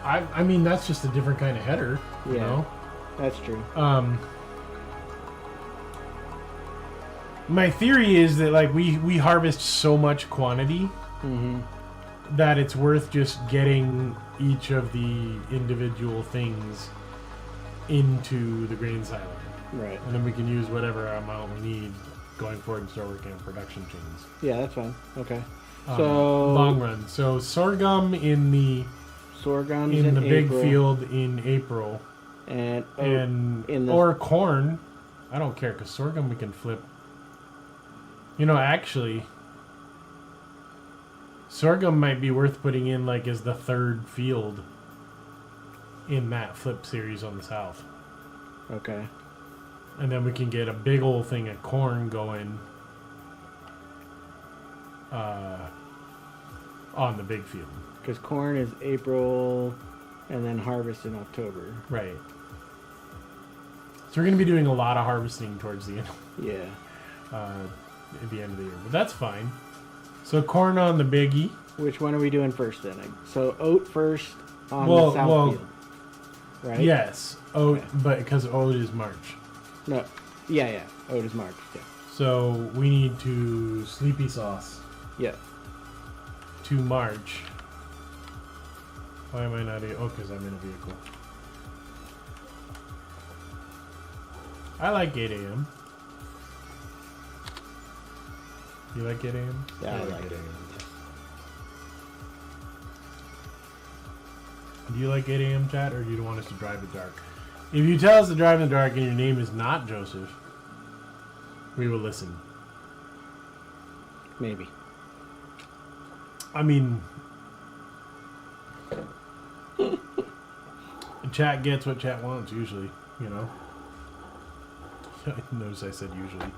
I mean, that's just a different kind of header, you Yeah. know? That's true. My theory is that like we harvest so much quantity Mm-hmm. that it's worth just getting each of the individual things into the grain silo. Right. And then we can use whatever amount we need going forward and start working on production chains. Yeah, that's fine. Okay. So So long run. So sorghum in the sorghum's in the big April, field in April, and oat and in the or corn. I don't care because sorghum we can flip. You know, actually, sorghum might be worth putting in like as the third field in that flip series on the south. Okay. And then we can get a big old thing of corn going on the big field. Because corn is April, and then harvest in October. Right. So we're going to be doing a lot of harvesting towards the end, Yeah. at the end of the year. But that's fine. So corn on the biggie. Which one are we doing first then? So oat first on the south field. Right? Yes. Oat, Okay. but because oat is March. No. Yeah. Oat is March. Yeah. So we need to sleepy sauce Yeah. to March. Why am I not? Oh, because I'm in a vehicle. I like 8 a.m. You like 8 a.m.? Yeah, I like it. Do you like 8 a.m. chat, or do you want us to drive it dark? If you tell us to drive in the dark and your name is not Joseph, we will listen. Maybe. I mean, chat gets what chat wants usually, you know. Notice I said usually.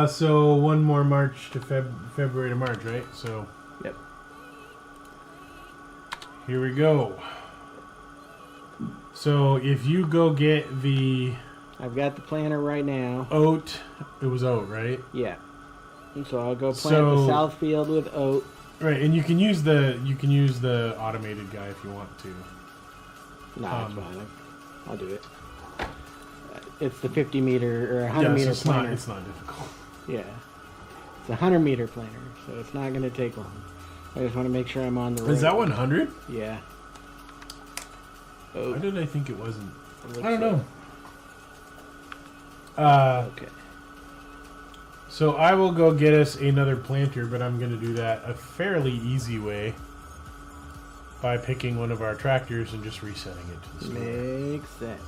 So one more March to February to March, right? So Yep. here we go. So if you go get the I've got the planter right now. oat, it was oat, right? Yeah. And so I'll go plant So- the south field with oat. Right, and you can use the automated guy if you want to. Nah, it's fine. I'll do it. It's the 50 meter or 100 Yes, meter it's planter. not difficult. Yeah. It's a 100 meter planter, so it's not going to take long. I just want to make sure I'm on the right. Is that 100? Yeah. Oh. Why did I think it wasn't? Looks I don't know. Okay. So I will go get us another planter, but I'm going to do that a fairly easy way by picking one of our tractors and just resetting it to the store. Makes sense.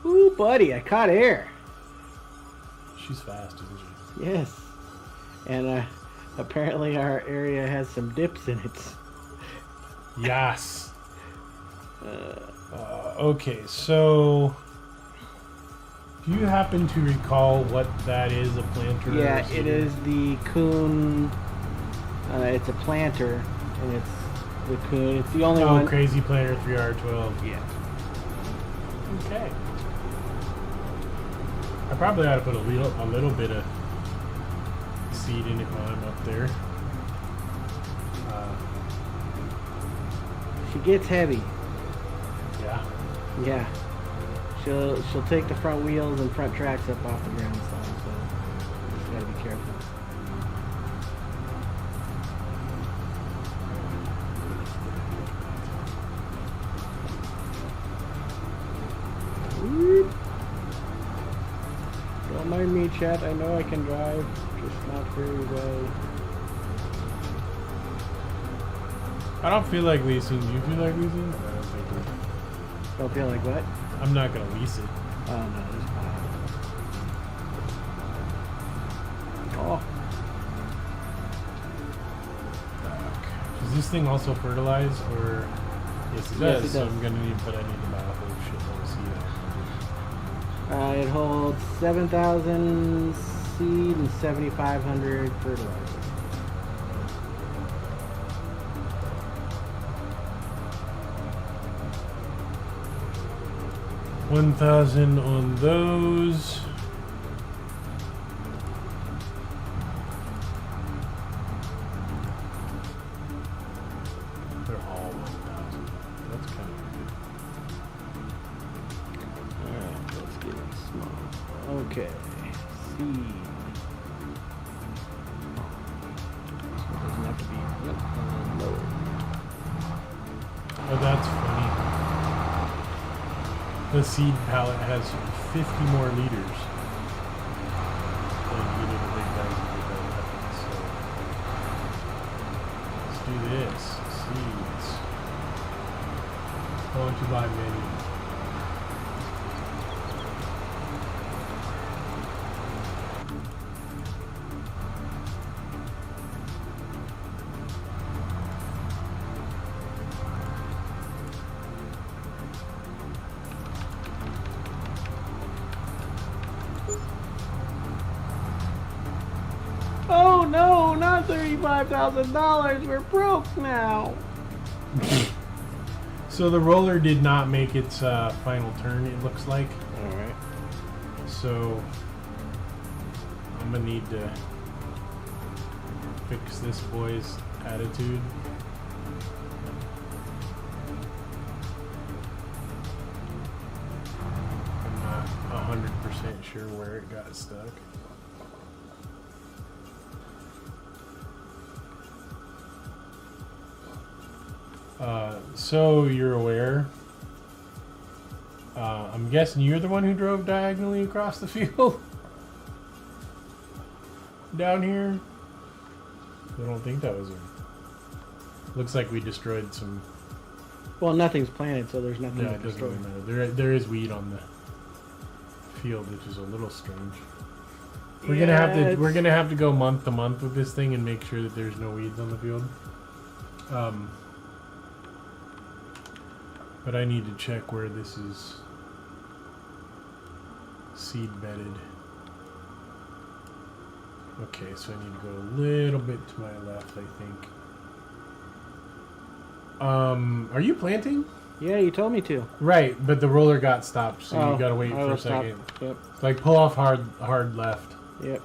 Ooh, buddy, I caught air. She's fast, isn't she? Yes. And apparently our area has some dips in it. Yes. Okay, so do you happen to recall what that is, a planter? Yeah, it is the coon. It's a planter, and it's the coon. It's the only one. Oh, crazy planter 3R12. Yeah. Okay. I probably ought to put a little bit of seed in it while I'm up there. She gets heavy. Yeah. Yeah. She'll take the front wheels and front tracks up off the ground some, so just gotta be careful. Whoop. Don't mind me, chat. I know I can drive, just not very well. I don't feel like leasing. Do you feel like leasing? I don't think so. Don't feel like what? I'm not gonna lease it. Oh no, it's fine. Oh. Does this thing also fertilize, or yes, it does. Yes, it So does. I'm gonna need, but I need to buy a whole shitload of seed. It holds 7,000 seed and 7,500 fertilizer. $1,000 on those. They're all 1,000. That's kind of Alright, let's get it small. Okay. Seed. So it doesn't have to be lower. Oh, that's funny. The seed pallet has 50 more liters than either the big bags or the big bags. So let's do this. Seeds. Going to buy many. Oh no, not $35,000. We're broke now. So the roller did not make its final turn, it looks like. Alright. So I'm gonna need to fix this boy's attitude. I'm not 100% sure where it got stuck. So you're aware. I'm guessing you're the one who drove diagonally across the field? Down here? I don't think that was her. Looks like we destroyed some... Well, nothing's planted, so there's nothing Yeah, to it doesn't destroy. really matter. There is weed on the field, which is a little strange. We're gonna have to go month to month with this thing and make sure that there's no weeds on the field. But I need to check where this is seed bedded. Okay, so I need to go a little bit to my left, I think. Are you planting? Yeah, you told me to. Right, but the roller got stopped, so you gotta wait I for a will stop. second. Yep. It's like pull off hard left. Yep.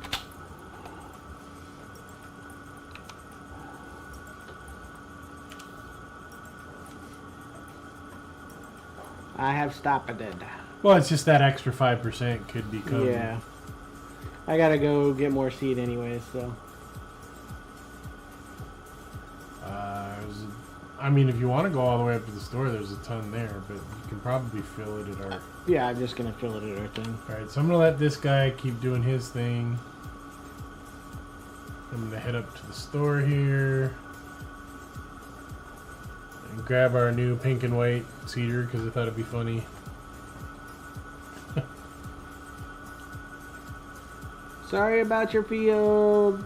I have stopped it. Well, it's just that extra 5% could become. Yeah. I gotta go get more seed anyways, so. I mean, if you want to go all the way up to the store, there's a ton there, but you can probably fill it at our... Yeah, I'm just gonna fill it at our thing. Alright, so I'm gonna let this guy keep doing his thing. I'm gonna head up to the store here. And grab our new pink and white cedar, because I thought it'd be funny. Sorry about your field.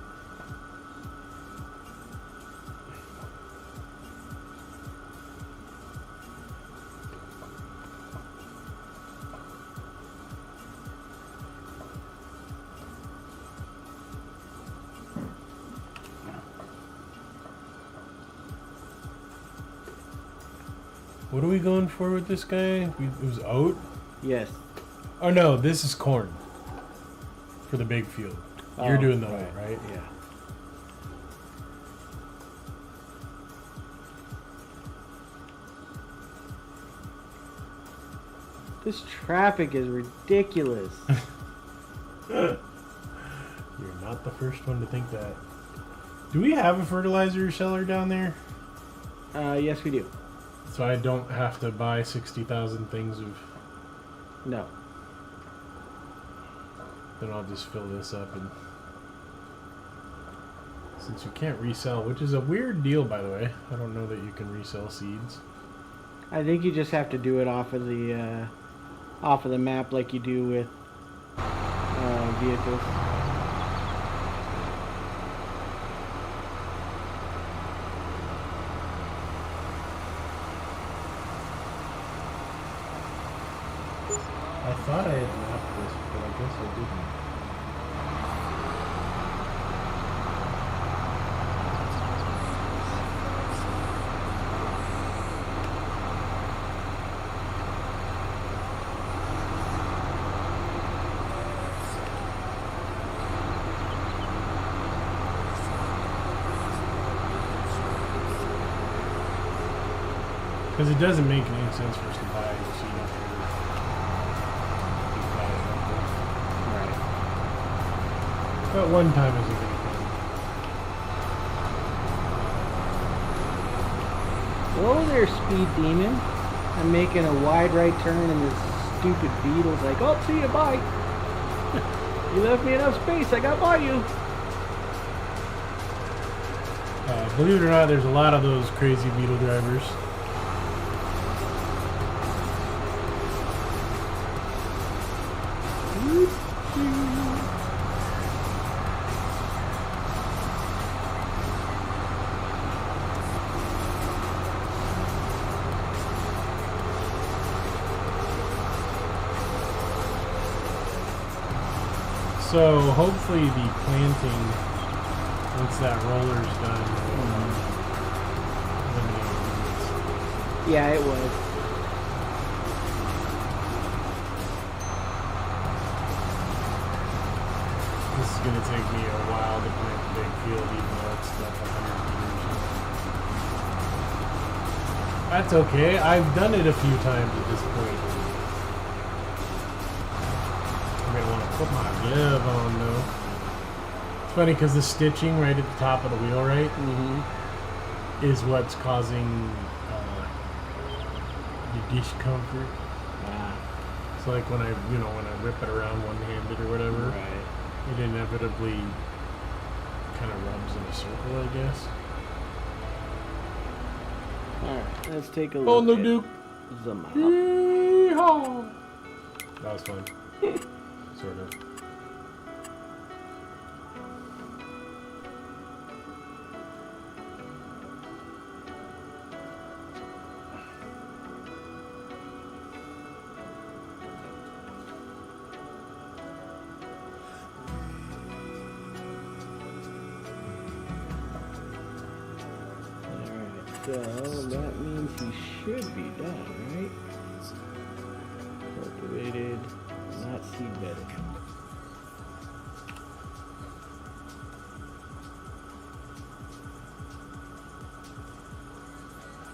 What are we going for with this guy? It was oat? Yes. Oh no, this is corn. For the big field. You're doing the oat, right? Yeah. This traffic is ridiculous. You're not the first one to think that. Do we have a fertilizer seller down there? Yes, we do. So I don't have to buy 60,000 things of... No. Then I'll just fill this up and... Since you can't resell, which is a weird deal, by the way. I don't know that you can resell seeds. I think you just have to do it off of the map like you do with vehicles. I thought I had mapped this, but I guess I didn't. Because it doesn't make any sense for us to buy a seed up here. Right. But one time isn't going to come. Whoa there, speed demon. I'm making a wide right turn and this stupid beetle's like, oh, see you, bye. You left me enough space, I got by you. Believe it or not, there's a lot of those crazy beetle drivers. So hopefully the planting, once that roller's done, will eliminate weeds. Yeah, it was. This is going to take me a while to plant the big field, even though it's like 100 meters. That's okay. I've done it a few times at this point. I'm going to want to put my glove on, though. It's funny because the stitching right at the top of the wheel, right, is what's causing the discomfort. It's like when I whip it around one-handed or whatever. Right. It inevitably kind of rubs in a circle, I guess. Alright, let's take a look. Oh, no, Duke. The map. Yeehaw! That was fun. Sort of. So that means he should be done, right? Cultivated, not seedbedded.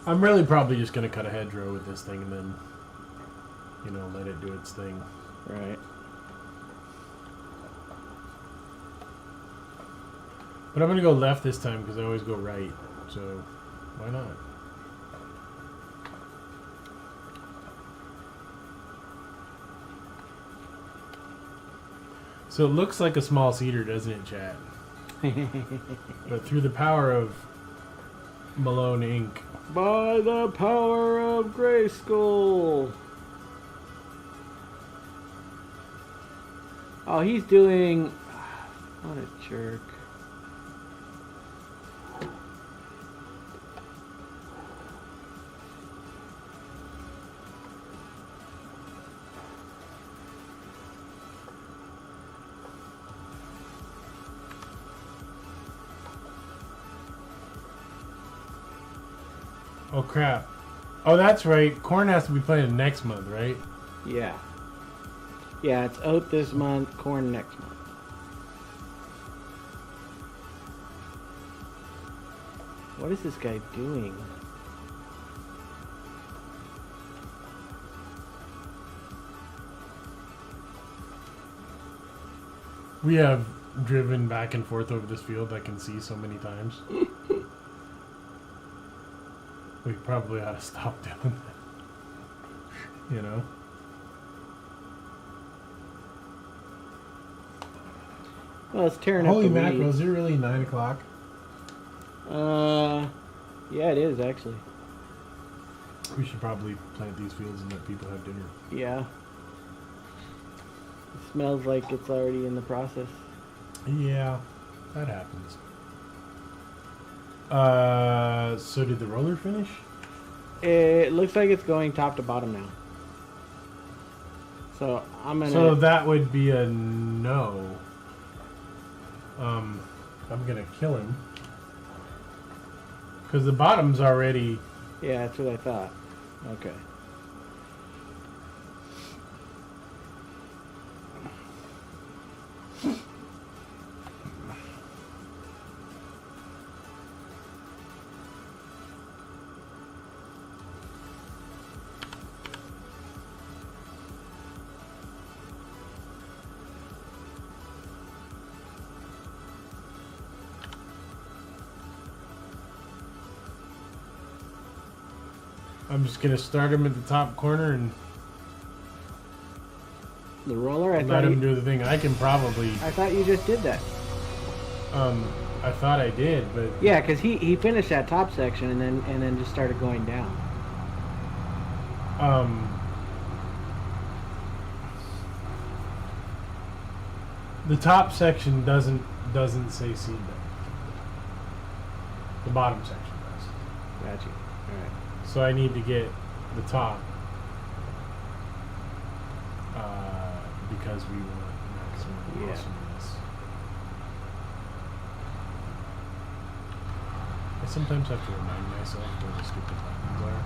I'm really probably just going to cut a hedgerow with this thing and then, let it do its thing. Right. But I'm going to go left this time because I always go right, so why not? So it looks like a small cedar, doesn't it, chat? But through the power of Malone Inc. By the power of Grayskull. Oh, he's doing... What a jerk. Oh crap. Oh, that's right. Corn has to be planted next month, right? Yeah. Yeah, it's oat this month, corn next month. What is this guy doing? We have driven back and forth over this field I can see so many times. We probably ought to stop doing that. You know? Well, it's tearing up Holy the mackerel, weeds. is it really 9 o'clock? Yeah, it is actually. We should probably plant these fields and let people have dinner. Yeah. It smells like it's already in the process. Yeah, that happens. So did the roller finish? It looks like it's going top to bottom now. So I'm gonna... So that would be a no. I'm gonna kill him. Because the bottom's already... Yeah, that's what I thought. Okay. I'm just gonna start him at the top corner and The roller? let him do the thing. I can probably... I thought you just did that. I thought I did, but... Yeah, because he finished that top section and then just started going down. The top section doesn't say seed bed. The bottom section does. Got you. Alright. So I need to get the top. Because we want maximum awesomeness. I sometimes have to remind myself where the stupid buttons are.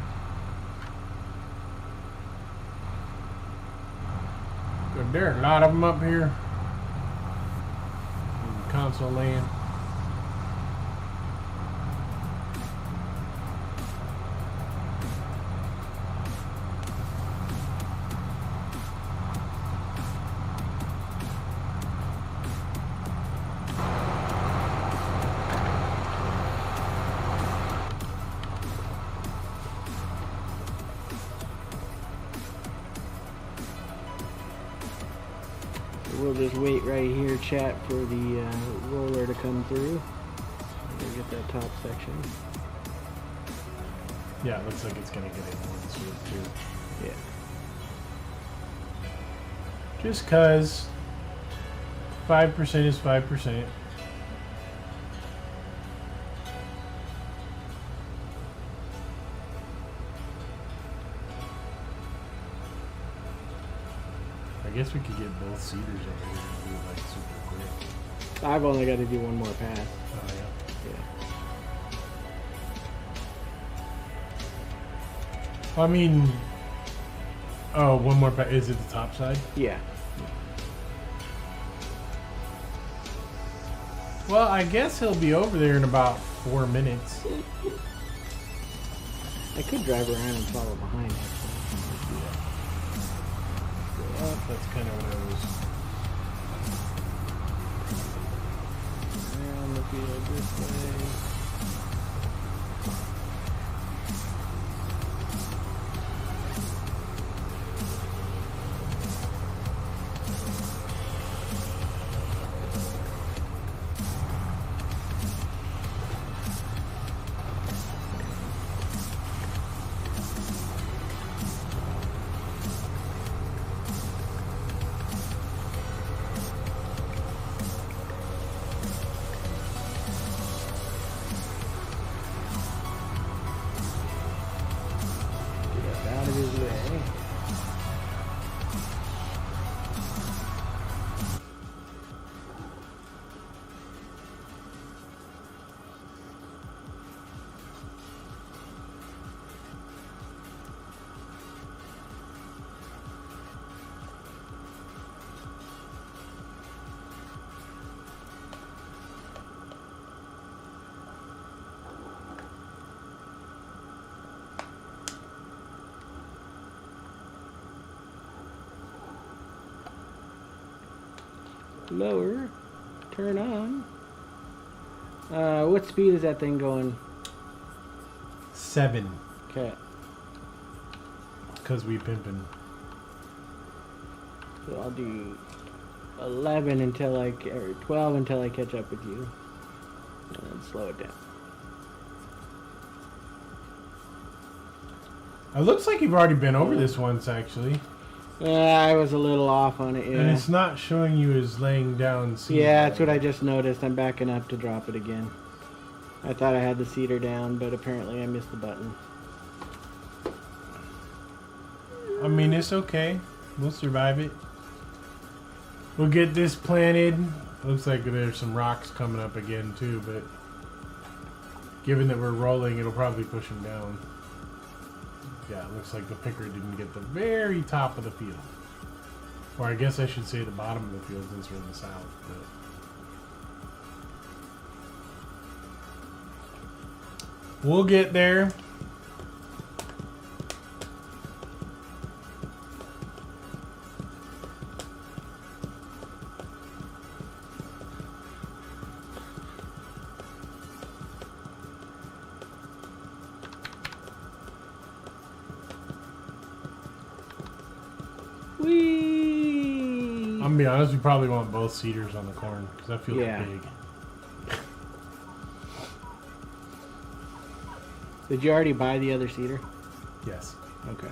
Good, there are a lot of them up here in console land. We'll just wait right here, chat, for the roller to come through. We'll get that top section. Yeah, it looks like it's gonna get in one swoop too. Yeah. Just cause 5% is 5%. I guess we could get both cedars over here and do it like super quick. I've only got to do one more pass. Oh yeah. Yeah. I mean, oh, one more pass. Is it the top side? Yeah. Well, I guess he'll be over there in about 4 minutes. I could drive around and follow behind him. That's kind of what I was. Around the field this way. Lower. Turn on. What speed is that thing going? 7. Okay. Because we pimping. So I'll do 11 until or 12 until I catch up with you. And then slow it down. It looks like you've already been over this once, actually. I was a little off on it, yeah. And it's not showing you as laying down seed. Yeah, that's what I just noticed. I'm backing up to drop it again. I thought I had the cedar down, but apparently I missed the button. I mean, it's okay. We'll survive it. We'll get this planted. Looks like there's some rocks coming up again, too, but given that we're rolling, it'll probably push them down. Yeah, it looks like the picker didn't get the very top of the field. Or I guess I should say the bottom of the field since we're in the south. But we'll get there. Whee! I'm gonna be honest, we probably want both cedars on the corn because that feels big. Did you already buy the other cedar? Yes. Okay.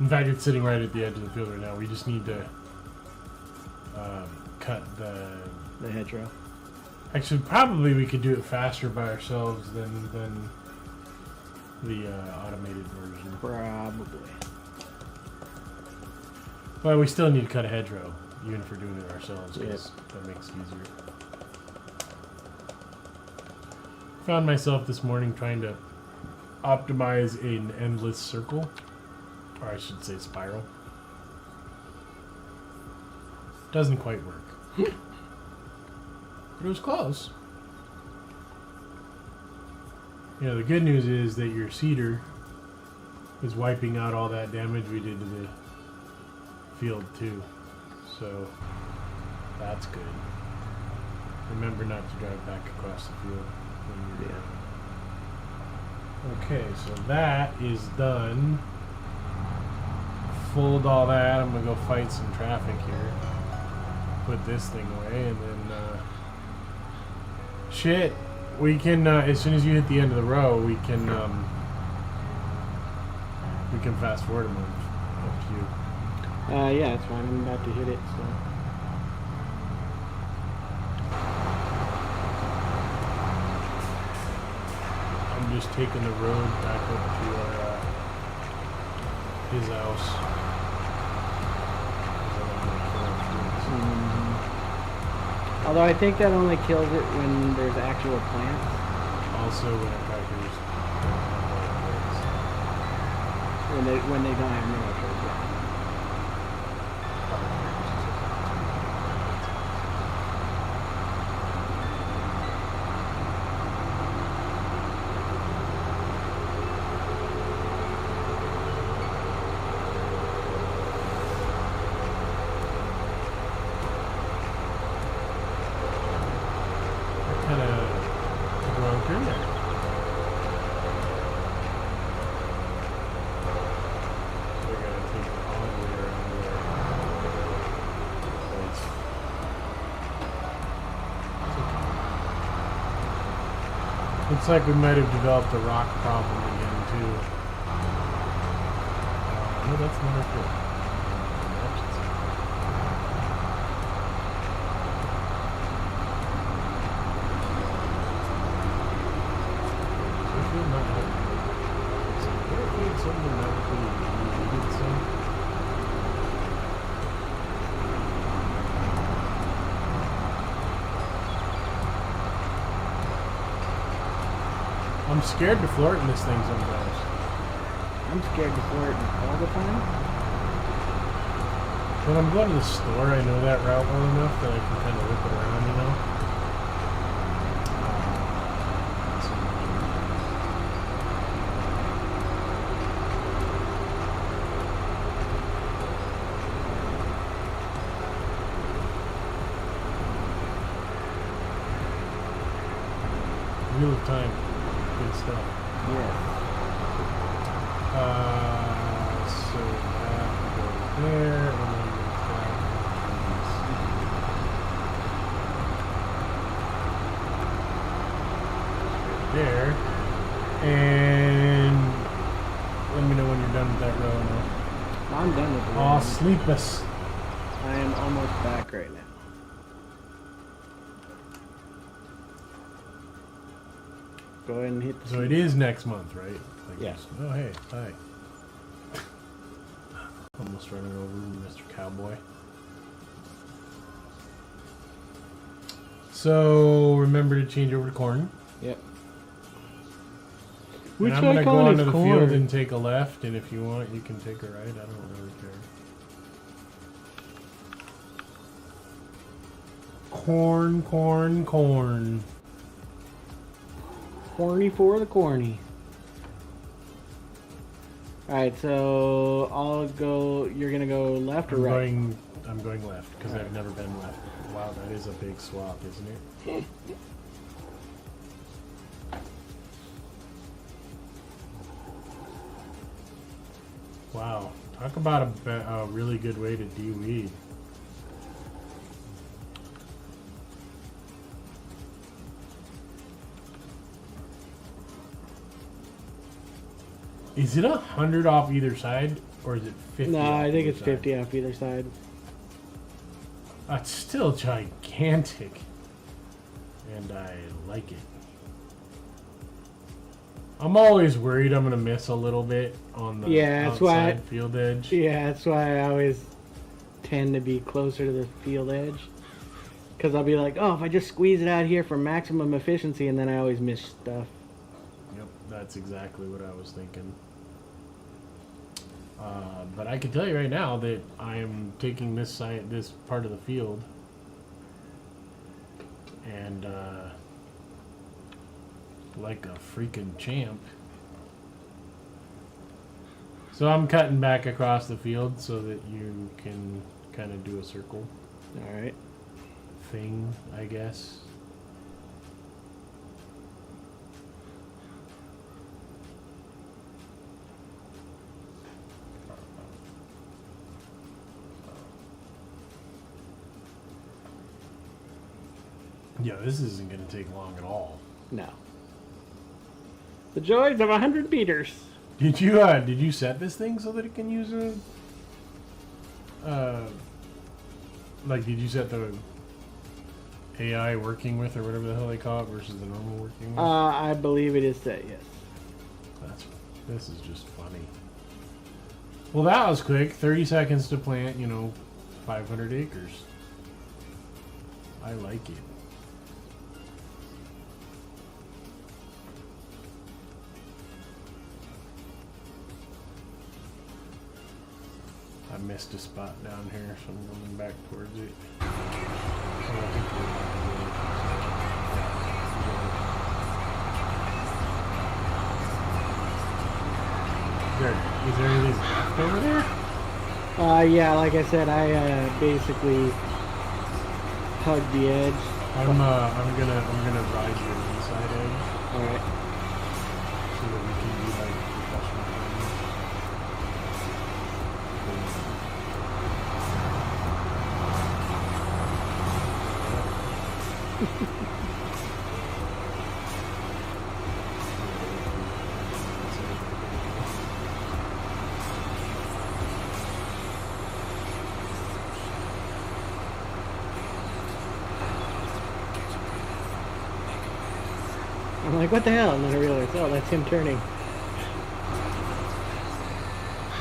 In fact, it's sitting right at the edge of the field right now. We just need to cut the hedgerow. Actually, probably we could do it faster by ourselves than the automated version. Probably. But we still need to cut a hedgerow, even if we're doing it ourselves, because that makes it easier. Found myself this morning trying to optimize an endless circle, or I should say spiral. Doesn't quite work. But it was close. You know, the good news is that your cedar is wiping out all that damage we did to the field too. So that's good. Remember not to drive back across the field when you're there. Okay, so that is done. Fold all that. I'm gonna go fight some traffic here. Put this thing away and then shit. We can as soon as you hit the end of the row, we can fast forward a month. Up to you. Yeah, it's fine. I'm about to hit it, so. I'm just taking the road back up to our his house. Although I think that only kills it when there's actual plants. Also, when it crackers When they don't have miracles. Yeah. kind of took a wrong turn there. So we gotta take it all the way around there. It's okay. Looks like we might have developed a rock problem again too. No, that's not our field. I'm scared to floor it in this thing sometimes. I'm scared to floor it all the time. When I'm going to the store, I know that route well enough that I can kind of whip it around, you know? Wheel of Time. Good stuff. Yeah. So that goes there, and then that there. And let me know when you're done with that row. I'm done with the row. Oh, sleepless. I am almost back right now. Go ahead and hit the So it is next month, right? Like yeah. just, oh, hey, hi. Almost running over Mr. Cowboy. So remember to change over to corn. Yep. And I'm gonna go onto the field and take a left, and if you want, you can take a right. I don't really care. Corn, corn, corn. Corny for the corny. Alright, so I'll go. You're gonna go left or right? I'm going left because I've never been left. Wow, that is a big swap, isn't it? Wow, talk about a really good way to de-weed. Is it 100 off either side, or is it 50? No, I think it's side? 50 off either side. That's still gigantic, and I like it. I'm always worried I'm gonna miss a little bit on the outside field edge. Yeah, that's why I always tend to be closer to the field edge. Because I'll be like, oh, if I just squeeze it out here for maximum efficiency, and then I always miss stuff. Yep, that's exactly what I was thinking. But I can tell you right now that I am taking this part of the field, and like a freaking champ. So I'm cutting back across the field so that you can kind of do a circle. All right. Thing, I guess. Yeah, this isn't going to take long at all. No. The joys of 100 meters. Did you set this thing so that it can use like, did you set the AI working with, or whatever the hell they call it, versus the normal working with? I believe it is set, yes. This is just funny. Well, that was quick. 30 seconds to plant, 500 acres. I like it. I missed a spot down here, so I'm going back towards it. Is there anything left over there? Yeah, like I said, I basically hugged the edge. I'm gonna ride your inside edge. All right. So that we can be like professional I'm like, what the hell? And then I realized, oh, that's him turning.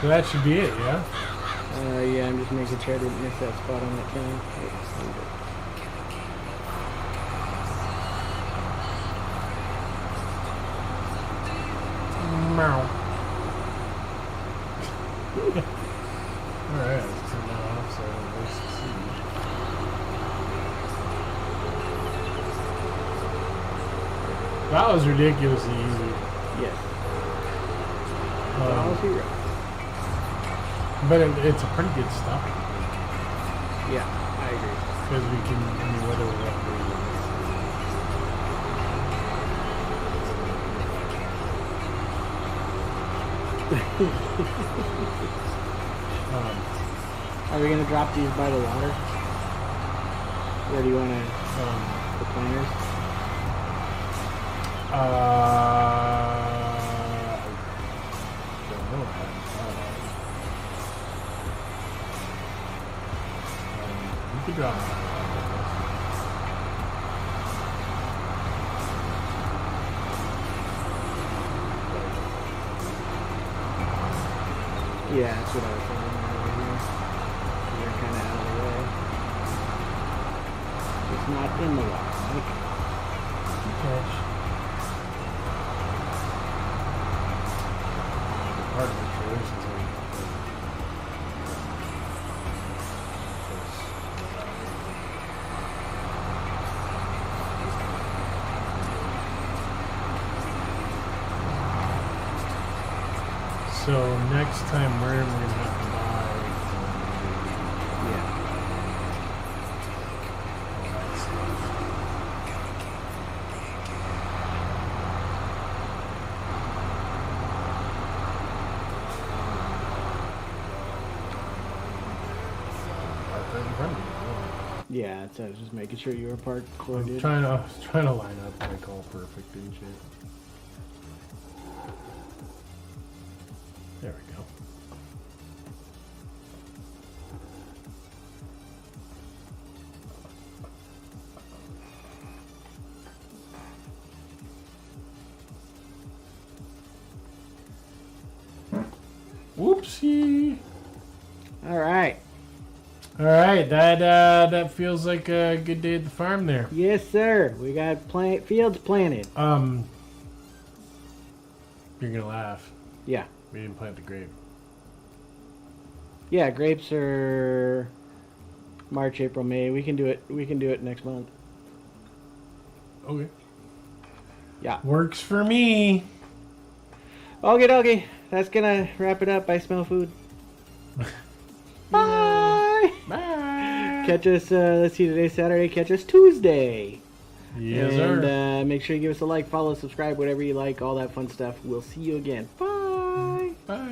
So that should be it, yeah? Yeah, I'm just making sure I didn't miss that spot on that turn. Meow. Alright, let's turn that off so I don't waste the seed. That was ridiculously easy. Yes. Policy right. But it's a pretty good stopping. Yeah, I agree. Because we can, whether we're up or Are we gonna drop these by the water? Where do you wanna the planters? I don't know if I'm you could drop them. Yeah, that's what I was thinking over here. They're kind of out of the way. It's not in the water, Mike. Catch. Part of the choice is so next time we're gonna have to buy. Yeah. All that stuff. Park right in front of me. Yeah, that's I was just making sure you were parked I clear, was dude. trying to line up like all perfect and shit. There we go. Whoopsie. All right. All right, that feels like a good day at the farm there. Yes, sir. We got fields planted. You're gonna laugh. Yeah. We didn't plant the grape. Yeah, grapes are March, April, May. We can do it. We can do it next month. Okay. Yeah. Works for me. Okay. That's gonna wrap it up. I smell food. Bye. Bye. Catch us. Let's see. Today's Saturday. Catch us Tuesday. Yes, and sir. Make sure you give us a like, follow, subscribe, whatever you like, all that fun stuff. We'll see you again. Bye. Bye.